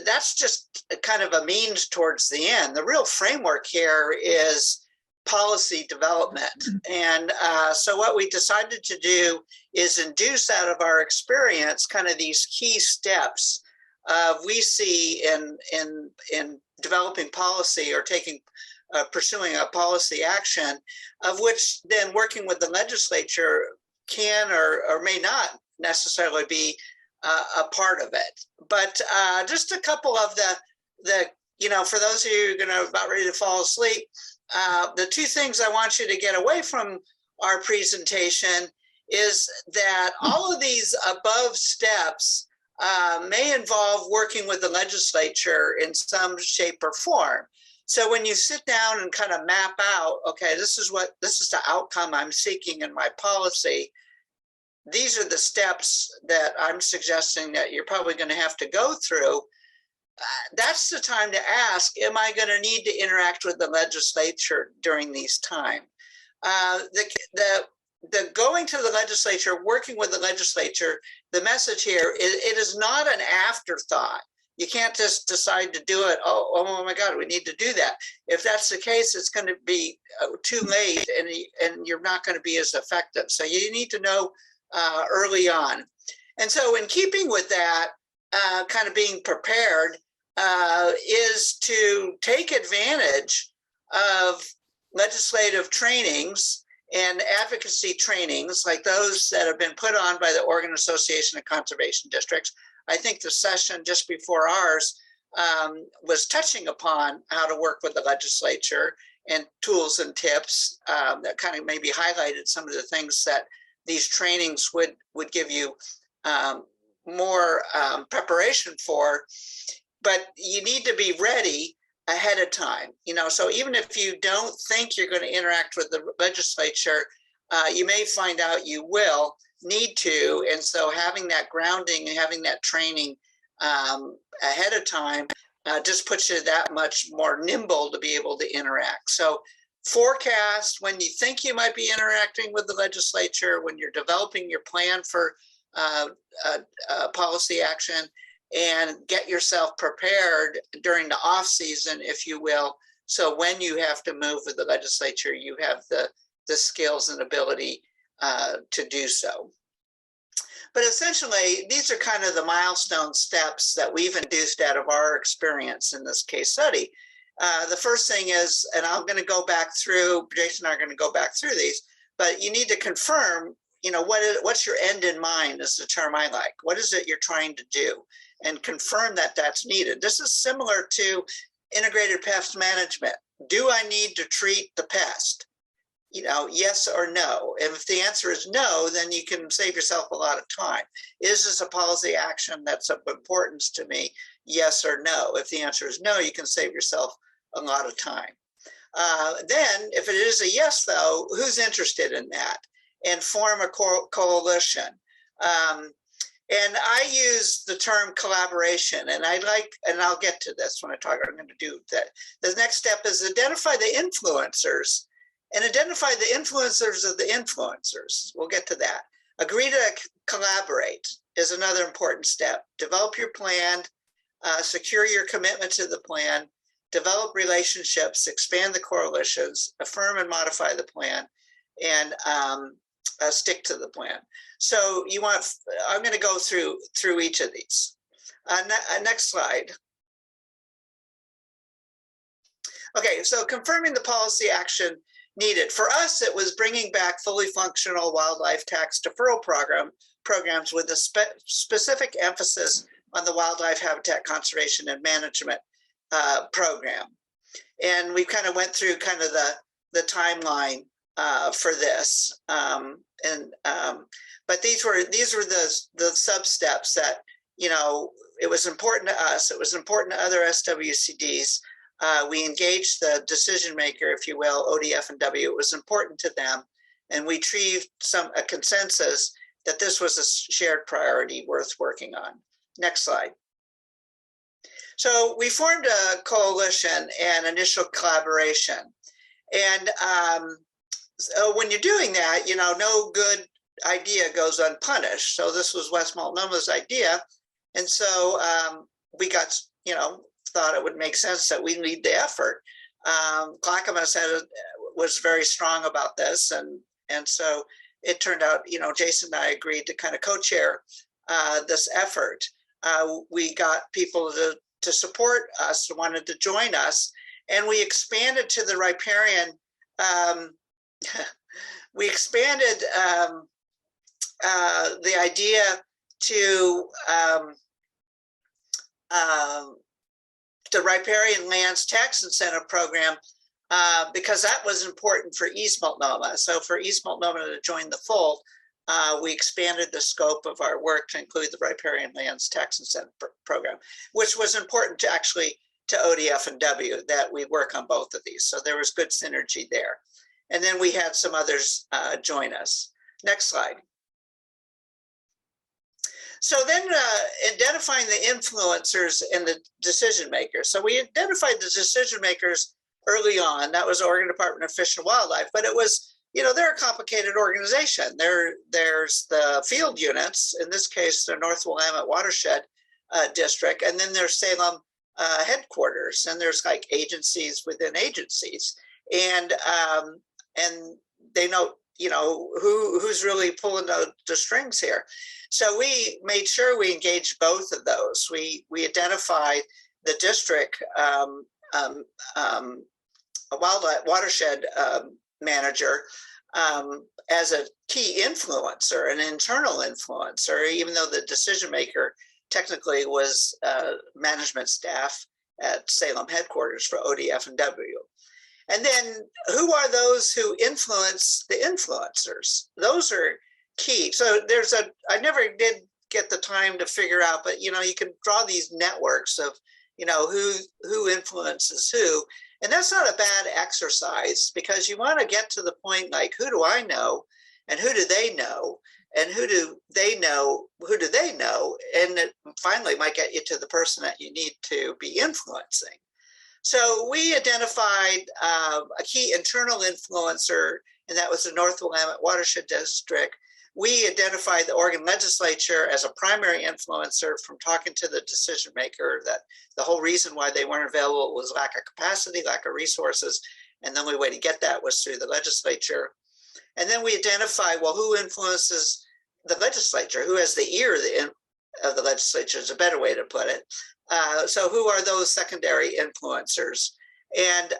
that's just kind of a means towards the end. The real framework here is policy development. And so what we decided to do is induce out of our experience kind of these key steps we see in developing policy or pursuing a policy action, of which then working with the legislature can or may not necessarily be a part of it. But just a couple of the for those of you who are about ready to fall asleep, the 2 things I want you to get away from our presentation is that all of these above steps may involve working with the legislature in some shape or form. So when you sit down and kind of map out, okay, this is the outcome I'm seeking in my policy. These are the steps that I'm suggesting that you're probably going to have to go through. That's the time to ask, am I going to need to interact with the legislature during these times? the going to the legislature, working with the legislature, the message here is it is not an afterthought. You can't just decide to do it. Oh my God, we need to do that. If that's the case, it's going to be too late, and you're not going to be as effective. So you need to know early on. And so in keeping with that, kind of being prepared is to take advantage of legislative trainings and advocacy trainings like those that have been put on by the Oregon Association of Conservation Districts. I think the session just before ours was touching upon how to work with the legislature and tools and tips that kind of maybe highlighted some of the things that these trainings would give you more preparation for. But you need to be ready ahead of time, so even if you don't think you're going to interact with the legislature, you may find out you will need to. And so having that grounding and having that training ahead of time just puts you that much more nimble to be able to interact. So forecast when you think you might be interacting with the legislature, when you're developing your plan for policy action, and get yourself prepared during the off season, if you will. So when you have to move with the legislature, you have the skills and ability to do so. But essentially, these are kind of the milestone steps that we've induced out of our experience in this case study. The first thing is, and I'm going to go back through, Jason and I are going to go back through these, but you need to confirm, what's your end in mind is the term I like. What is it you're trying to do? And confirm that that's needed. This is similar to integrated pest management. Do I need to treat the pest? Yes or no. And if the answer is no, then you can save yourself a lot of time. Is this a policy action that's of importance to me? Yes or no. If the answer is no, you can save yourself a lot of time. Then if it is a yes, though, who's interested in that? And form a coalition. And I use the term collaboration, and I'll get to this when I'm going to do that. The next step is identify the influencers and identify the influencers of the influencers. We'll get to that. Agree to collaborate is another important step. Develop your plan, secure your commitment to the plan, develop relationships, expand the coalitions, affirm and modify the plan, and stick to the plan. So I'm going to go through each of these. Next slide. Okay, so confirming the policy action needed. For us, it was bringing back fully functional wildlife tax deferral programs with a specific emphasis on the wildlife habitat conservation and management program. And we kind of went through kind of the timeline for this. But these were the sub steps that, it was important to us. It was important to other SWCDs. We engaged the decision maker, if you will, ODF and W. It was important to them. And we achieved a consensus that this was a shared priority worth working on. Next slide. So we formed a coalition and initial collaboration. And so when you're doing that, no good idea goes unpunished. So this was West Multnoma's idea. And so we got, thought it would make sense that we lead the effort. Clackamas was very strong about this. And so it turned out, Jason and I agreed to kind of co-chair this effort. We got people to support us, wanted to join us, and we expanded to the riparian. We expanded the idea to the Riparian Lands Tax Incentive Program because that was important for East Multnomah. So for East Multnomah to join the fold, we expanded the scope of our work to include the Riparian Lands Tax Incentive Program, which was important to ODF and W that we work on both of these. So there was good synergy there. And then we had some others join us. Next slide. So then identifying the influencers and the decision makers. So we identified the decision makers early on. That was Oregon Department of Fish and Wildlife, but it was they're a complicated organization. There's the field units, in this case, the North Willamette Watershed District, and then there's Salem headquarters, and there's like agencies within agencies, and they know who's really pulling the strings here. So we made sure we engaged both of those. We identified the district wildlife watershed manager as a key influencer, an internal influencer, even though the decision maker technically was management staff at Salem headquarters for ODF and W. And then who are those who influence the influencers? Those are key. So I never did get the time to figure out, but you can draw these networks of who influences who. And that's not a bad exercise, because you want to get to the point like, who do I know and who do they know? And who do they know? Who do they know? And it finally might get you to the person that you need to be influencing. So we identified a key internal influencer, and that was the North Willamette Watershed District. We identified the Oregon legislature as a primary influencer from talking to the decision maker, that the whole reason why they weren't available was lack of capacity, lack of resources. And the only way to get that was through the legislature. And then we identify, well, who influences the legislature? Who has the ear of the legislature is a better way to put it. So who are those secondary influencers? And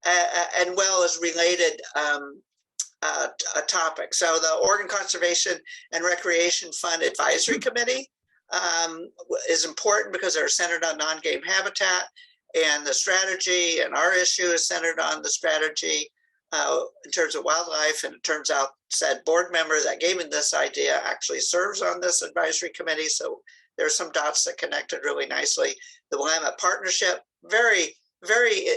and well as related topic. So the Oregon Conservation and Recreation Fund Advisory Committee is important because they're centered on non-game habitat, and the strategy and our issue is centered on the strategy in terms of wildlife. And it turns out said board member that gave me this idea actually serves on this advisory committee. So there's some dots that connected really nicely. The Willamette Partnership, very, very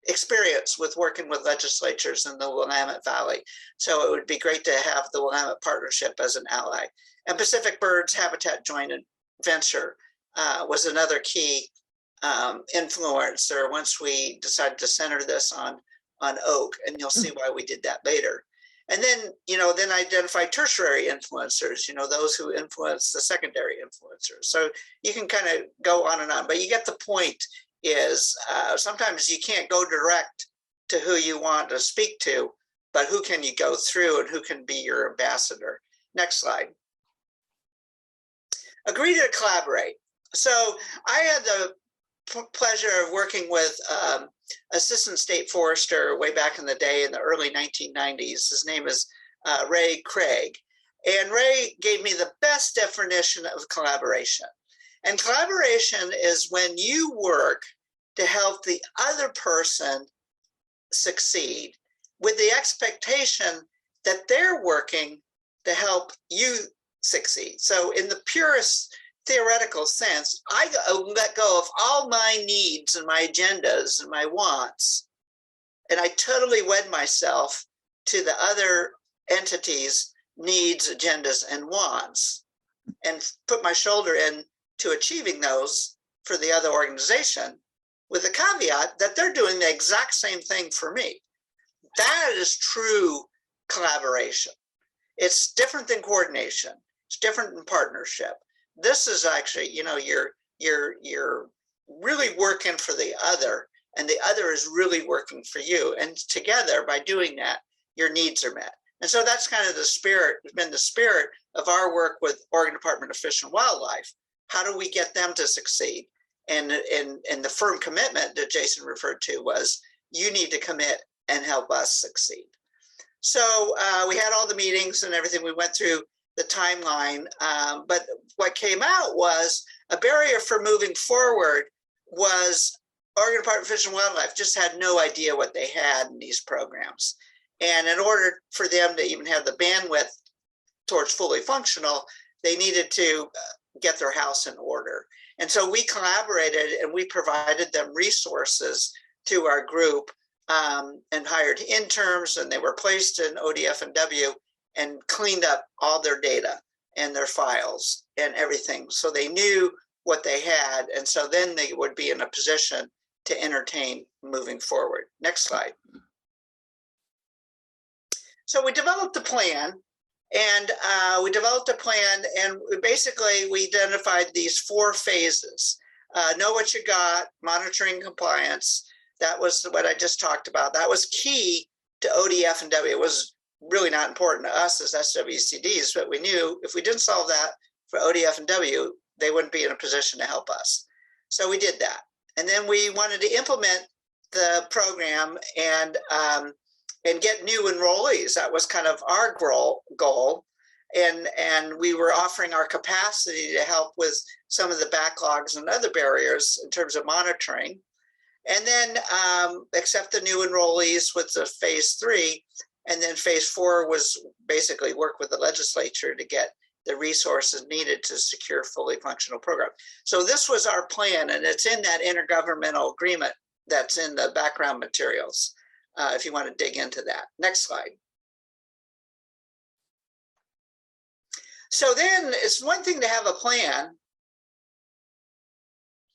experienced with working with legislatures in the Willamette Valley. So it would be great to have the Willamette Partnership as an ally. And Pacific Birds Habitat Joint Venture was another key influencer once we decided to center this on oak, and you'll see why we did that later. And then, then identify tertiary influencers, those who influence the secondary influencers. So you can kind of go on and on, but you get the point is sometimes you can't go direct to who you want to speak to, but who can you go through and who can be your ambassador? Next slide. Agree to collaborate. So I had the pleasure of working with assistant state forester way back in the day in the early 1990s. His name is Ray Craig. And Ray gave me the best definition of collaboration. And collaboration is when you work to help the other person succeed with the expectation that they're working to help you succeed. So in the purest theoretical sense, I let go of all my needs and my agendas and my wants, and I totally wed myself to the other entity's needs, agendas, and wants, and put my shoulder in to achieving those for the other organization, with the caveat that they're doing the exact same thing for me. That is true collaboration. It's different than coordination. It's different than partnership. This is actually, you're really working for the other, and the other is really working for you. And together, by doing that, your needs are met. And so that's kind of the spirit, been the spirit of our work with Oregon Department of Fish and Wildlife. How do we get them to succeed? And the firm commitment that Jason referred to was, you need to commit and help us succeed. So we had all the meetings and everything. We went through the timeline, but what came out was a barrier for moving forward was Oregon Department of Fish and Wildlife just had no idea what they had in these programs. And in order for them to even have the bandwidth towards fully functional, they needed to get their house in order. And so we collaborated and we provided them resources through our group and hired interns, and they were placed in ODF and W and cleaned up all their data and their files and everything. So they knew what they had. And so then they would be in a position to entertain moving forward. Next slide. So we developed a plan, and basically we identified these 4 phases. Know what you got, monitoring compliance. That was what I just talked about. That was key to ODF and W. It was really not important to us as SWCDs, but we knew if we didn't solve that for ODF and W, they wouldn't be in a position to help us. So we did that. And then we wanted to implement the program and get new enrollees. That was kind of our goal. And we were offering our capacity to help with some of the backlogs and other barriers in terms of monitoring. And then accept the new enrollees with the phase 3. And then phase 4 was basically work with the legislature to get the resources needed to secure fully functional program. So this was our plan, and it's in that intergovernmental agreement that's in the background materials, if you want to dig into that. Next slide. So then it's one thing to have a plan.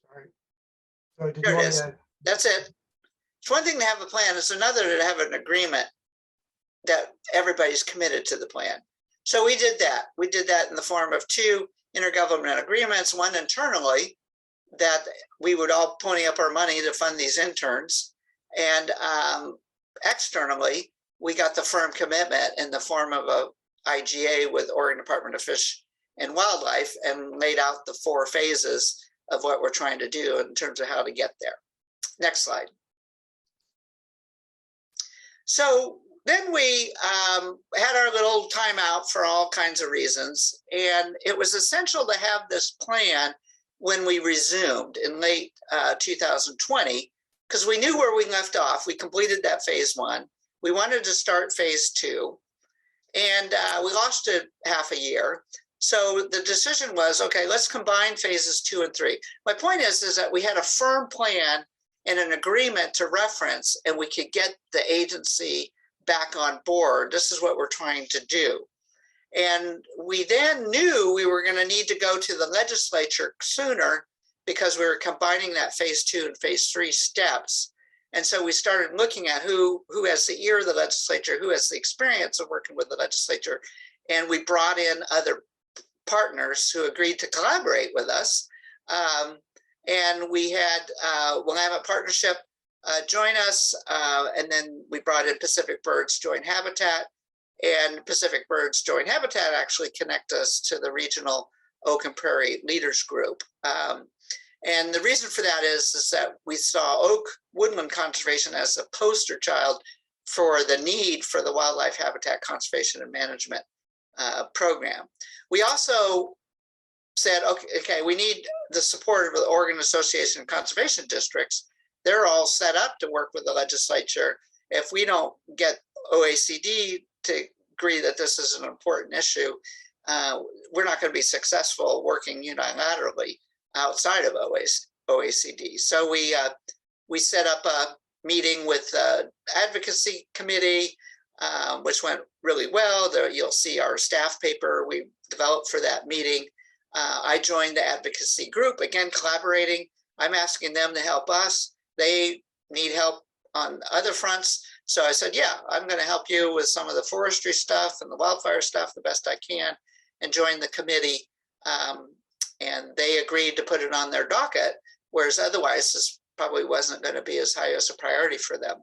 Sorry. So did There you it want is. me to? That's it. It's one thing to have a plan. It's another to have an agreement that everybody's committed to the plan. So we did that. We did that in the form of 2 intergovernmental agreements, one internally that we would all pony up our money to fund these interns. And externally, we got the firm commitment in the form of a IGA with Oregon Department of Fish and Wildlife, and laid out the 4 phases of what we're trying to do in terms of how to get there. Next slide. So then we had our little timeout for all kinds of reasons, and it was essential to have this plan when we resumed in late 2020, because we knew where we left off. We completed that phase 1. We wanted to start phase 2, and we lost it half a year. So the decision was, okay, let's combine phases 2 and 3. My point is that we had a firm plan and an agreement to reference, and we could get the agency back on board. This is what we're trying to do. And we then knew we were going to need to go to the legislature sooner because we were combining that phase 2 and phase 3 steps. And so we started looking at who has the ear of the legislature, who has the experience of working with the legislature. And we brought in other partners who agreed to collaborate with us. And we had Willamette Partnership join us, and then we brought in Pacific Birds Joint Habitat, and Pacific Birds Joint Habitat actually connect us to the regional Oak and Prairie Leaders Group. And the reason for that is that we saw oak woodland conservation as a poster child for the need for the wildlife habitat conservation and management program. We also said, okay, we need the support of the Oregon Association of Conservation Districts. They're all set up to work with the legislature. If we don't get OACD to agree that this is an important issue, we're not going to be successful working unilaterally outside of OACD. So we set up a meeting with the Advocacy Committee, which went really well. There you'll see our staff paper we developed for that meeting. I joined the advocacy group, again, collaborating. I'm asking them to help us. They need help on other fronts. So I said, yeah, I'm going to help you with some of the forestry stuff and the wildfire stuff the best I can, and join the committee. And they agreed to put it on their docket, whereas otherwise this probably wasn't going to be as high as a priority for them.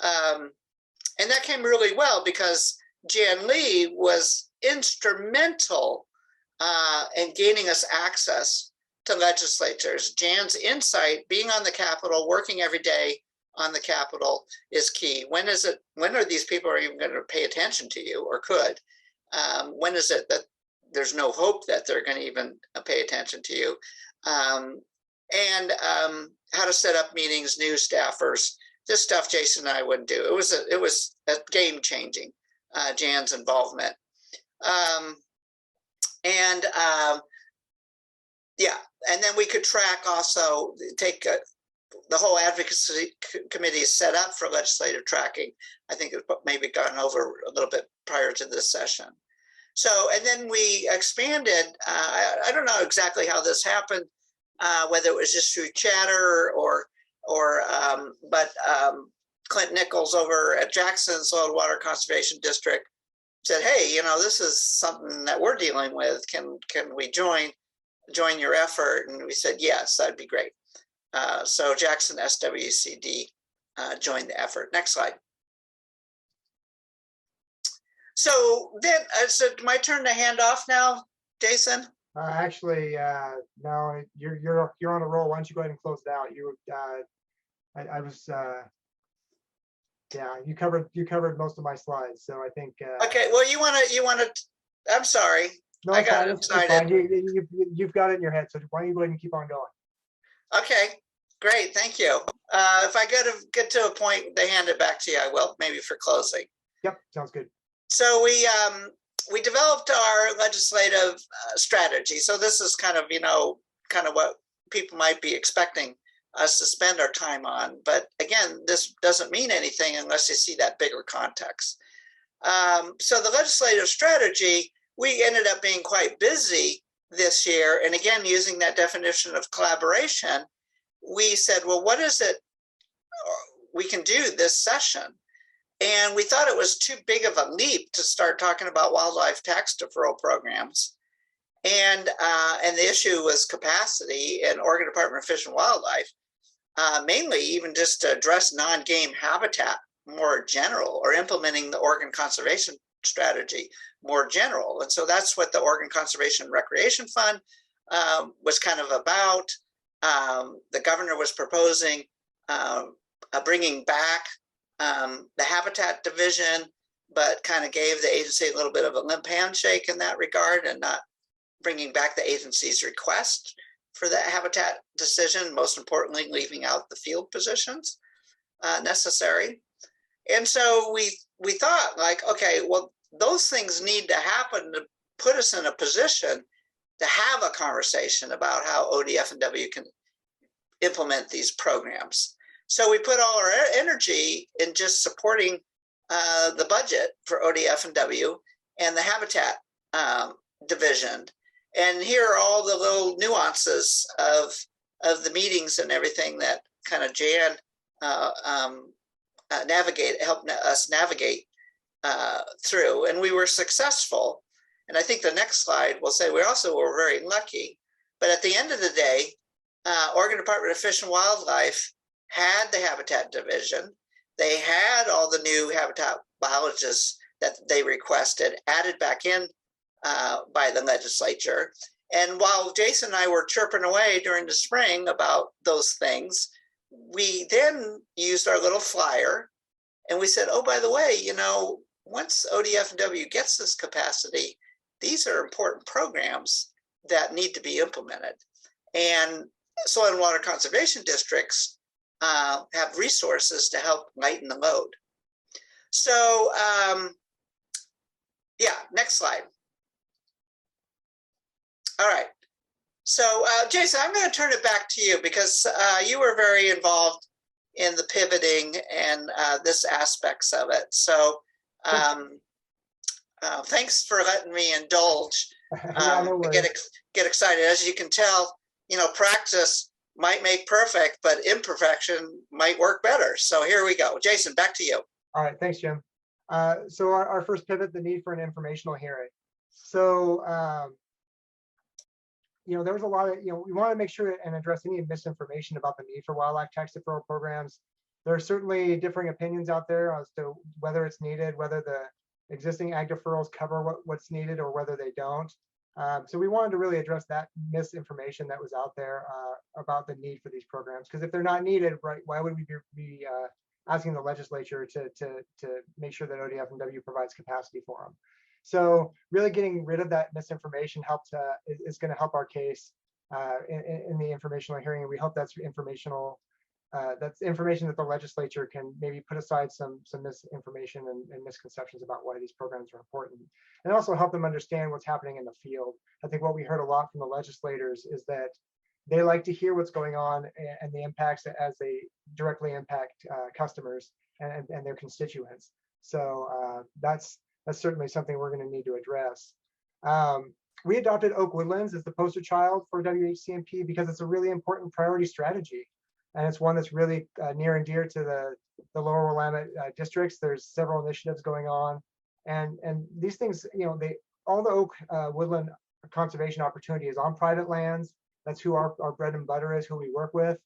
And that came really well because Jan Lee was instrumental in gaining us access to legislators. Jan's insight, being on the Capitol, working every day on the Capitol, is key. When are these people even going to pay attention to you, or could? When is it that there's no hope that they're going to even pay attention to you? And how to set up meetings, new staffers, this stuff Jason and I wouldn't do. It was a game changing, Jan's involvement. Yeah, and then we could track also, take the whole advocacy committee is set up for legislative tracking. I think it's maybe gone over a little bit prior to this session. So, and then we expanded, I don't know exactly how this happened, whether it was just through chatter but Clint Nichols over at Jackson Soil and Water Conservation District said, hey, this is something that we're dealing with. Can we join your effort? And we said, yes, that'd be great. So Jackson SWCD joined the effort. Next slide. So then, is it my turn to hand off now, Jason? Actually, no, you're on a roll. Why don't you go ahead and close it out? I was, yeah, you covered most of my slides, so I think. Okay, well, you want to. I'm sorry. No, I got excited. You've got it in your head, so why don't you go ahead and keep on going? Okay, great, thank you. If I get to a point to hand it back to you, I will, maybe for closing. Yep, sounds good. So we developed our legislative strategy. So this is kind of what people might be expecting us to spend our time on. But again, this doesn't mean anything unless you see that bigger context. So the legislative strategy, we ended up being quite busy this year. And again, using that definition of collaboration, we said, well, what is it we can do this session? And we thought it was too big of a leap to start talking about wildlife tax deferral programs. And the issue was capacity in Oregon Department of Fish and Wildlife, mainly even just to address non-game habitat more general, or implementing the Oregon Conservation Strategy more general. And so that's what the Oregon Conservation and Recreation Fund was kind of about. The governor was proposing bringing back the Habitat Division, but kind of gave the agency a little bit of a limp handshake in that regard, and not bringing back the agency's request for that habitat decision, most importantly, leaving out the field positions necessary. And so we thought, like, okay, well, those things need to happen to put us in a position to have a conversation about how ODF&W can implement these programs. So we put all our energy in just supporting the budget for ODF&W and the Habitat Division. And here are all the little nuances of the meetings and everything that kind of Jan helped us navigate through. And we were successful. And I think the next slide will say we also were very lucky. But at the end of the day, Oregon Department of Fish and Wildlife had the Habitat Division. They had all the new habitat biologists that they requested added back in by the legislature. And while Jason and I were chirping away during the spring about those things, we then used our little flyer and we said, oh, by the way, once ODF&W gets this capacity, these are important programs that need to be implemented. And soil and water conservation districts have resources to help lighten the load. So yeah, next slide. All right. So Jason, I'm going to turn it back to you because you were very involved in the pivoting and this aspects of it. So thanks for letting me indulge. Yeah, no worries. Get excited. As you can tell, practice might make perfect, but imperfection might work better. So here we go. Jason, back to you. All right, thanks, Jim. So our first pivot, the need for an informational hearing. So, there was a lot of, we want to make sure and address any misinformation about the need for wildlife tax deferral programs. There are certainly differing opinions out there as to whether it's needed, whether the existing ag deferrals cover what's needed or whether they don't. So we wanted to really address that misinformation that was out there about the need for these programs. Because if they're not needed, right, why would we be asking the legislature to make sure that ODF&W provides capacity for them? So really getting rid of that misinformation is going to help our case in the informational hearing. And we hope that's informational. That's information that the legislature can maybe put aside some misinformation and misconceptions about why these programs are important, and also help them understand what's happening in the field. I think what we heard a lot from the legislators is that they like to hear what's going on and the impacts as they directly impact customers and their constituents. So that's certainly something we're going to need to address. We adopted Oak Woodlands as the poster child for WHCMP because it's a really important priority strategy. And it's one that's really near and dear to the lower Willamette districts. There's several initiatives going on, and these things, all the oak woodland conservation opportunity is on private lands. That's who our bread and butter is, who we work with.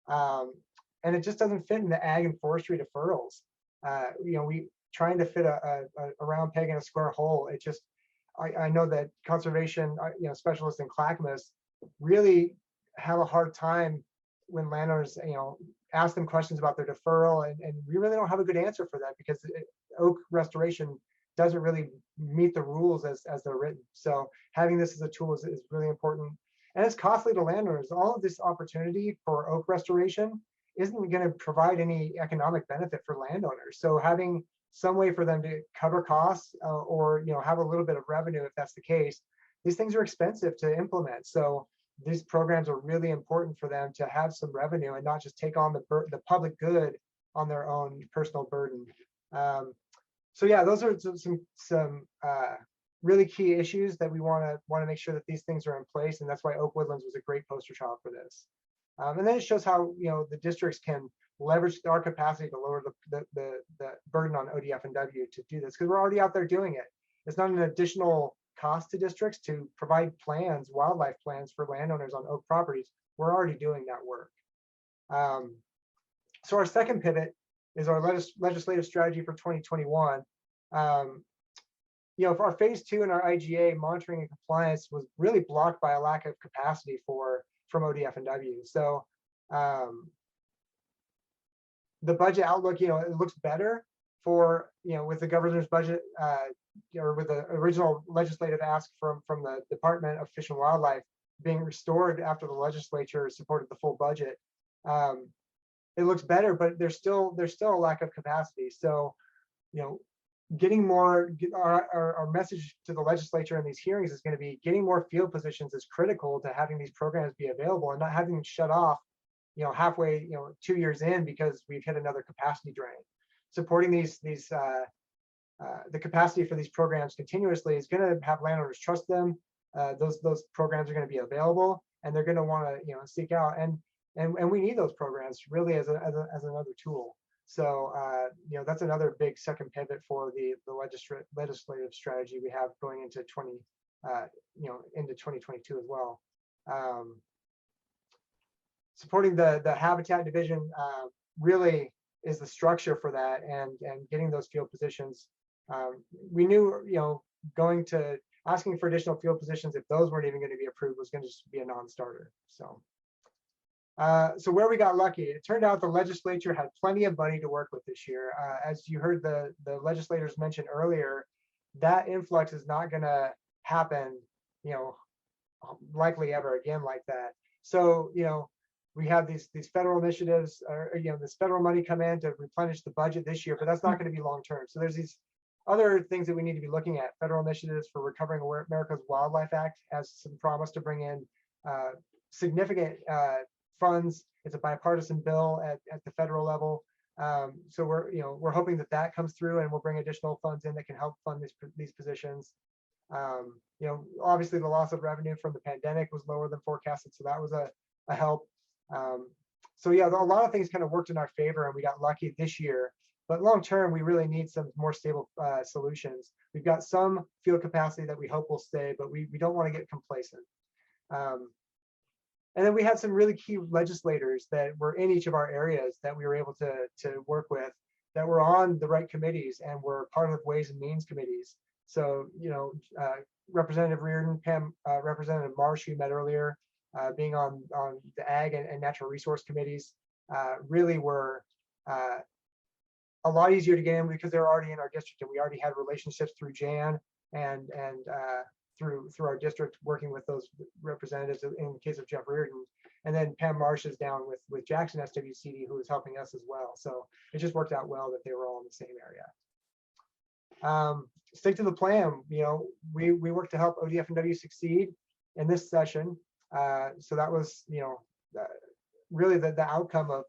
And it just doesn't fit in the ag and forestry deferrals. We trying to fit a round peg in a square hole. It just, I know that conservation, specialists in Clackamas really have a hard time when landowners, ask them questions about their deferral, and we really don't have a good answer for that because oak restoration doesn't really meet the rules as they're written. So having this as a tool is really important. And it's costly to landowners. All of this opportunity for oak restoration isn't going to provide any economic benefit for landowners. So having some way for them to cover costs or have a little bit of revenue, if that's the case, these things are expensive to implement. So these programs are really important for them to have some revenue and not just take on the public good on their own personal burden. So yeah, those are some really key issues that we want to make sure that these things are in place, and that's why Oak Woodlands was a great poster child for this. And then it shows how the districts can leverage our capacity to lower the burden on ODF and W to do this, because we're already out there doing it. It's not an additional cost to districts to provide plans, wildlife plans for landowners on oak properties. We're already doing that work. So our second pivot is our legislative strategy for 2021. For our phase 2 in our IGA, monitoring and compliance was really blocked by a lack of capacity from ODF and W. So the budget outlook, it looks better for, with the governor's budget or with the original legislative ask from the Department of Fish and Wildlife being restored after the legislature supported the full budget. It looks better, but there's still a lack of capacity. So, getting more, our message to the legislature in these hearings is going to be getting more field positions is critical to having these programs be available and not having them shut off, halfway, 2 years in because we've hit another capacity drain. Supporting the capacity for these programs continuously is going to have landowners trust them. Those programs are going to be available, and they're going to want to, seek out, and we need those programs really as another tool. So, that's another big second pivot for the legislative strategy we have going into 2022 as well. Supporting the habitat division really is the structure for that, and getting those field positions. We knew, going to asking for additional field positions, if those weren't even going to be approved, was going to just be a non-starter. So. So where we got lucky, it turned out the legislature had plenty of money to work with this year. As you heard the legislators mention earlier, that influx is not going to happen, likely ever again like that. So, we have these federal initiatives, or this federal money come in to replenish the budget this year, but that's not going to be long term. So there's these other things that we need to be looking at. Federal initiatives for Recovering America's Wildlife Act has some promise to bring in significant funds. It's a bipartisan bill at the federal level. So we're hoping that comes through, and we'll bring additional funds in that can help fund these positions. Obviously the loss of revenue from the pandemic was lower than forecasted, so that was a help. So yeah, a lot of things kind of worked in our favor, and we got lucky this year. But long term, we really need some more stable solutions. We've got some field capacity that we hope will stay, but we don't want to get complacent. And then we had some really key legislators that were in each of our areas that we were able to work with, that were on the right committees and were part of Ways and Means committees. So, Representative Reardon, Representative Marsh, who you met earlier, being on the Ag and Natural Resource committees, really were a lot easier to get in because they're already in our district, and we already had relationships through Jan and through our district, working with those representatives in the case of Jeff Reardon. And then Pam Marsh is down with Jackson SWCD, who is helping us as well. So it just worked out well that they were all in the same area. Stick to the plan. We worked to help ODF and W succeed in this session. So that was, really the outcome of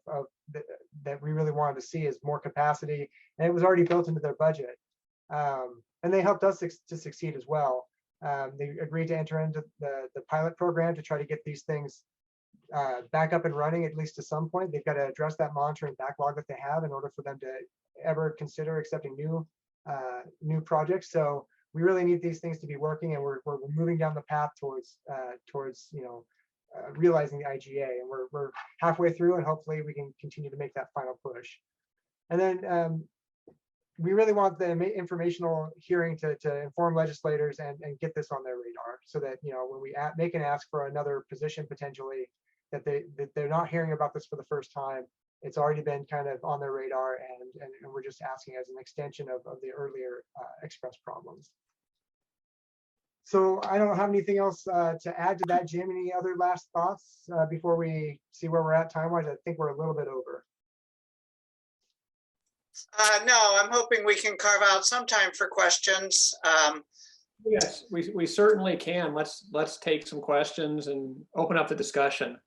that we really wanted to see is more capacity, and it was already built into their budget. And they helped us to succeed as well. They agreed to enter into the pilot program to try to get these things back up and running, at least to some point. They've got to address that monitoring backlog that they have in order for them to ever consider accepting new projects. So we really need these things to be working, and we're moving down the path towards realizing the IGA, and we're halfway through, and hopefully we can continue to make that final push. And then we really want the informational hearing to inform legislators and get this on their radar, so that when we make an ask for another position potentially, that they're not hearing about this for the first time. It's already been kind of on their radar, and we're just asking as an extension of the earlier expressed problems. So I don't have anything else to add to that. Jim, any other last thoughts before we see where we're at time-wise? I think we're a little bit over. No, I'm hoping we can carve out some time for questions. Yes, we certainly can. Let's take some questions and open up the discussion.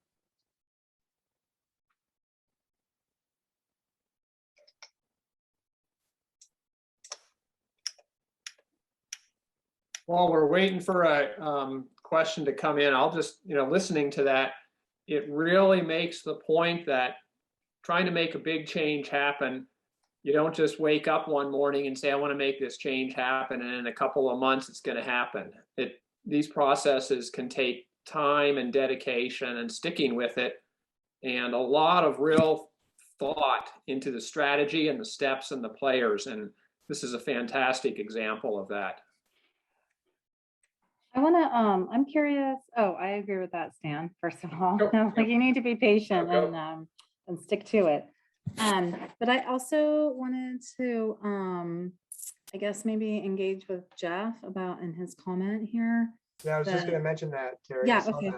While we're waiting for a question to come in, I'll just, listening to that, it really makes the point that trying to make a big change happen, you don't just wake up one morning and say, I want to make this change happen, and in a couple of months it's going to happen. These processes can take time and dedication and sticking with it, and a lot of real thought into the strategy and the steps and the players. And this is a fantastic example of that. I want to, I'm curious. Oh, I agree with that, Stan, first of all. Like, you need to be patient and stick to it. But I also wanted to, I guess, maybe engage with Jeff about in his comment here. Yeah, I was just going to mention that, Terry. Yeah, okay.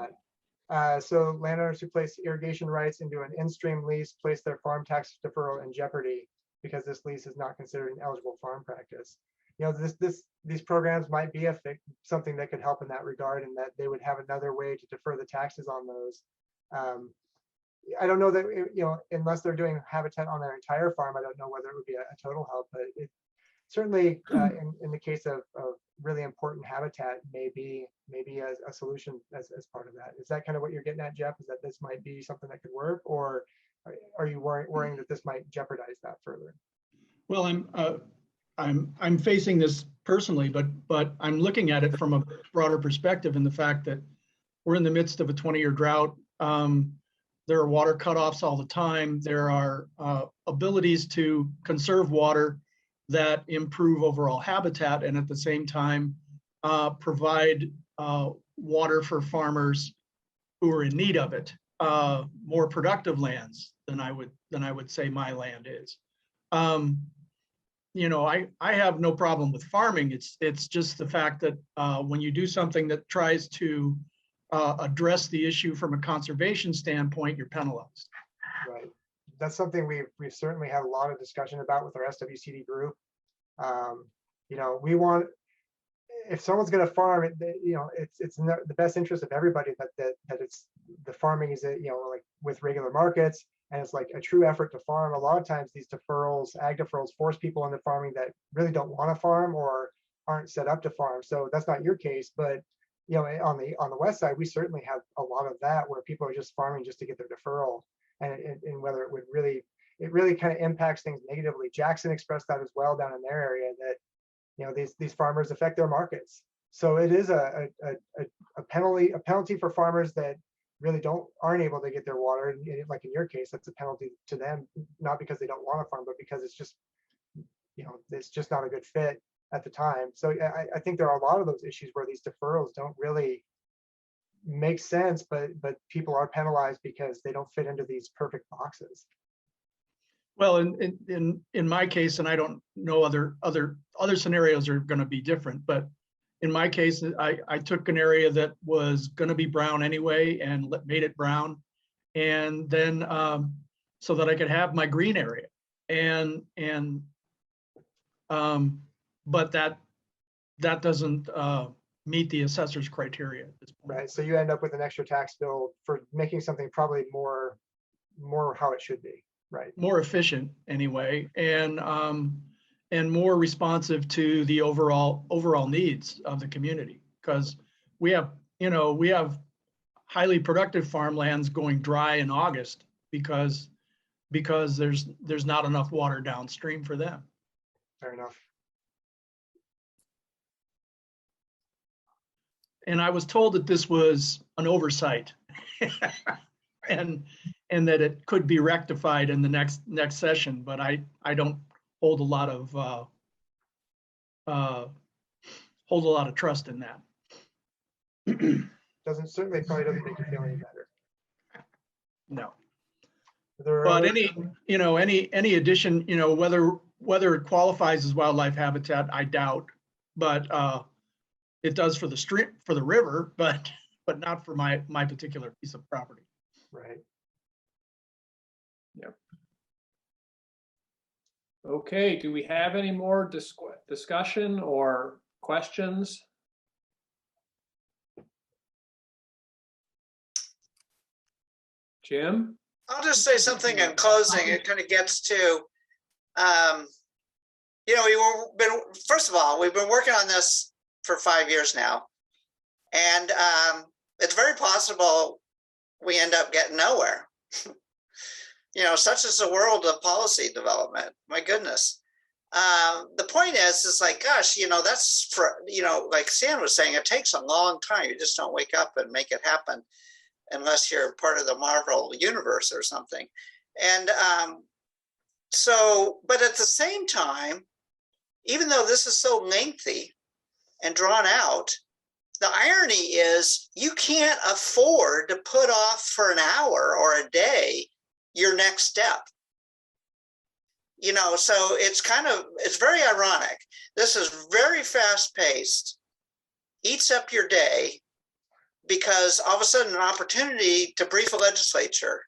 So landowners who place irrigation rights into an in-stream lease place their farm tax deferral in jeopardy because this lease is not considered an eligible farm practice. These programs might be something that could help in that regard, and that they would have another way to defer the taxes on those. I don't know that, unless they're doing habitat on their entire farm, I don't know whether it would be a total help, but it certainly in the case of really important habitat may be a solution as part of that. Is that kind of what you're getting at, Jeff? Is that this might be something that could work, or are you worrying that this might jeopardize that further? Well, I'm facing this personally, but I'm looking at it from a broader perspective, in the fact that we're in the midst of a 20-year drought. There are water cutoffs all the time. There are abilities to conserve water that improve overall habitat, and at the same time provide water for farmers who are in need of it. More productive lands than I would say my land is. I have no problem with farming. It's just the fact that when you do something that tries to address the issue from a conservation standpoint, you're penalized. Right. That's something we've certainly had a lot of discussion about with our SWCD group. We want, if someone's going to farm, it's in the best interest of everybody that it's the farming is like with regular markets, and it's like a true effort to farm. A lot of times these ag deferrals force people into farming that really don't want to farm or aren't set up to farm. So that's not your case, but on the west side, we certainly have a lot of that, where people are just farming just to get their deferral, and whether it really kind of impacts things negatively. Jackson expressed that as well down in their area, that these farmers affect their markets. So it is a penalty for farmers that really aren't able to get their water. Like in your case, that's a penalty to them, not because they don't want to farm, but because it's just not a good fit at the time. So I think there are a lot of those issues where these deferrals don't really make sense, but people are penalized because they don't fit into these perfect boxes. Well, in my case, and I don't know other scenarios are going to be different, but in my case, I took an area that was going to be brown anyway and made it brown, and then so that I could have my green area, but that doesn't meet the assessor's criteria at this point. Right. So you end up with an extra tax bill for making something probably more how it should be. Right. More efficient anyway, and more responsive to the overall needs of the community, because we have highly productive farmlands going dry in August because there's not enough water downstream for them. Fair enough. And I was told that this was an oversight and that it could be rectified in the next session, but I don't hold a lot of trust in that. Certainly probably doesn't make you feel any better. No. There are But other- any addition, whether it qualifies as wildlife habitat, I doubt, but it does for the stream, for the river, but not for my particular piece of property. Right. Yep. Okay, do we have any more discussion or questions? Jim? I'll just say something in closing. It kind of gets to, first of all, we've been working on this for 5 years now. And it's very possible we end up getting nowhere. Such is the world of policy development. My goodness. The point is like, gosh, that's for, like Stan was saying, it takes a long time. You just don't wake up and make it happen unless you're part of the Marvel universe or something. And but at the same time, even though this is so lengthy and drawn out, the irony is you can't afford to put off for an hour or a day your next step. So it's very ironic. This is very fast paced, eats up your day, because all of a sudden an opportunity to brief a legislature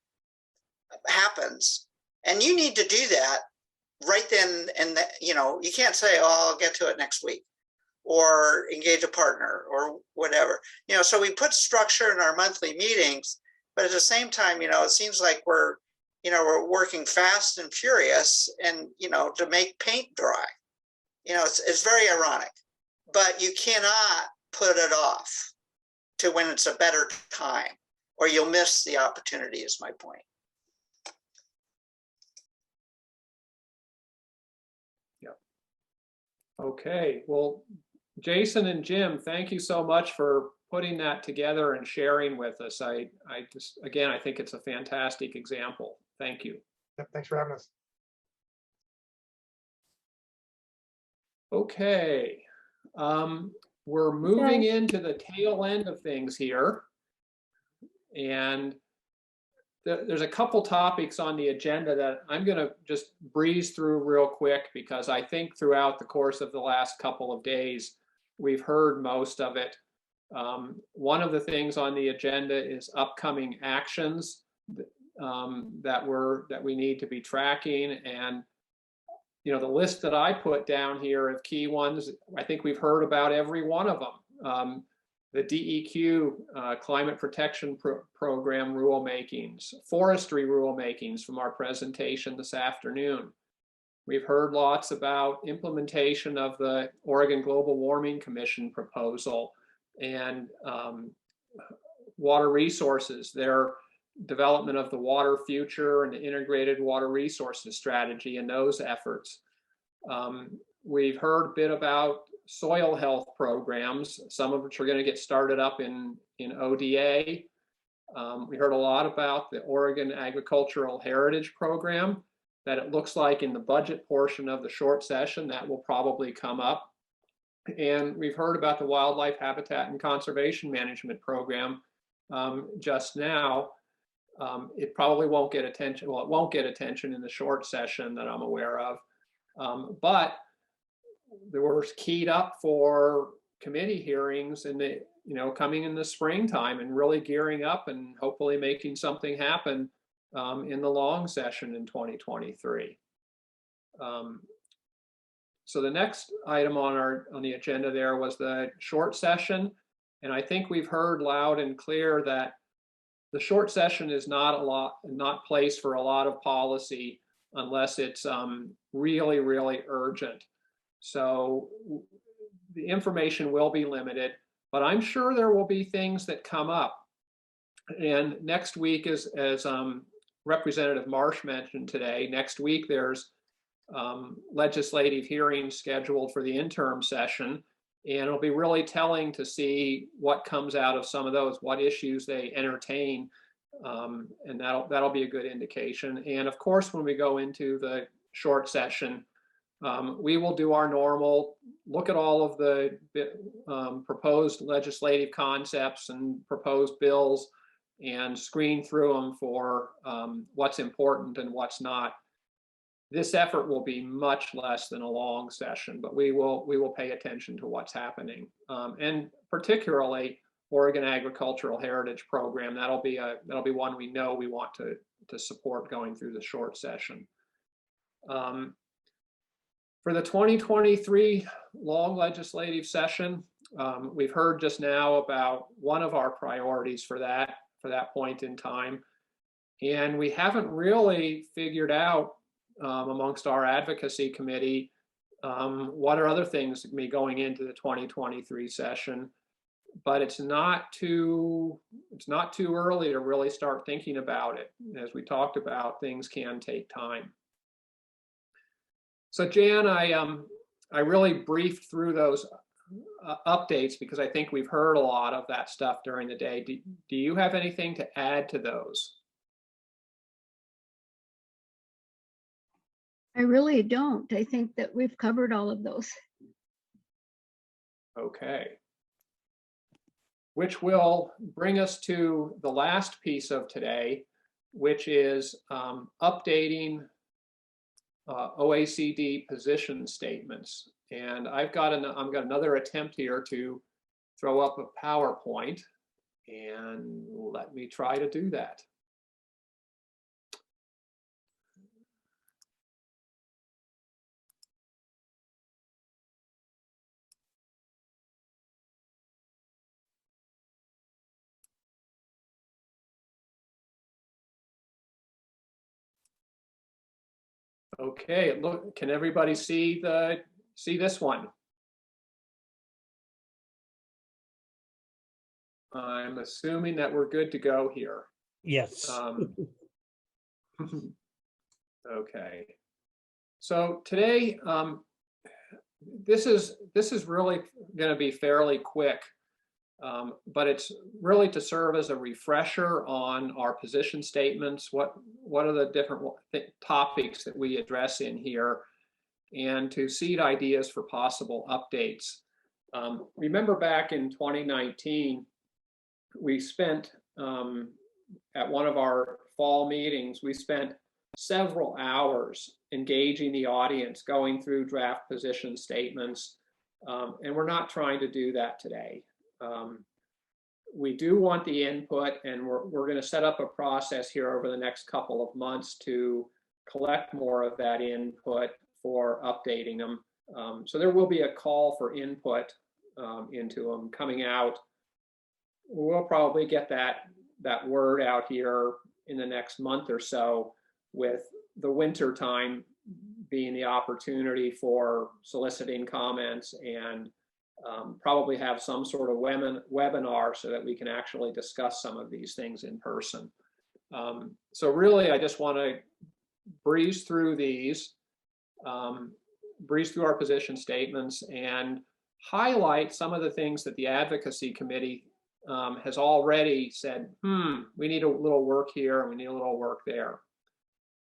happens. And you need to do that right then. And you can't say, oh, I'll get to it next week, or engage a partner or whatever. So we put structure in our monthly meetings, but at the same time, it seems like we're working fast and furious and, to make paint dry. It's very ironic, but you cannot put it off to when it's a better time, or you'll miss the opportunity, is my point. Yep. Okay, well, Jason and Jim, thank you so much for putting that together and sharing with us. I think it's a fantastic example. Thank you. Yep, thanks for having us. Okay. We're moving into the tail end of things here. And there's a couple topics on the agenda that I'm going to just breeze through real quick, because I think throughout the course of the last couple of days, we've heard most of it. One of the things on the agenda is upcoming actions that we need to be tracking. And the list that I put down here of key ones, I think we've heard about every one of them. The DEQ climate protection program rulemakings, forestry rulemakings from our presentation this afternoon. We've heard lots about implementation of the Oregon Global Warming Commission proposal and water resources, their development of the water future and the integrated water resources strategy and those efforts. We've heard a bit about soil health programs, some of which are going to get started up in ODA. We heard a lot about the Oregon Agricultural Heritage Program, that it looks like in the budget portion of the short session that will probably come up. And we've heard about the Wildlife Habitat and Conservation Management Program just now. It probably won't get attention. Well, it won't get attention in the short session that I'm aware of. But they were keyed up for committee hearings and coming in the springtime and really gearing up and hopefully making something happen in the long session in 2023. So the next item on the agenda there was the short session, and I think we've heard loud and clear that the short session is not place for a lot of policy unless it's really, really urgent. So the information will be limited, but I'm sure there will be things that come up And next week, as Representative Marsh mentioned today, next week there's legislative hearings scheduled for the interim session. And it'll be really telling to see what comes out of some of those, what issues they entertain. And that'll be a good indication. And of course, when we go into the short session, we will do our normal look at all of the proposed legislative concepts and proposed bills and screen through them for what's important and what's not. This effort will be much less than a long session, but we will pay attention to what's happening, and particularly Oregon Agricultural Heritage Program. That'll be one we know we want to support going through the short session. For the 2023 long legislative session, we've heard just now about one of our priorities for that point in time, and we haven't really figured out amongst our advocacy committee what are other things that may be going into the 2023 session. But it's not too early to really start thinking about it. As we talked about, things can take time. So Jan, I really briefed through those updates because I think we've heard a lot of that stuff during the day. Do you have anything to add to those? I really don't. I think that we've covered all of those. Okay. Which will bring us to the last piece of today, which is updating OACD position statements. And I've got another attempt here to throw up a PowerPoint, and let me try to do that. Okay, look, can everybody see this one? I'm assuming that we're good to go here. Yes. Okay. So today, this is really going to be fairly quick, but it's really to serve as a refresher on our position statements. What are the different topics that we address in here, and to seed ideas for possible updates. Remember back in 2019, we spent at one of our fall meetings, we spent several hours engaging the audience, going through draft position statements, and we're not trying to do that today. We do want the input, and we're going to set up a process here over the next couple of months to collect more of that input for updating them. So there will be a call for input into them coming out. We'll probably get that word out here in the next month or so, with the winter time being the opportunity for soliciting comments, and probably have some sort of webinar so that we can actually discuss some of these things in person. So really, I just want to breeze through these, breeze through our position statements, and highlight some of the things that the advocacy committee has already said, we need a little work here, and we need a little work there.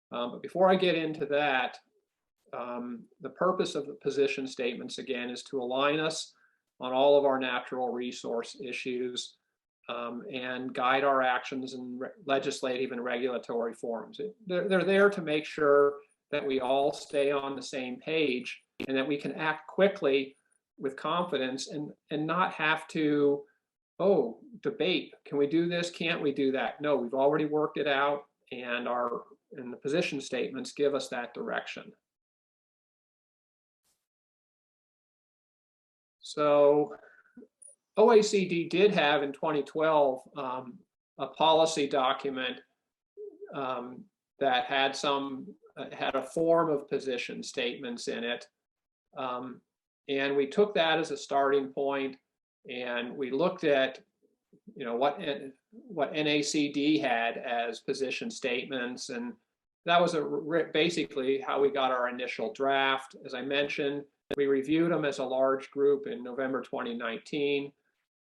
But before I get into that, the purpose of the position statements, again, is to align us on all of our natural resource issues and guide our actions in legislative and regulatory forums. They're there to make sure that we all stay on the same page and that we can act quickly with confidence and not have to, debate. Can we do this? Can't we do that? No, we've already worked it out, and the position statements give us that direction. So OACD did have in 2012 a policy document that had a form of position statements in it. And we took that as a starting point, and we looked at you know, what NACD had as position statements, and that was basically how we got our initial draft. As I mentioned, we reviewed them as a large group in November 2019,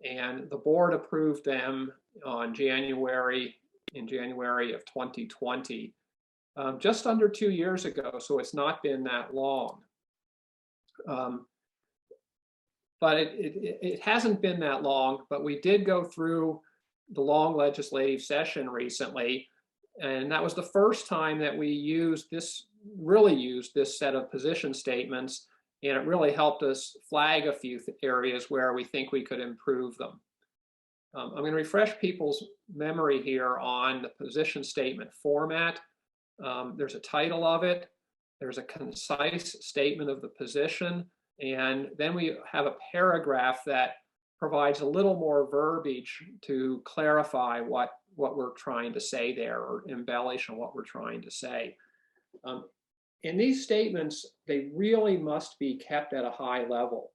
and the board approved them in January of 2020, just under 2 years ago. So it's not been that long. But it hasn't been that long, but we did go through the long legislative session recently. And that was the first time that we really used this set of position statements. And it really helped us flag a few areas where we think we could improve them. I'm going to refresh people's memory here on the position statement format. There's a title of it. There's a concise statement of the position. And then we have a paragraph that provides a little more verbiage to clarify what we're trying to say there, or embellish on what we're trying to say. In these statements, they really must be kept at a high level.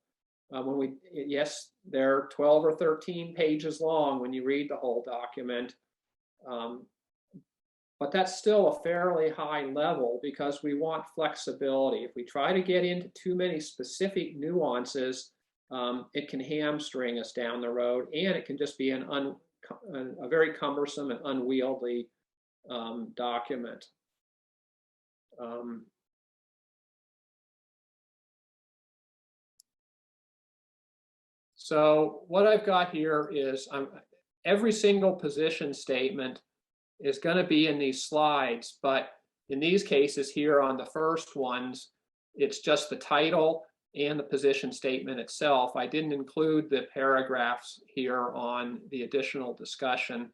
Yes, they're 12 or 13 pages long when you read the whole document. But that's still a fairly high level because we want flexibility. If we try to get into too many specific nuances, it can hamstring us down the road, and it can just be a very cumbersome and unwieldy document. So what I've got here is every single position statement is going to be in these slides, but in these cases here on the first ones, it's just the title and the position statement itself. I didn't include the paragraphs here on the additional discussion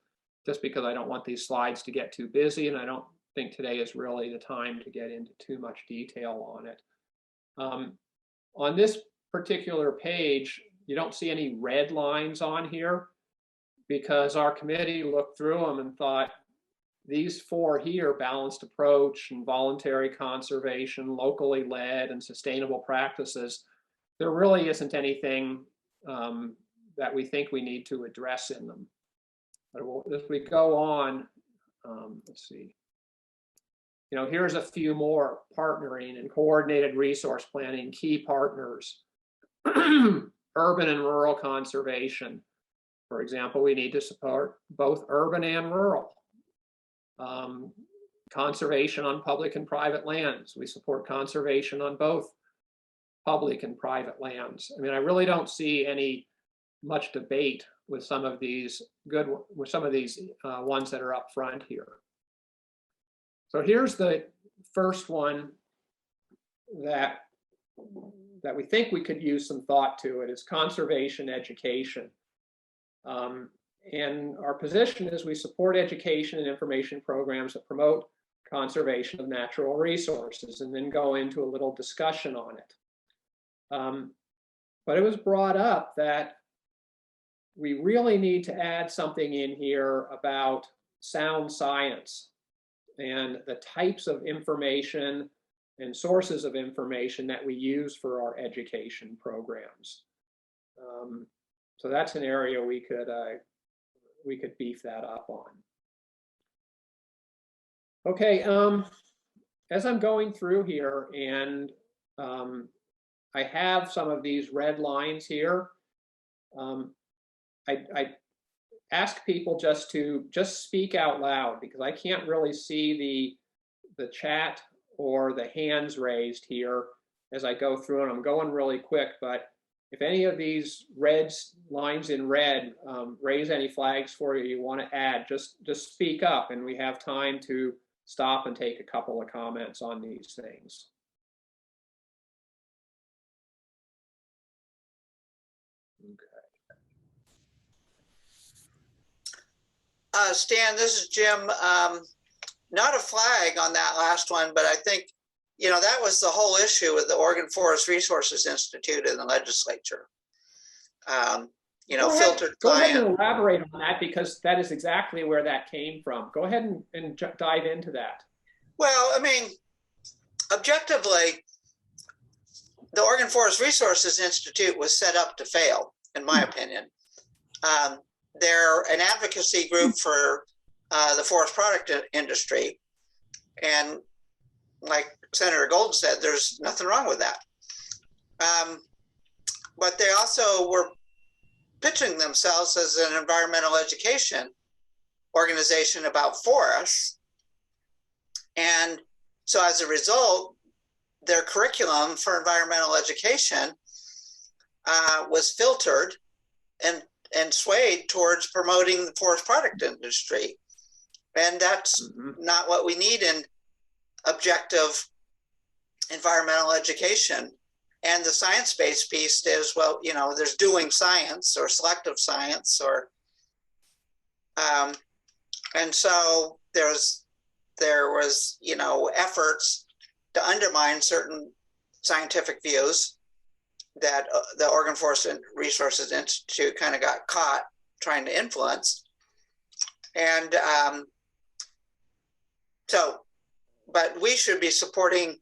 just because I don't want these slides to get too busy, and I don't think today is really the time to get into too much detail on it. On this particular page, you don't see any red lines on here because our committee looked through them and thought, these four here, balanced approach and voluntary conservation, locally led and sustainable practices, there really isn't anything that we think we need to address in them. But as we go on, let's see. You know, here's a few more: partnering and coordinated resource planning, key partners, urban and rural conservation. For example, we need to support both urban and rural. Conservation on public and private lands. We support conservation on both public and private lands. I mean, I really don't see much debate with some of these ones that are up front here. So here's the first one that we think we could use some thought to. It is conservation education. And our position is we support education and information programs that promote conservation of natural resources, and then go into a little discussion on it. But it was brought up that we really need to add something in here about sound science and the types of information and sources of information that we use for our education programs. So that's an area we could beef that up on. Okay, as I'm going through here, and I have some of these red lines here, I ask people just to speak out loud because I can't really see the chat or the hands raised here as I go through, and I'm going really quick, but if any of these lines in red raise any flags for you want to add, just speak up, and we have time to stop and take a couple of comments on these things. Okay. Stan, this is Jim. Not a flag on that last one, but I think, you know, that was the whole issue with the Oregon Forest Resources Institute in the legislature. You know, filtered Go ahead client. and elaborate on that, because that is exactly where that came from. Go ahead and dive into that. Well, I mean, objectively, the Oregon Forest Resources Institute was set up to fail, in my opinion. they're an advocacy group for the forest product industry. And like Senator Golden said, there's nothing wrong with that. But they also were pitching themselves as an environmental education organization about forests. And so as a result, their curriculum for environmental education was filtered and swayed towards promoting the forest product industry. And that's not what we need in objective environmental education. And the science-based piece is, well, you know, there's doing science or selective science, or and so there was, you know, efforts to undermine certain scientific views that the Oregon Forest Resources Institute kind of got caught trying to influence. And but we should be supporting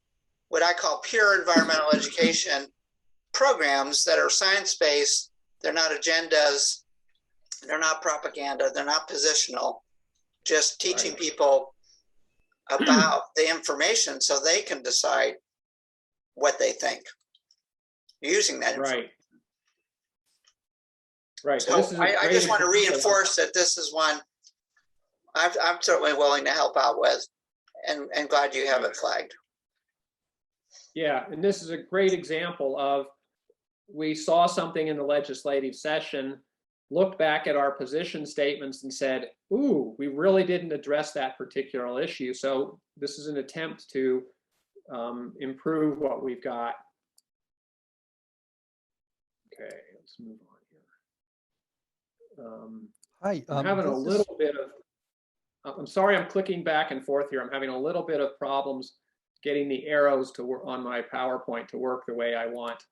what I call pure environmental education programs that are science-based. They're not agendas, they're not propaganda, they're not positional, just teaching people about the information so they can decide what they think using that information. Right. So I just want to reinforce that this is one I'm certainly willing to help out with, and glad you have it flagged. Yeah, and this is a great example of, we saw something in the legislative session, looked back at our position statements and said, ooh, we really didn't address that particular issue. So this is an attempt to improve what we've got. Okay, let's move on here. Hi, I'm having a little bit of, I'm sorry, I'm clicking back and forth here. I'm having a little bit of problems getting the arrows to work on my PowerPoint to work the way I want.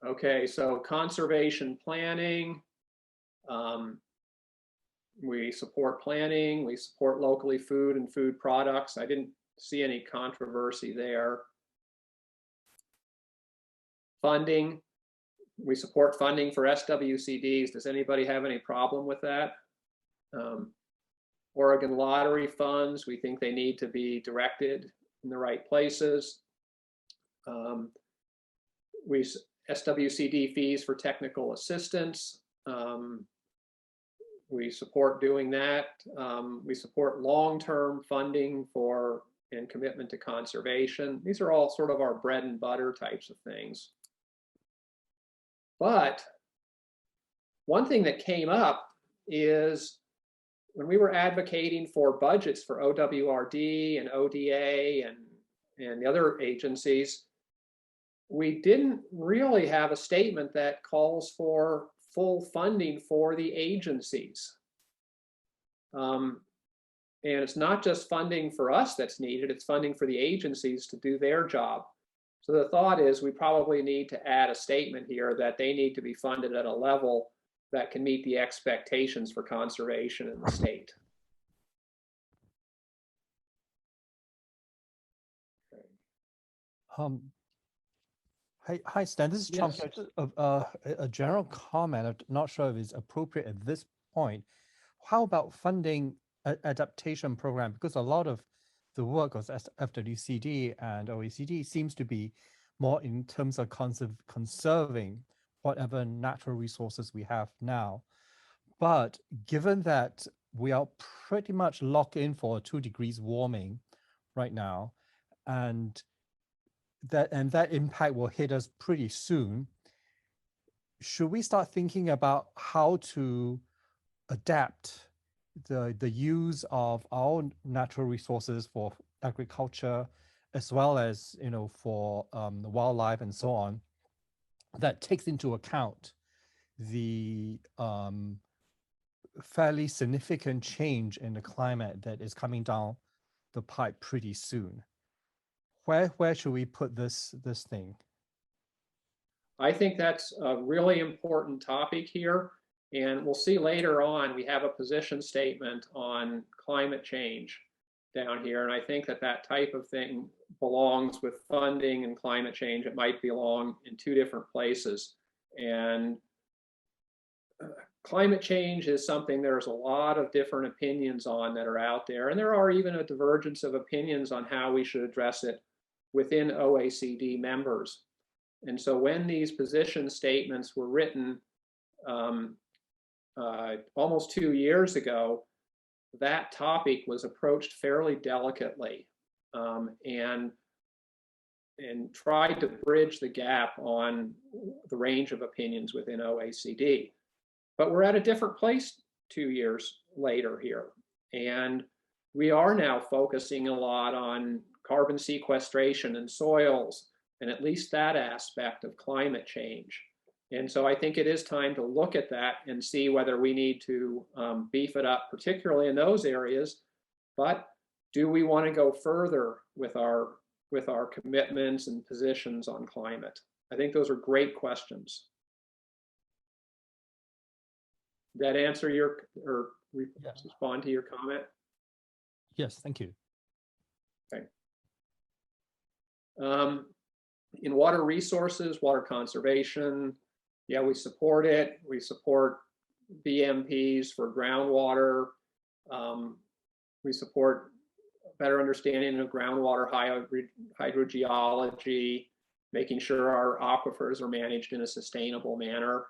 Okay, so conservation planning. We support planning, we support locally food and food products. I didn't see any controversy there. Funding, we support funding for SWCDs. Does anybody have any problem with that? Oregon lottery funds, we think they need to be directed in the right places. SWCD fees for technical assistance. We support doing that. We support long-term funding for and commitment to conservation. These are all sort of our bread and butter types of things. But one thing that came up is when we were advocating for budgets for OWRD and ODA and the other agencies, we didn't really have a statement that calls for full funding for the agencies. And it's not just funding for us that's needed, it's funding for the agencies to do their job. So the thought is we probably need to add a statement here that they need to be funded at a level that can meet the expectations for conservation in the state. Hi, Stan. This is Tom. Yes. Just a general comment. I'm not sure if it's appropriate at this point. How about funding adaptation program? Because a lot of the work of FWCD and OECD seems to be more in terms of conserving whatever natural resources we have now. But given that we are pretty much locked in for 2 degrees warming right now, and that impact will hit us pretty soon, should we start thinking about how to adapt the use of our natural resources for agriculture, as well as, you know, for the wildlife and so on, that takes into account the fairly significant change in the climate that is coming down the pipe pretty soon? Where should we put this thing? I think that's a really important topic here. And we'll see later on, we have a position statement on climate change down here. And I think that that type of thing belongs with funding and climate change. It might belong in 2 different places. And climate change is something there's a lot of different opinions on that are out there, and there are even a divergence of opinions on how we should address it within OECD members. And so when these position statements were written almost 2 years ago, that topic was approached fairly delicately and tried to bridge the gap on the range of opinions within OECD. But we're at a different place 2 years later here. And we are now focusing a lot on carbon sequestration and soils, and at least that aspect of climate change. And so I think it is time to look at that and see whether we need to beef it up, particularly in those areas. But do we want to go further with our commitments and positions on climate? I think those are great questions. Did that answer your, or respond to your comment? Yes, thank you. Okay. In water resources, water conservation, yeah, we support it. We support BMPs for groundwater. We support better understanding of groundwater hydrogeology, making sure our aquifers are managed in a sustainable manner.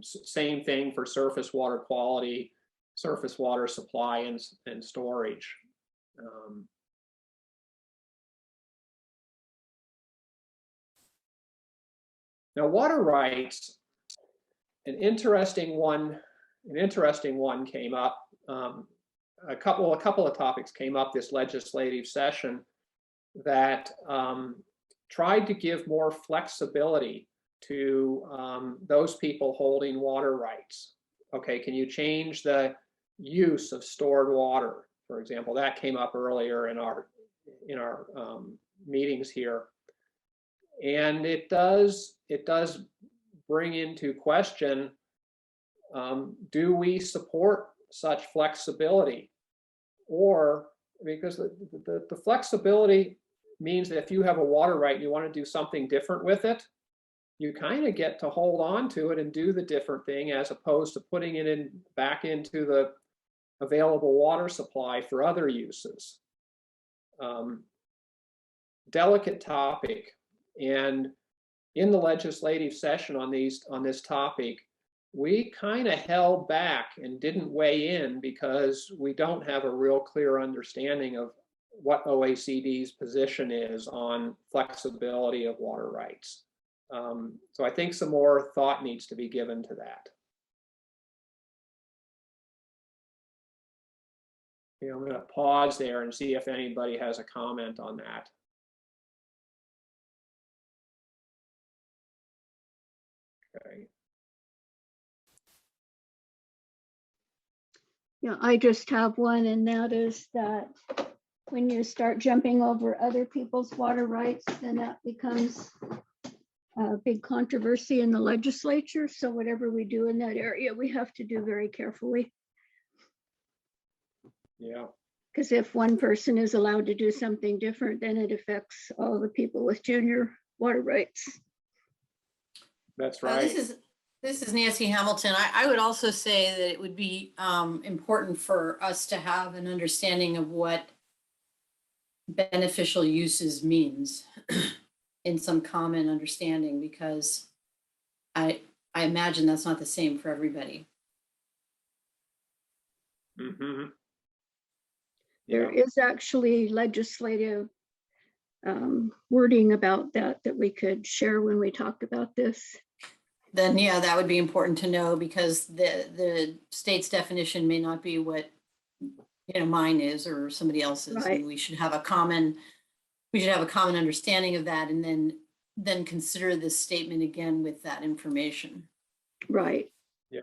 Same thing for surface water quality, surface water supply and storage. Now, water rights, an interesting one came up. A couple of topics came up this legislative session that tried to give more flexibility to those people holding water rights. Okay, can you change the use of stored water? For example, that came up earlier in our meetings here. And it does bring into question, do we support such flexibility? Or, because the flexibility means that if you have a water right and you want to do something different with it, you kind of get to hold on to it and do the different thing, as opposed to putting it back into the available water supply for other uses. Delicate topic. And in the legislative session on this topic, we kind of held back and didn't weigh in because we don't have a real clear understanding of what OACD's position is on flexibility of water rights. So I think some more thought needs to be given to that. Okay, I'm going to pause there and see if anybody has a comment on that. Okay. Yeah, I just have one, and that is that when you start jumping over other people's water rights, then that becomes a big controversy in the legislature. So whatever we do in that area, we have to do very carefully. Yeah. Because if one person is allowed to do something different, then it affects all the people with junior water rights. That's right. This is Nancy Hamilton. I would also say that it would be important for us to have an understanding of what beneficial uses means in some common understanding, because I imagine that's not the same for everybody. Mm-hmm. There is actually legislative wording about that we could share when we talk about this. Then, yeah, that would be important to know, because the state's definition may not be what mine is or somebody else's. Right. And we should have a common understanding of that, and then consider this statement again with that information. Right. Yeah.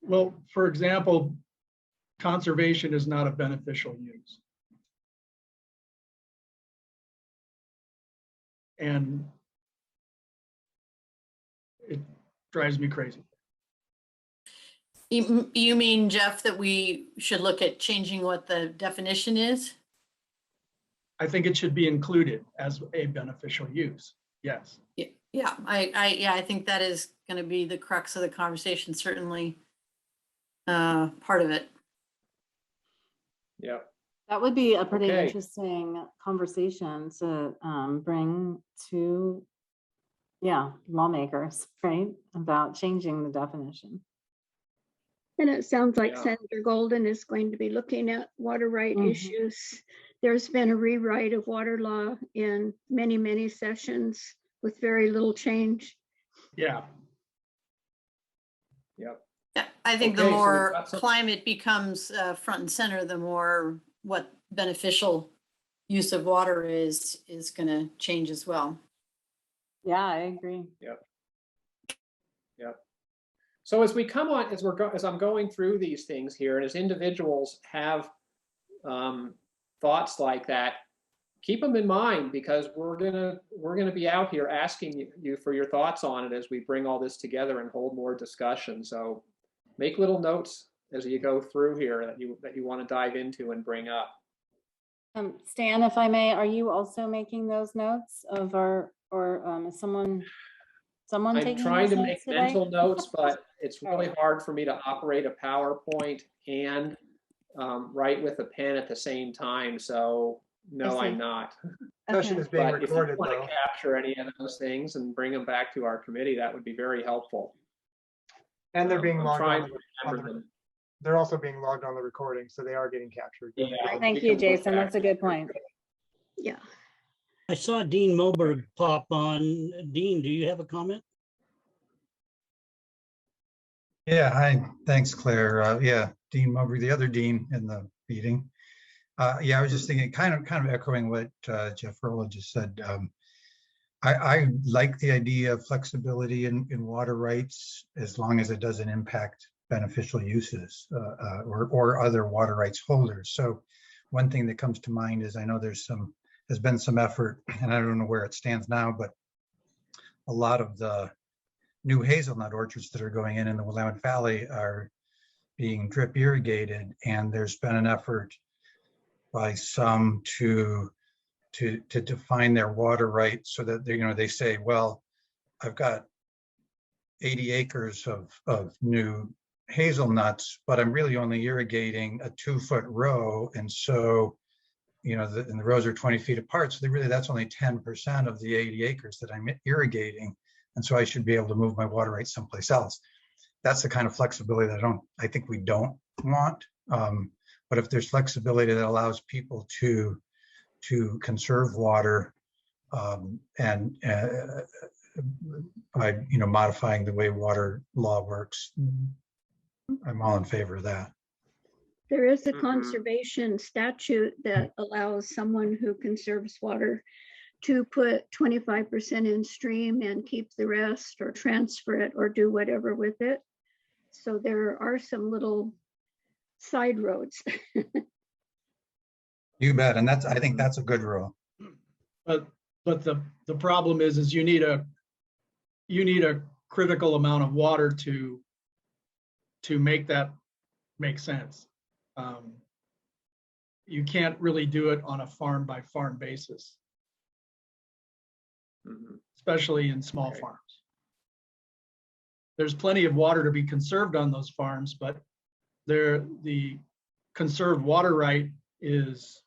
Well, for example, conservation is not a beneficial use. And it drives me crazy. You mean, Jeff, that we should look at changing what the definition is? I think it should be included as a beneficial use. Yes. Yeah, I think that is going to be the crux of the conversation, certainly part of it. Yeah. That would be a pretty Okay. interesting conversation to bring to, lawmakers, right? About changing the definition. And it sounds like Yeah. Senator Golden is going to be looking at water right issues. There's been a rewrite of water law in many, many sessions with very little change. Yeah. Yep. Yeah, I think Okay, the so we've more got some- climate becomes front and center, the more what beneficial use of water is going to change as well. Yeah, I agree. Yep. Yep. So as we come on, as I'm going through these things here, and as individuals have thoughts like that, keep them in mind, because we're gonna be out here asking you for your thoughts on it as we bring all this together and hold more discussion. So make little notes as you go through here that you want to dive into and bring up. Stan, if I may, are you also making those notes of or is someone I'm taking trying those to make notes today? mental notes, but it's really hard for me to operate a PowerPoint and write with a pen at the same time. So no, I see. I'm not. Session Okay. is being But if you recorded want though. to capture any of those things and bring them back to our committee, that would be very helpful. And they're being I'm logged trying on. to On remember the, them. they're also being logged on the recording, so they are getting captured. Yeah, Thank we you, can look Jason. back. That's a good point. Yeah. I saw Dean Moberg pop on. Dean, do you have a comment? Yeah, hi, thanks, Claire. Yeah, Dean Mowbray, the other Dean in the meeting. Yeah, I was just thinking, kind of echoing what Jeff Rolla just said. I like the idea of flexibility in water rights as long as it doesn't impact beneficial uses or other water rights holders. So one thing that comes to mind is I know there's been some effort, and I don't know where it stands now, but a lot of the new hazelnut orchards that are going in the Willamette Valley are being drip irrigated, and there's been an effort by some to define their water rights so that they say, well, I've got 80 acres of new hazelnuts, but I'm really only irrigating a 2-foot row, and so and the rows are 20 feet apart, so that's only 10% of the 80 acres that I'm irrigating. And so I should be able to move my water rights someplace else. That's the kind of flexibility that I think we don't want. But if there's flexibility that allows people to conserve water and by modifying the way water law works, I'm all in favor of that. There is a conservation statute that allows someone who conserves water to put 25% in stream and keep the rest, or transfer it, or do whatever with it. So there are some little side roads. You bet, and I think that's a good rule. But the problem is you need a critical amount of water to make that make sense. You can't really do it on a farm by farm basis, especially in small farms. There's plenty of water to be conserved on those farms, but the conserved water right is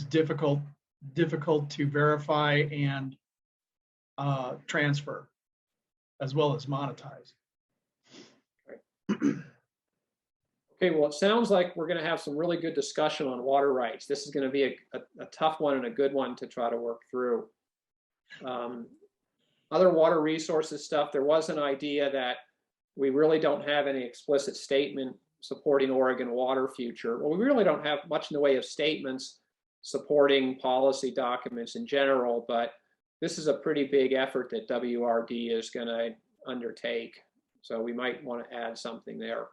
difficult to verify and transfer, as well as monetize. Okay, well, it sounds like we're going to have some really good discussion on water rights. This is going to be a tough one and a good one to try to work through. Other water resources stuff, there was an idea that we really don't have any explicit statement supporting Oregon water future. Well, we really don't have much in the way of statements supporting policy documents in general, but this is a pretty big effort that WRD is going to undertake. So we might want to add something there.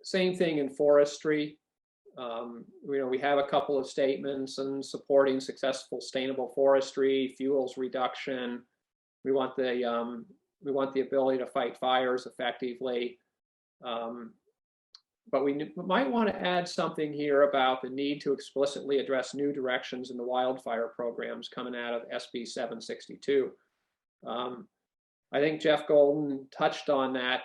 Same thing in forestry. We have a couple of statements and supporting successful sustainable forestry, fuels reduction. We want the ability to fight fires effectively. but we might want to add something here about the need to explicitly address new directions in the wildfire programs coming out of SB 762. I think Jeff Golden touched on that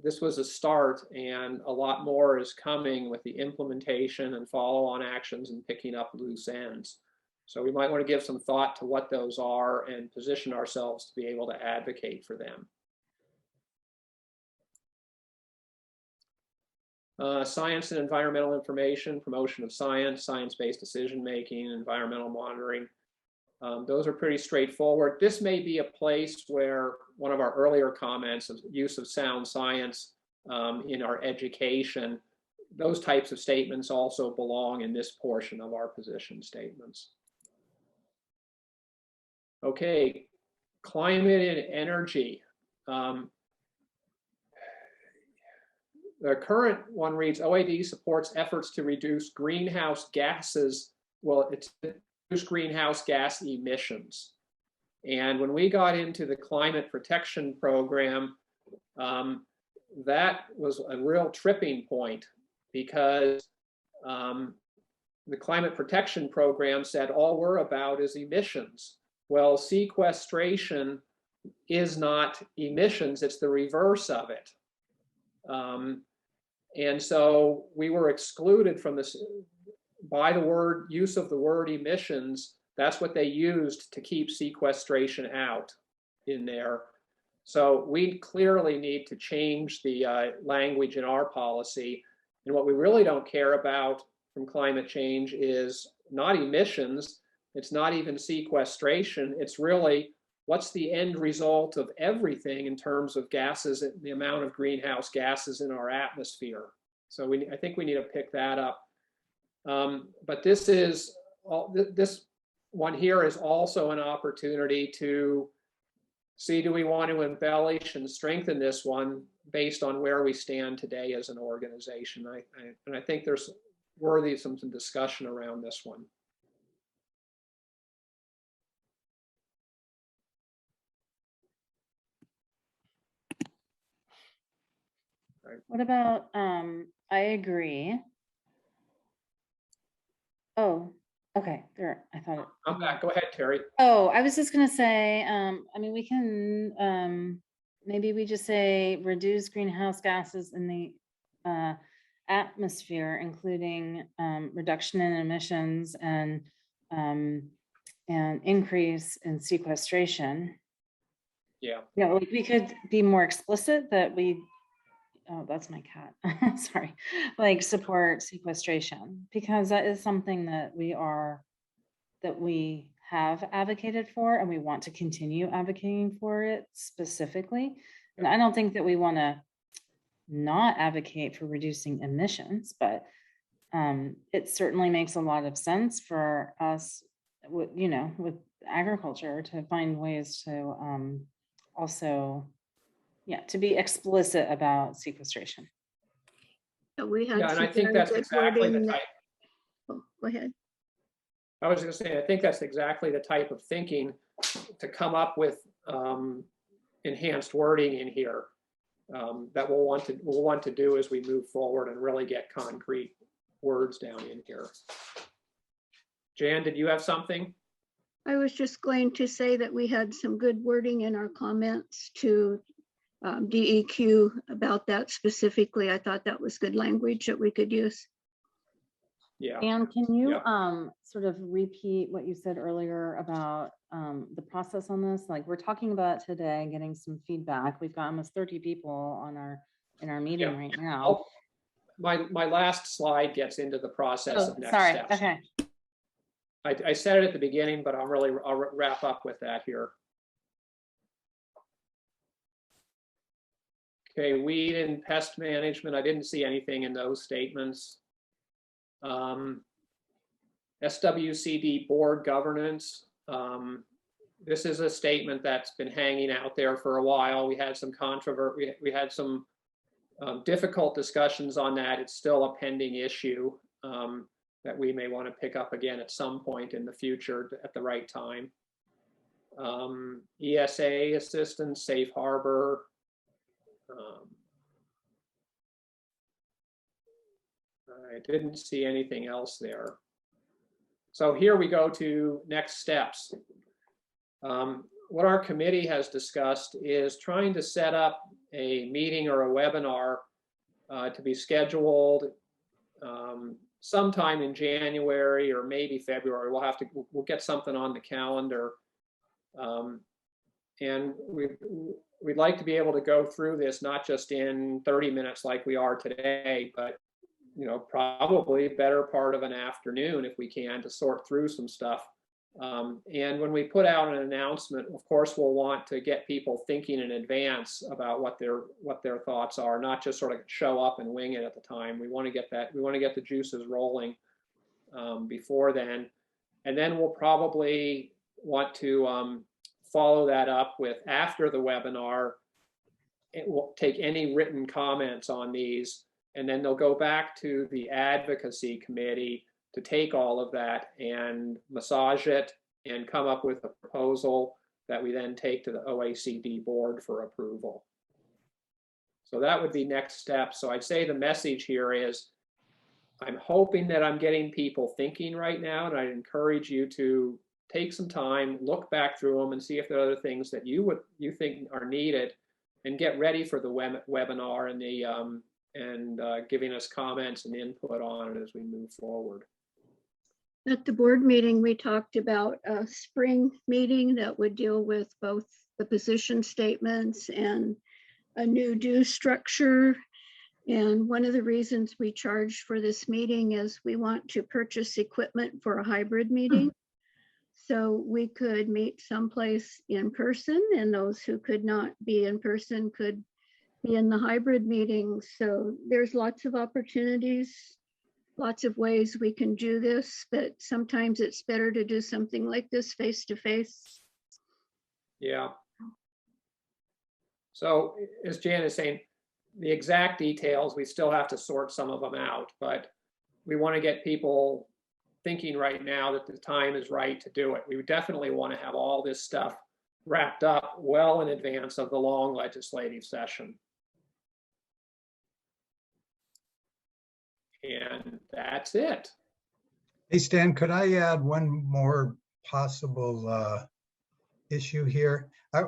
this was a start and a lot more is coming with the implementation and follow-on actions and picking up loose ends. So we might want to give some thought to what those are and position ourselves to be able to advocate for them. Science and environmental information, promotion of science, science-based decision-making, environmental monitoring. Those are pretty straightforward. This may be a place where one of our earlier comments of use of sound science in our education, those types of statements also belong in this portion of our position statements. Okay, climate and energy. The current one reads, OAD supports efforts to reduce greenhouse gases. Well, it's reduce greenhouse gas emissions. And when we got into the climate protection program, that was a real tripping point because the climate protection program said all we're about is emissions. Well, sequestration is not emissions, it's the reverse of it. And so we were excluded from this by the use of the word emissions. That's what they used to keep sequestration out in there. So we clearly need to change the language in our policy. And what we really don't care about from climate change is not emissions. It's not even sequestration. It's really what's the end result of everything in terms of gases, the amount of greenhouse gases in our atmosphere. So I think we need to pick that up. But this one here is also an opportunity to see, do we want to embellish and strengthen this one based on where we stand today as an organization? And I think there's worthy of some discussion around this one. What about, I agree. Oh, okay, there, I thought it. I'm back, go ahead, Terry. Oh, I was just gonna say, I mean, we can, maybe we just say reduce greenhouse gases in the atmosphere, including reduction in emissions and increase in sequestration. Yeah. You know, like we could be more explicit that we, oh, that's my cat. Sorry, like support sequestration, because that is something that we have advocated for, and we want to continue advocating for it specifically. And I don't think that we want to not advocate for reducing emissions, but it certainly makes a lot of sense for us, you know, with agriculture to find ways to also, yeah, to be explicit about sequestration. We had and I think that's exactly the type. Oh, go ahead. I was going to say, I think that's exactly the type of thinking to come up with enhanced wording in here that we'll want to do as we move forward and really get concrete words down in here. Jan, did you have something? I was just going to say that we had some good wording in our comments to DEQ about that specifically. I thought that was good language that we could use. Yeah. And can you sort of repeat what you said earlier about the process on this? Like we're talking about today, getting some feedback. We've got almost 30 people in our meeting right now. My last slide gets into the process of next steps. Okay. I said it at the beginning, but I'll wrap up with that here. Okay, weed and pest management. I didn't see anything in those statements. SWCD board governance. This is a statement that's been hanging out there for a while. We had some controversy. We had some difficult discussions on that. It's still a pending issue that we may want to pick up again at some point in the future at the right time. ESA assistance, safe harbor. I didn't see anything else there. So here we go to next steps. What our committee has discussed is trying to set up a meeting or a webinar to be scheduled sometime in January or maybe February. We'll get something on the calendar. And we'd like to be able to go through this not just in 30 minutes like we are today, but probably better part of an afternoon if we can, to sort through some stuff. And when we put out an announcement, of course, we'll want to get people thinking in advance about what their thoughts are, not just sort of show up and wing it at the time. We want to get the juices rolling before then. And then we'll probably want to follow that up with, after the webinar, it will take any written comments on these, and then they'll go back to the advocacy committee to take all of that and massage it and come up with a proposal that we then take to the OACD board for approval. So that would be next step. So I'd say the message here is, I'm hoping that I'm getting people thinking right now, and I'd encourage you to take some time, look back through them and see if there are other things that you think are needed, and get ready for the webinar and the giving us comments and input on it as we move forward. At the board meeting, we talked about a spring meeting that would deal with both the position statements and a new due structure. And one of the reasons we charged for this meeting is we want to purchase equipment for a hybrid meeting. So we could meet someplace in person, and those who could not be in person could be in the hybrid meeting. So there's lots of opportunities, lots of ways we can do this, but sometimes it's better to do something like this face to face. Yeah. So as Jan is saying, the exact details, we still have to sort some of them out, but we want to get people thinking right now that the time is right to do it. We would definitely want to have all this stuff wrapped up well in advance of the long legislative session. And that's it. Hey, Stan, could I add one more possible issue here? I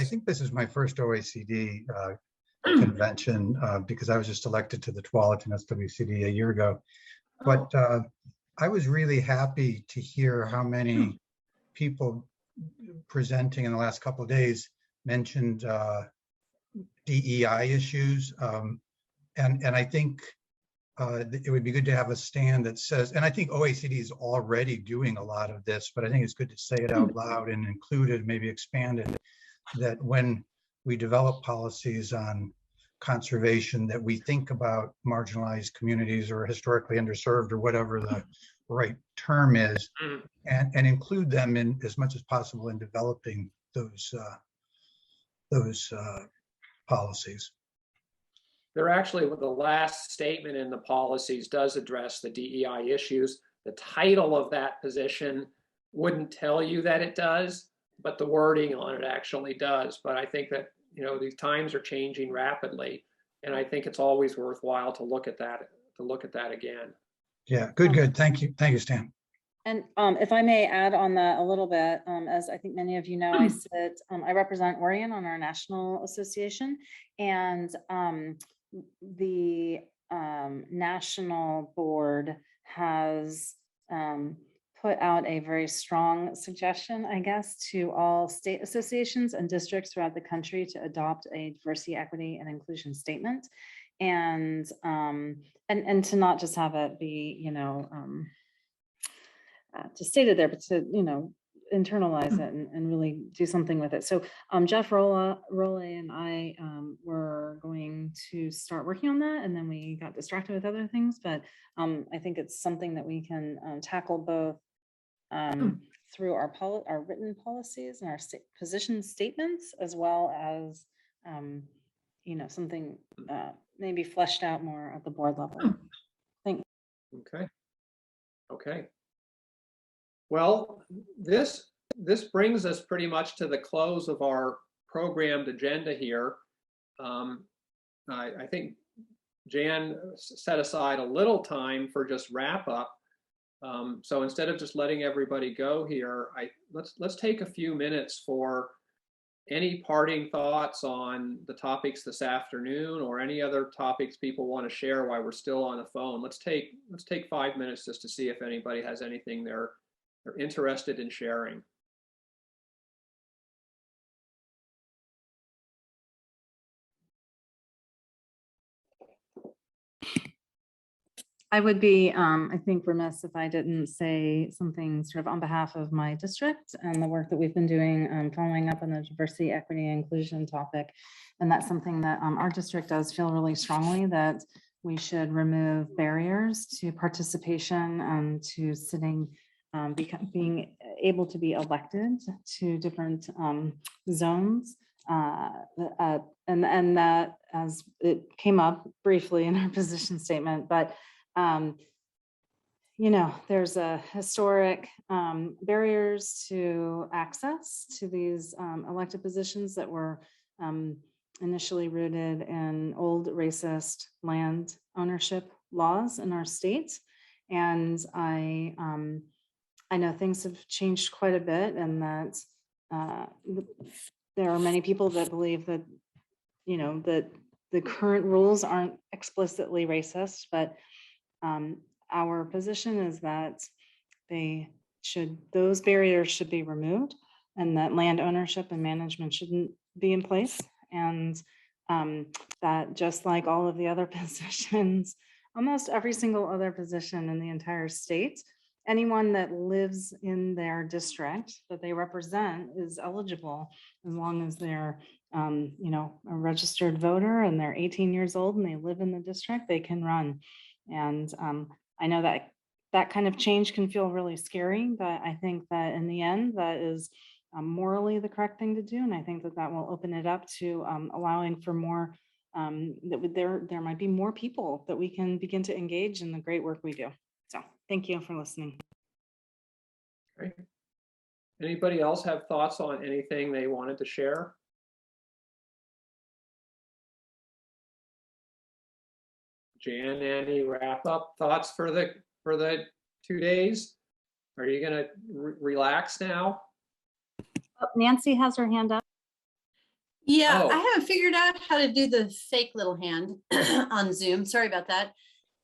think this is my first OECD convention because I was just elected to the Tualatin SWCD a year ago. But I was really happy to hear how many people presenting in the last couple of days mentioned DEI issues. And I think it would be good to have a stand that says, and I think OECD is already doing a lot of this, but I think it's good to say it out loud and include it, maybe expand it, that when we develop policies on conservation, that we think about marginalized communities or historically underserved or whatever the right term is, and include them in as much as possible in developing those policies. They're actually, the last statement in the policies does address the DEI issues. The title of that position wouldn't tell you that it does, but the wording on it actually does. But I think that, these times are changing rapidly, and I think it's always worthwhile to look at that again. Yeah, good. Thank you, Stan. And if I may add on that a little bit, as I think many of you know, I represent Oregon on our national association, and the national board has put out a very strong suggestion, I guess, to all state associations and districts throughout the country to adopt a diversity, equity, and inclusion statement, and to not just have it be, just stated there, but to, internalize it and really do something with it. So Jeff Rolla and I were going to start working on that, and then we got distracted with other things, but I think it's something that we can tackle both through our written policies and our position statements, as well as something maybe fleshed out more at the board level. Thank you. Okay. Well, this brings us pretty much to the close of our programmed agenda here. I think Jan set aside a little time for just wrap up. So instead of just letting everybody go here, let's take a few minutes for any parting thoughts on the topics this afternoon, or any other topics people want to share while we're still on the phone. Let's take 5 minutes just to see if anybody has anything they're interested in sharing. I would be, I think, remiss if I didn't say something sort of on behalf of my district and the work that we've been doing, following up on the diversity, equity, and inclusion topic. And that's something that our district does feel really strongly that we should remove barriers to participation and to sitting, being able to be elected to different zones. And that, as it came up briefly in our position statement, but you know, there's a historic barriers to access to these elected positions that were initially rooted in old racist land ownership laws in our state. And I know things have changed quite a bit, and that there are many people that believe that, you know, that the current rules aren't explicitly racist, but our position is that those barriers should be removed, and that land ownership and management shouldn't be in place. And that just like all of the other positions, almost every single other position in the entire state, anyone that lives in their district that they represent is eligible, as long as they're you know, a registered voter and they're 18 years old and they live in the district, they can run. And I know that that kind of change can feel really scary, but I think that in the end, that is morally the correct thing to do. And I think that that will open it up to allowing for more, there might be more people that we can begin to engage in the great work we do. So thank you for listening. Great. Anybody else have thoughts on anything they wanted to share? Jan, any wrap up thoughts for the 2 days? Are you gonna relax now? Oh, Nancy has her hand up. Yeah, Oh. I haven't figured out how to do the fake little hand on Zoom. Sorry about that.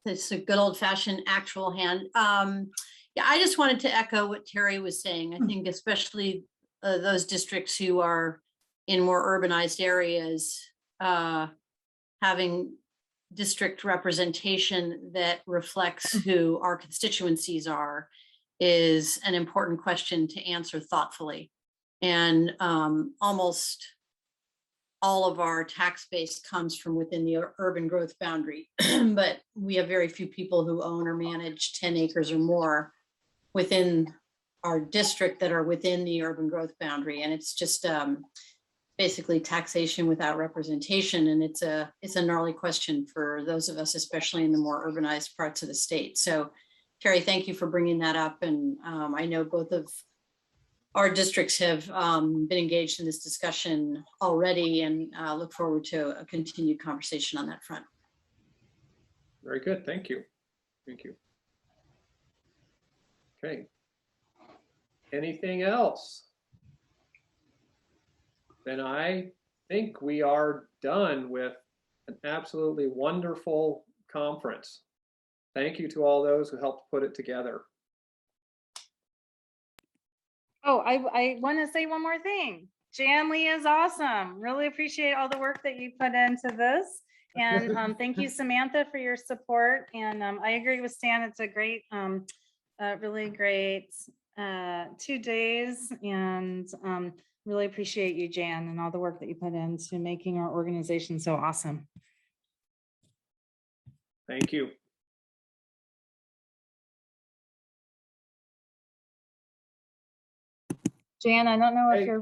It's a good old fashioned actual hand. Yeah, I just wanted to echo what Terry was saying. I think especially those districts who are in more urbanized areas, having district representation that reflects who our constituencies are is an important question to answer thoughtfully. And almost all of our tax base comes from within the urban growth boundary, but we have very few people who own or manage 10 acres or more within our district that are within the urban growth boundary. And it's just basically taxation without representation. And it's a gnarly question for those of us, especially in the more urbanized parts of the state. So Terry, thank you for bringing that up. And I know both of our districts have been engaged in this discussion already, and look forward to a continued conversation on that front. Very good, thank you. Thank you. Okay. Anything else? Then I think we are done with an absolutely wonderful conference. Thank you to all those who helped put it together. Oh, I want to say one more thing. Jan Lee is awesome. Really appreciate all the work that you put into this. And thank you, Samantha, for your support. And I agree with Stan. It's a great, really great 2 days. And really appreciate you, Jan, and all the work that you put into making our organization so awesome. Thank you. Jan, I don't know if you're